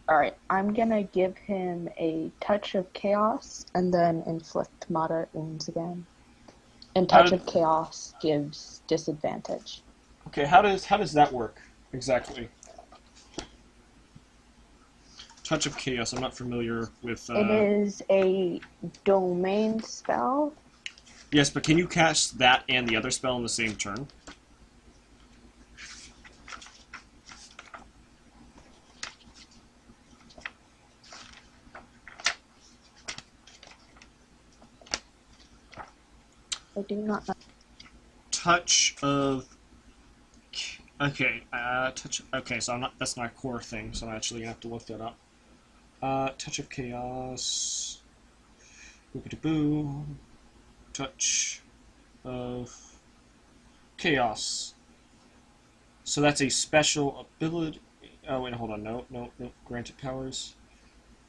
Alright, I'm gonna give him a touch of chaos and then inflict moderate wounds again. And touch of chaos gives disadvantage. Okay, how does that work exactly? Touch of Chaos, I'm not familiar with... It is a domain spell. Yes, but can you cast that and the other spell in the same turn? I do not know. Touch of... Okay, touch... Okay, so that's not a core thing, so I'm actually going to have to look that up. Touch of Chaos... Boop-a-doo-boo. Touch of Chaos. So that's a special ability... Oh, wait, hold on. No. Granted powers.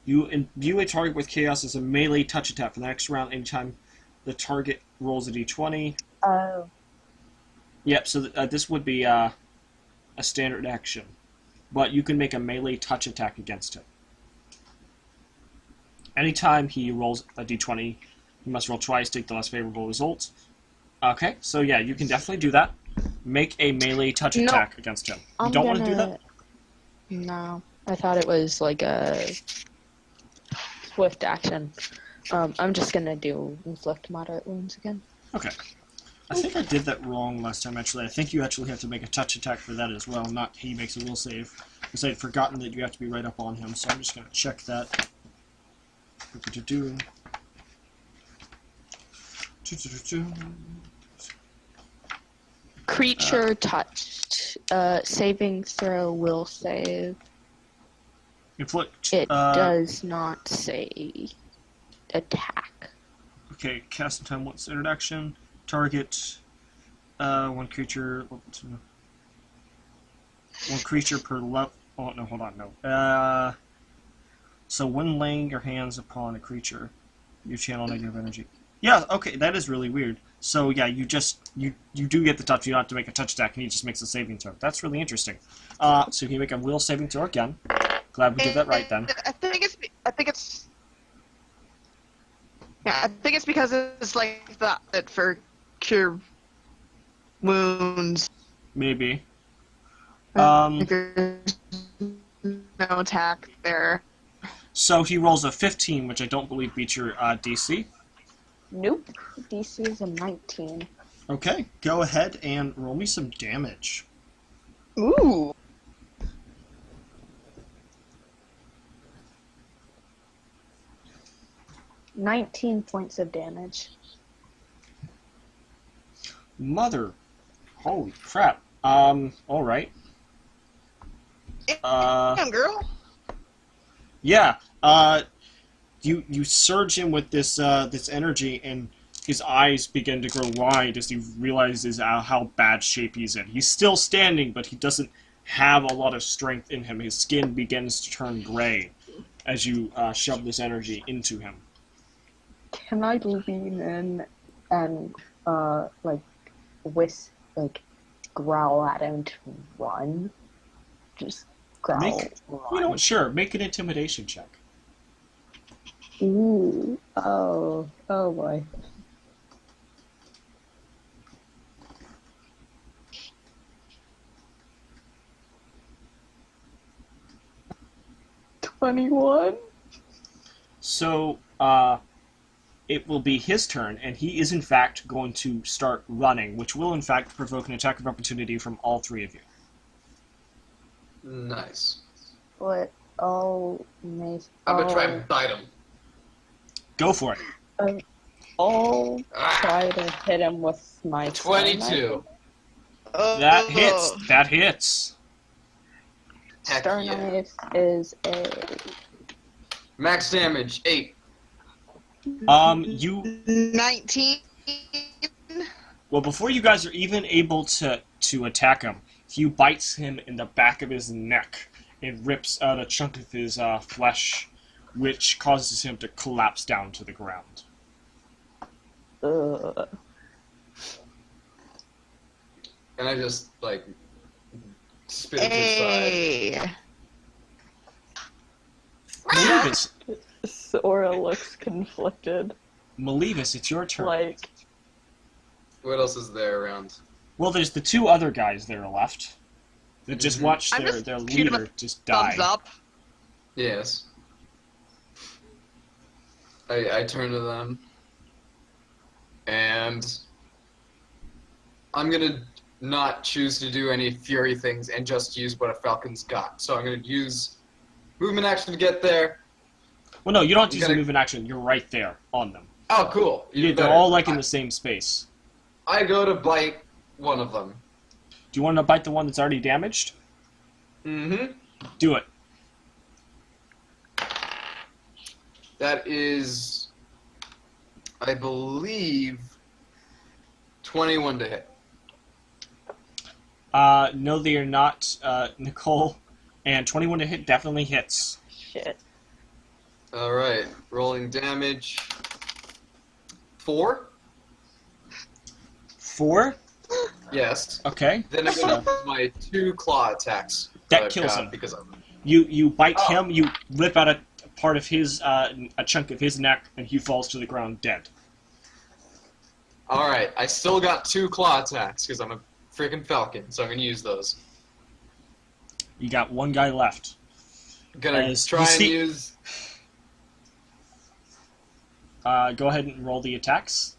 You imbue a target with Chaos as a melee touch attack for the next round anytime the target rolls a d20. Oh. Yep, so this would be a standard action. But you can make a melee touch attack against him. Anytime he rolls a d20, he must roll twice, take the less favorable result. Okay, so yeah, you can definitely do that. Make a melee touch No. attack against him. You don't want to do that? No, I thought it was like a swift action. I'm just gonna do inflict moderate wounds again. Okay. I think I did that wrong last time, actually. I think you actually have to make a touch attack for that as well, not he makes a will save. Because I had forgotten that you have to be right up on him, so I'm just going to check that. Creature touched. Saving throw will save. Inflict. It does not say attack. Okay, cast in time, what's introduction? Target. One creature. One creature per level. Oh, no, hold on, no. So when laying your hands upon a creature, you channel negative energy. Yeah, okay, that is really weird. So yeah, you do get the touch. You don't have to make a touch attack, and he just makes a saving throw. That's really interesting. So you make a will saving throw again. Glad we did that right then. I think it's because it's like that for cure wounds. Maybe. If there's no attack there. So he rolls a 15, which I don't believe beats your DC. Nope. DC is a 19. Okay, go ahead and roll me some damage. Ooh. $19 points of damage. Mother. Holy crap. Alright. Damn, girl. Yeah, you surge him with this energy, and his eyes begin to grow wide as he realizes how bad shape he's in. He's still standing, but he doesn't have a lot of strength in him. His skin begins to turn gray as you shove this energy into him. Can I lean in and growl at him to run? Just growl. You know what? Sure, make an intimidation check. Ooh. Oh boy. $21. So, it will be his turn, and he is in fact going to start running, which will in fact provoke an attack of opportunity from all three of you. Nice. But I'll make. I'm gonna try and bite him. Go for it. I'll Ah, try to hit him with my 22. That hits. That hits. Heck Star yeah. knife is a Max damage 8. You 19. well before you guys are even able to attack him, he bites him in the back of his neck and rips out a chunk of his flesh, which causes him to collapse down to the ground. And I just, like, spit it to the side. Hey. Malevis, Sora looks conflicted. Malevis, it's your turn. Like, What else is there around? Well, there's the two other guys that are left that just watched I'm just their shooting leader just die. Thumbs up. Yes. I turn to them. And I'm gonna not choose to do any fury things and just use what a falcon's got. So I'm gonna use movement action to get there. Well, no, you don't have to You use a gotta- movement action. You're right there on them. Oh, cool. Yeah, Even they're better. all like in the same space. I go to bite one of them. Do you want to bite the one that's already damaged? Mm-hmm. Do it. That is, I believe, 21 to hit. No, they are not, Nicole. And 21 to hit definitely hits. shit. All right, rolling damage. 4. 4? Yes. Okay. Then I'm gonna use my 2 claw attacks. That I've kills got him. because of You bite Oh. him, you rip out a part of his, a chunk of his neck, and he falls to the ground dead. All right, I still got 2 claw attacks because I'm a freaking falcon, so I'm gonna use those. You got one guy left. Gonna As try you and see- use. Go ahead and roll the attacks.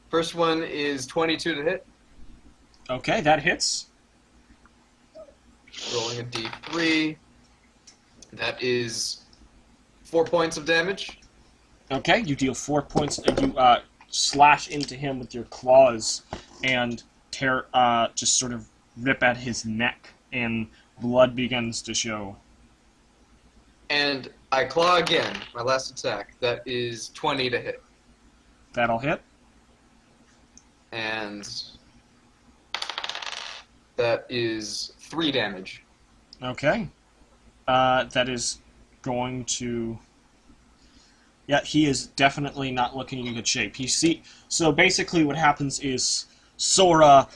First one is 22 to hit. Okay, that hits. Rolling a d3. That is 4 points of damage. Okay, you deal 4 points. You slash into him with your claws and tear, just sort of rip at his neck, and blood begins to show. And I claw again, my last attack. That is 20 to hit. That'll hit. And that is 3 damage. Okay. That is going to... Yeah, he is definitely not looking in good shape. So basically what happens is Sora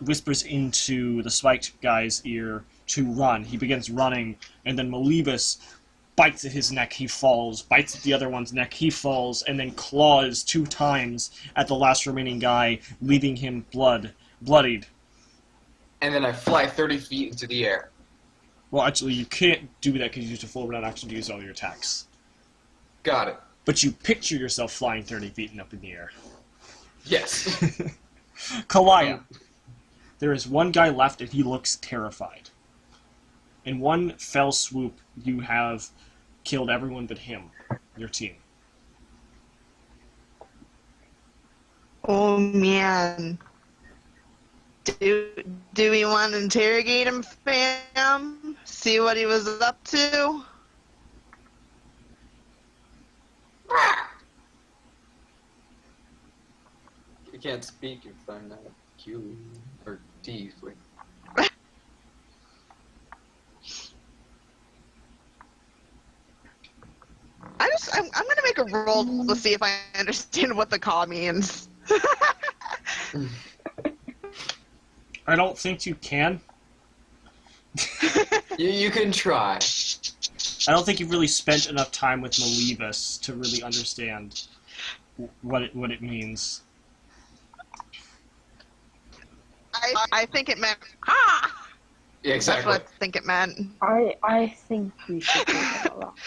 whispers into the spiked guy's ear to run. He begins running, and then Malevis bites at his neck, he falls, bites at the other one's neck, he falls, and then claws 2 times at the last remaining guy, leaving him bloodied. And then I fly 30 feet into the air. Well, actually, you can't do that because you used a full round action to use all your attacks. Got it. But you picture yourself flying 30 feet and up in the air. Yes. Kalaya. There is one guy left, and he looks terrified. In one fell swoop, you have killed everyone but him, your team. Oh man. Do we want to interrogate him, fam? See what he was up to? You can't speak if I'm not Q or D. I'm gonna make a roll to see if I understand what the call means. I don't think you can. You can try. I don't think you've really spent enough time with Malevus to really understand what it means. I think it meant ah. Yeah, That's exactly. what I think it meant. I think we should give him a rock.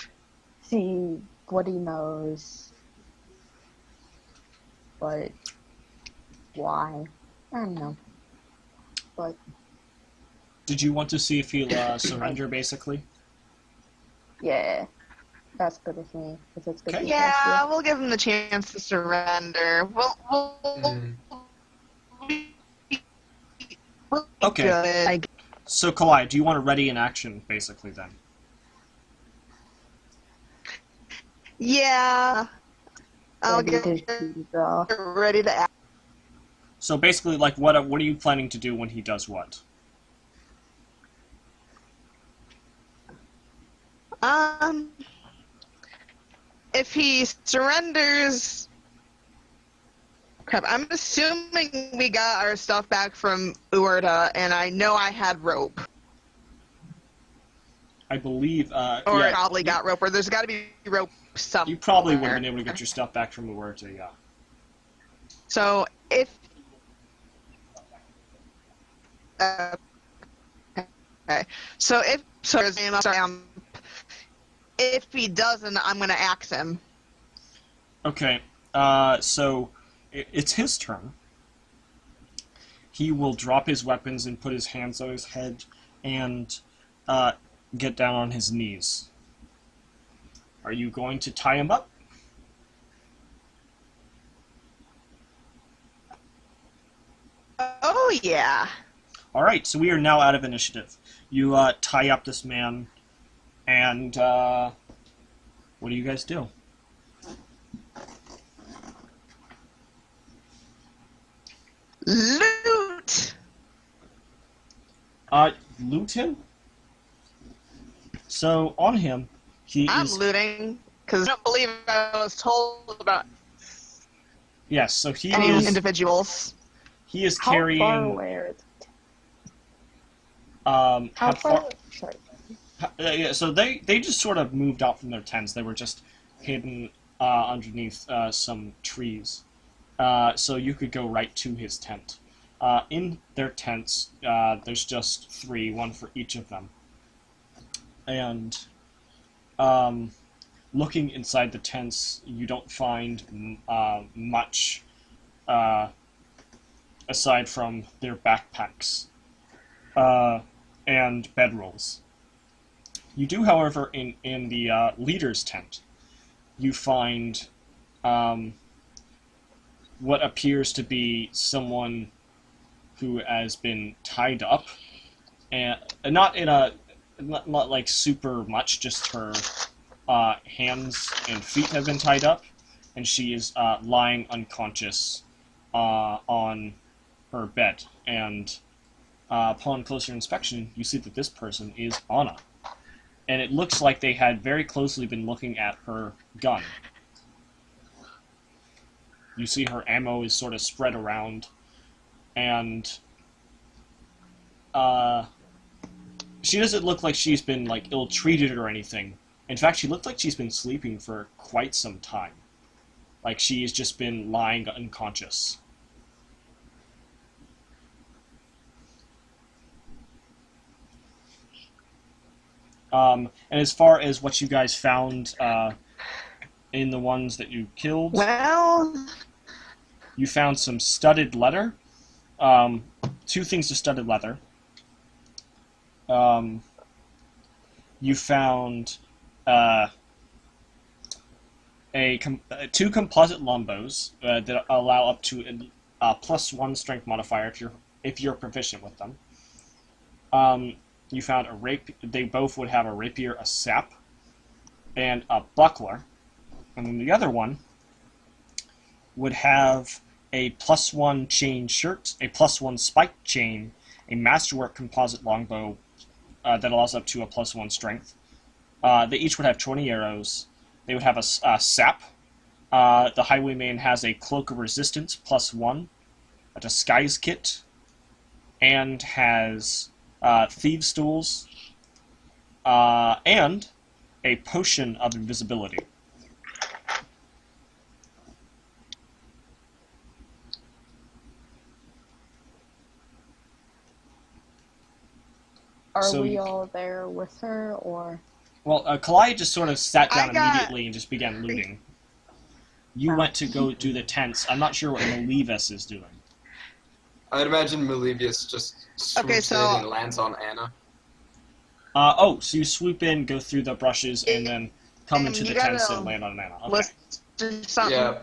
See what he knows. But why? I don't know. But Did you want to see if he'll surrender, basically? yeah, that's good with me. If it's good Okay. with Yeah, we'll give him the chance to surrender. We'll Okay. good. I guess. So, Kalai, do you want to ready in action, basically, then? Yeah. I'll Ready get to go. ready to act. So, basically, like, what are you planning to do when he does what? If he surrenders, crap. I'm assuming we got our stuff back from Uerta, and I know I had rope, I believe, or yeah, probably got rope, or there's got to be rope somewhere. you probably would have been able to get your stuff back from Uerta, yeah. So if okay, so if he doesn't, I'm gonna axe him. Okay, so it's his turn. He will drop his weapons and put his hands on his head and get down on his knees. Are you going to tie him up? Oh yeah. All right, so we are now out of initiative. You tie up this man, and what do you guys do? Loot. Loot him? So, on him, he I'm is... looting because I don't believe I was told about Yes, so he any is... individuals. He is How carrying... far away are they? How far... Sorry. Yeah, so they just sort of moved out from their tents. They were just hidden underneath some trees. So you could go right to his tent. In their tents, there's just 3, one for each of them. And looking inside the tents, you don't find much aside from their backpacks and bedrolls. You do, however, in the leader's tent, you find what appears to be someone who has been tied up, and not like super much, just her hands and feet have been tied up, and she is lying unconscious on her bed. And upon closer inspection, you see that this person is Anna. And it looks like they had very closely been looking at her gun. You see her ammo is sort of spread around, and she doesn't look like she's been like ill-treated or anything. In fact, she looked like she's been sleeping for quite some time. Like she's just been lying unconscious. And as far as what you guys found in the ones that you killed, Well, you found some studded leather. 2 things of studded leather. You found 2 composite longbows that allow up to a +1 strength modifier if you're proficient with them. You found a rapier. They both would have a rapier, a sap, and a buckler. And then the other one would have a +1 chain shirt, a +1 spiked chain, a masterwork composite longbow that allows up to a +1 strength. They each would have 20 arrows. They would have a sap. The highwayman has a cloak of resistance +1, a disguise kit, and has thieves' stools, and a potion of invisibility. Are So we you- all there with her, or? Well, Kalai just sort of sat down I got- immediately and just began looting. You Oh. went to go do the tents. I'm not sure what Malevis is doing. I'd imagine Malevius just swoops so- in and lands on Anna. So you swoop in, go through the brushes, and then come into You the tents gotta and land on Anna. Okay. Let's do something. Yeah.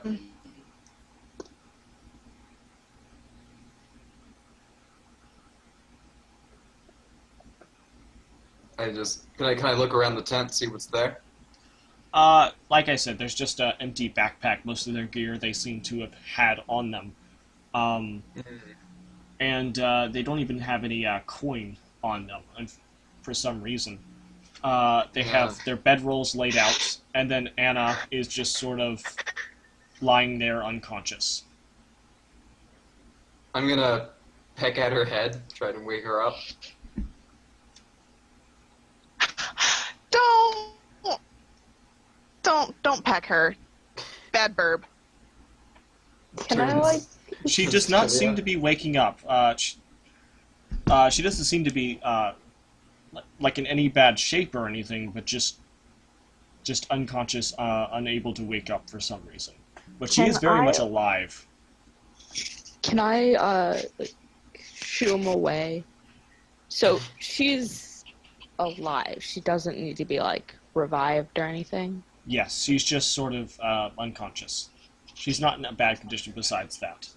Can I look around the tent, see what's there? Like I said, there's just an empty backpack. Most of their gear they seem to have had on them. And they don't even have any coin on them, and for some reason. They have their bedrolls laid out, and then Anna is just sort of lying there unconscious. I'm gonna peck at her head, try to wake her up. Don't peck her. Bad burb. Can I, like... She does not seem to be waking up. She doesn't seem to be like in any bad shape or anything, but just unconscious, unable to wake up for some reason. But she Can is very I- much alive. Can I like, shoo him away? So she's alive. She doesn't need to be like revived or anything. Yes, she's just sort of unconscious. She's not in a bad condition besides that.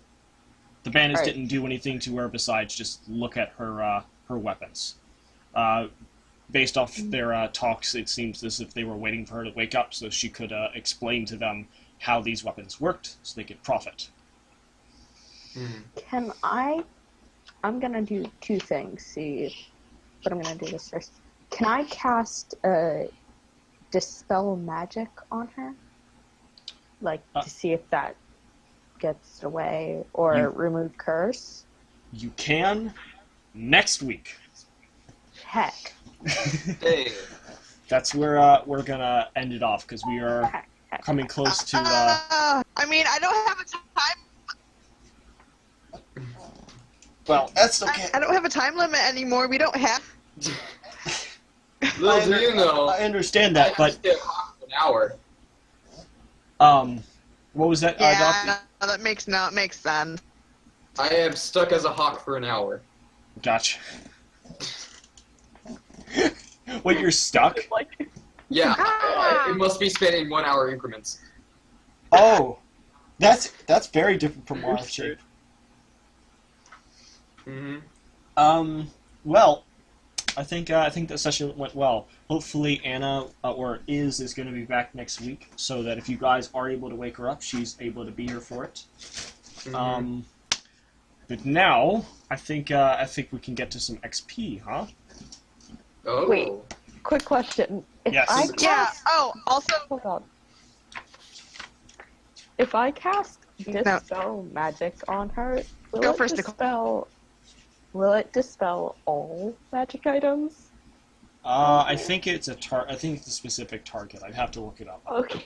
The bandits Alright. didn't do anything to her besides just look at her her weapons. Based off their talks, it seems as if they were waiting for her to wake up so she could explain to them how these weapons worked so they could profit. Can I'm gonna do two things, but I'm gonna do this first. Can I cast Dispel Magic on her? Like, to see if that gets away, or You- remove Curse? You can next week. Heck. Hey, That's where we're gonna end it off because we are Heck. coming close to. I mean, I don't have a time. Well, that's okay. I don't have a time limit anymore. We don't have. little do you know, I understand I that, have but to stay hot for an hour. what was that? Yeah, Doc? no, that makes sense. I am stuck as a hawk for an hour. Gotcha. Wait, you're stuck? Like, Yeah, Ah! it must be spanning 1 hour increments. Oh, that's very different from wild shape. Mm-hmm. Well, I think the session went well. Hopefully Anna or is going to be back next week, so that if you guys are able to wake her up, she's able to be here for it. But now I think we can get to some XP, huh? Oh. Wait. quick question. If Yes. I Yeah. cast, Oh, also, hold on. If I cast Dispel Magic on her, will Go it first, Nicole. dispel? Will it dispel all magic items? I think it's I think it's a specific target. I'd have to look it up. Okay.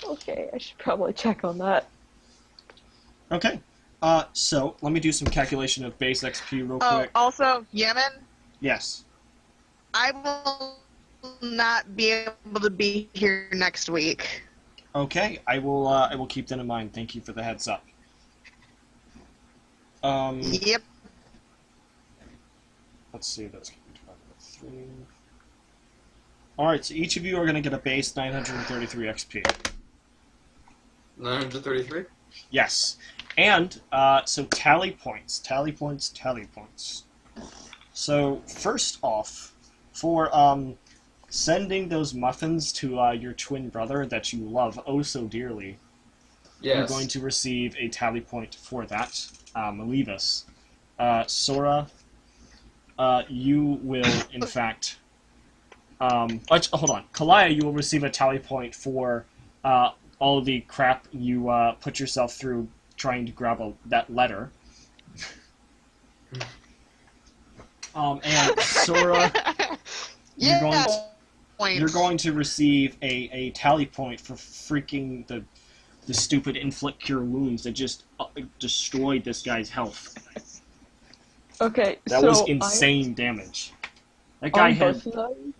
Okay, I should probably check on that. Okay. So let me do some calculation of base XP real oh, quick. also, Yemen, Yes. I will not be able to be here next week. Okay. I will keep that in mind. Thank you for the heads up. Yep. Let's see. That's going to be divided by 3. All right. So each of you are going to get a base 933 XP. 933? Yes. And, so tally points. So, first off, for, sending those muffins to, your twin brother that you love oh so dearly, you're Yes. going to receive a tally point for that. Malevis. Sora, you will, in fact, hold on. Kalaya, you will receive a tally point for, all the crap you, put yourself through trying to grab that letter. And Sora, you're going Yeah. to, Points. you're going to receive a tally point for freaking the stupid inflict cure wounds that just destroyed this guy's health. Okay, That so was insane damage. That guy on had both of those,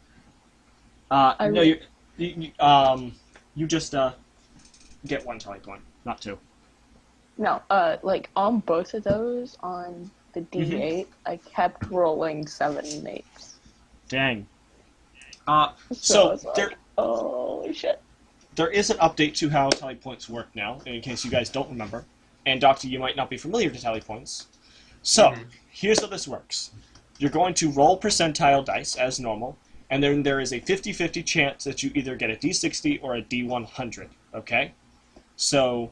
no, will- you just get one tally point, not two. no, like on both of those, on the D8, I kept rolling 7 and 8s. Dang. So, So I was like, there holy shit. there is an update to how tally points work now, in case you guys don't remember. And Doctor, you might not be familiar with tally points. So here's how this works. You're going to roll percentile dice as normal, and then there is a 50-50 chance that you either get a D60 or a D100, okay? So,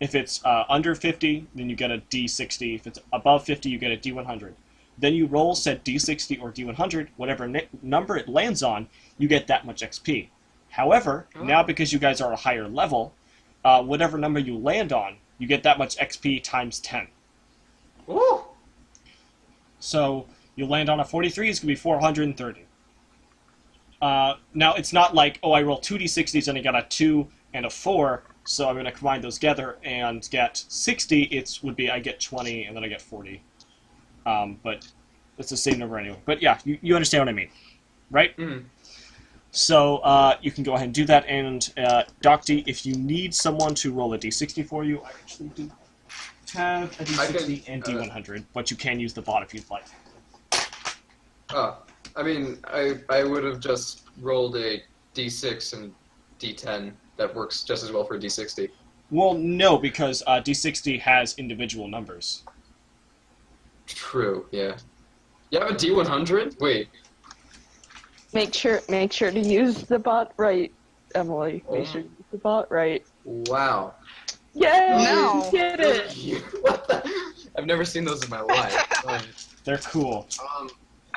if it's under 50, then you get a D60. If it's above 50, you get a D100. Then you roll said D60 or D100, whatever number it lands on, you get that much XP. However, now because you guys are a higher level, whatever number you land on, you get that much XP times 10. Woo! So you land on a 43, it's going to be 430. Now, it's not like, oh, I roll 2d60s and I got a 2 and a 4, so I'm going to combine those together and get 60. It would be I get 20 and then I get 40. But it's the same number anyway. But yeah, you understand what I mean, right? Mm. So you can go ahead and do that. And Docty, if you need someone to roll a d60 for you, I actually do have a d60 and d100, but you can use the bot if you'd like. I mean, I would have just rolled a d6 and d10. That works just as well for a d60. Well, no, because d60 has individual numbers. True, yeah. You have a d100? Wait. Make sure to use the bot right, Emily. Make sure to use the bot right. Wow. Yay! No. You did it! What the? I've never seen those in my life. They're cool.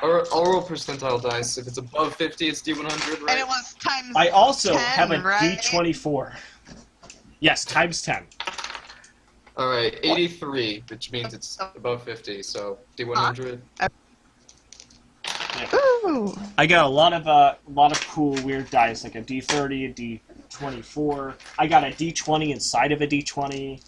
I'll roll percentile dice. If it's above 50, it's D100, right? And it was times. I also 10, have a right? d24. Yes, times 10. Alright, 83, which means it's above 50, so D100. Ooh. I got a lot of cool weird dice, like a d30, a d24. I got a d20 inside of a d20.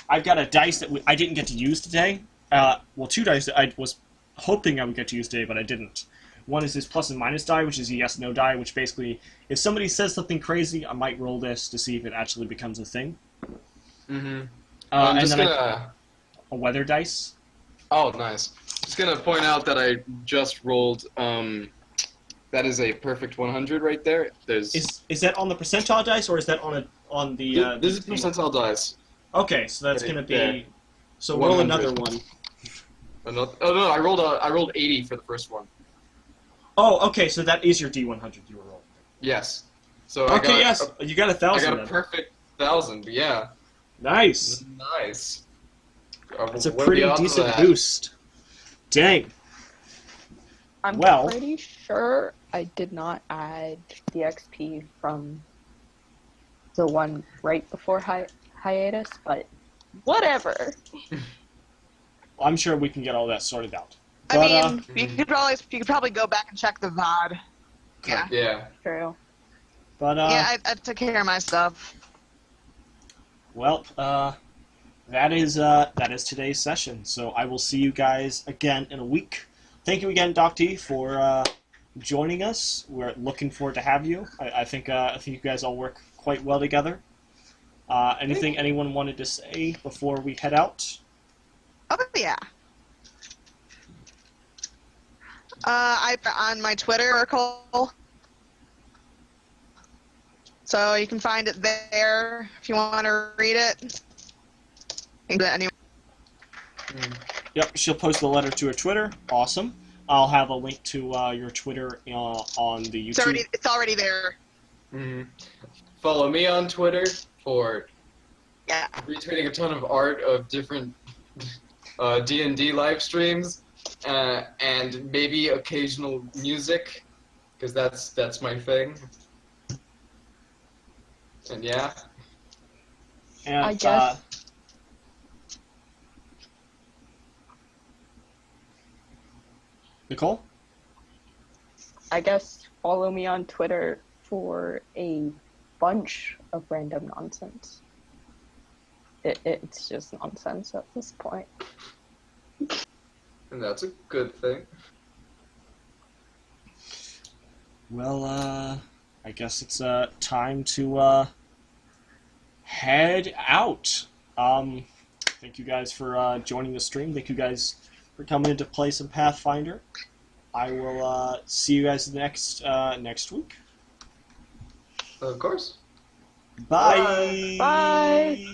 I've got a dice that I didn't get to use today. Well, two dice that I was hoping I would get to use today, but I didn't. One is this plus and minus die, which is a yes/no die, which basically, if somebody says something crazy, I might roll this to see if it actually becomes a thing. Mm-hmm. And just then gonna... a weather dice. Oh, nice. Just gonna point out that I just rolled, that is a perfect 100 right there. There's... Is that on the percentile dice, or is that on the... This is percentile dice. Okay, so that's gonna be... Yeah. So roll 100. another one. Oh no, I rolled 80 for the first one. Oh, okay, so that is your D100 you were rolling. Yes. So Okay, yes, you got 1,000 I got a then. perfect 1,000, yeah. Nice. Nice. That's a What are pretty the odds of decent that? boost. Dang. I'm Well- pretty sure I did not add the XP from the one right before hiatus, but whatever. I'm sure we can get all that sorted out. I But, mean, you could probably go back and check the VOD. Yeah. Yeah. True. But, Yeah, I took care of my stuff. well, that is today's session. So I will see you guys again in a week. Thank you again, Doc T, for joining us. We're looking forward to have you. I think you guys all work quite well together. Anything anyone wanted to say before we head out? Oh yeah. I on my Twitter article, so you can find it there if you want to read it. Anyway. Yep, she'll post the letter to her Twitter. Awesome. I'll have a link to your Twitter on the YouTube. It's already there. Mm-hmm. Follow me on Twitter for Yeah. retweeting a ton of art of different D&D live streams, and maybe occasional music, because that's my thing. And yeah. And, I guess- Nicole? I guess follow me on Twitter for a bunch of random nonsense. It's just nonsense at this point. And that's a good thing. Well, I guess it's time to head out. Thank you guys for joining the stream. Thank you guys for coming in to play some Pathfinder. I will see you guys next week. Of course. Bye. Bye.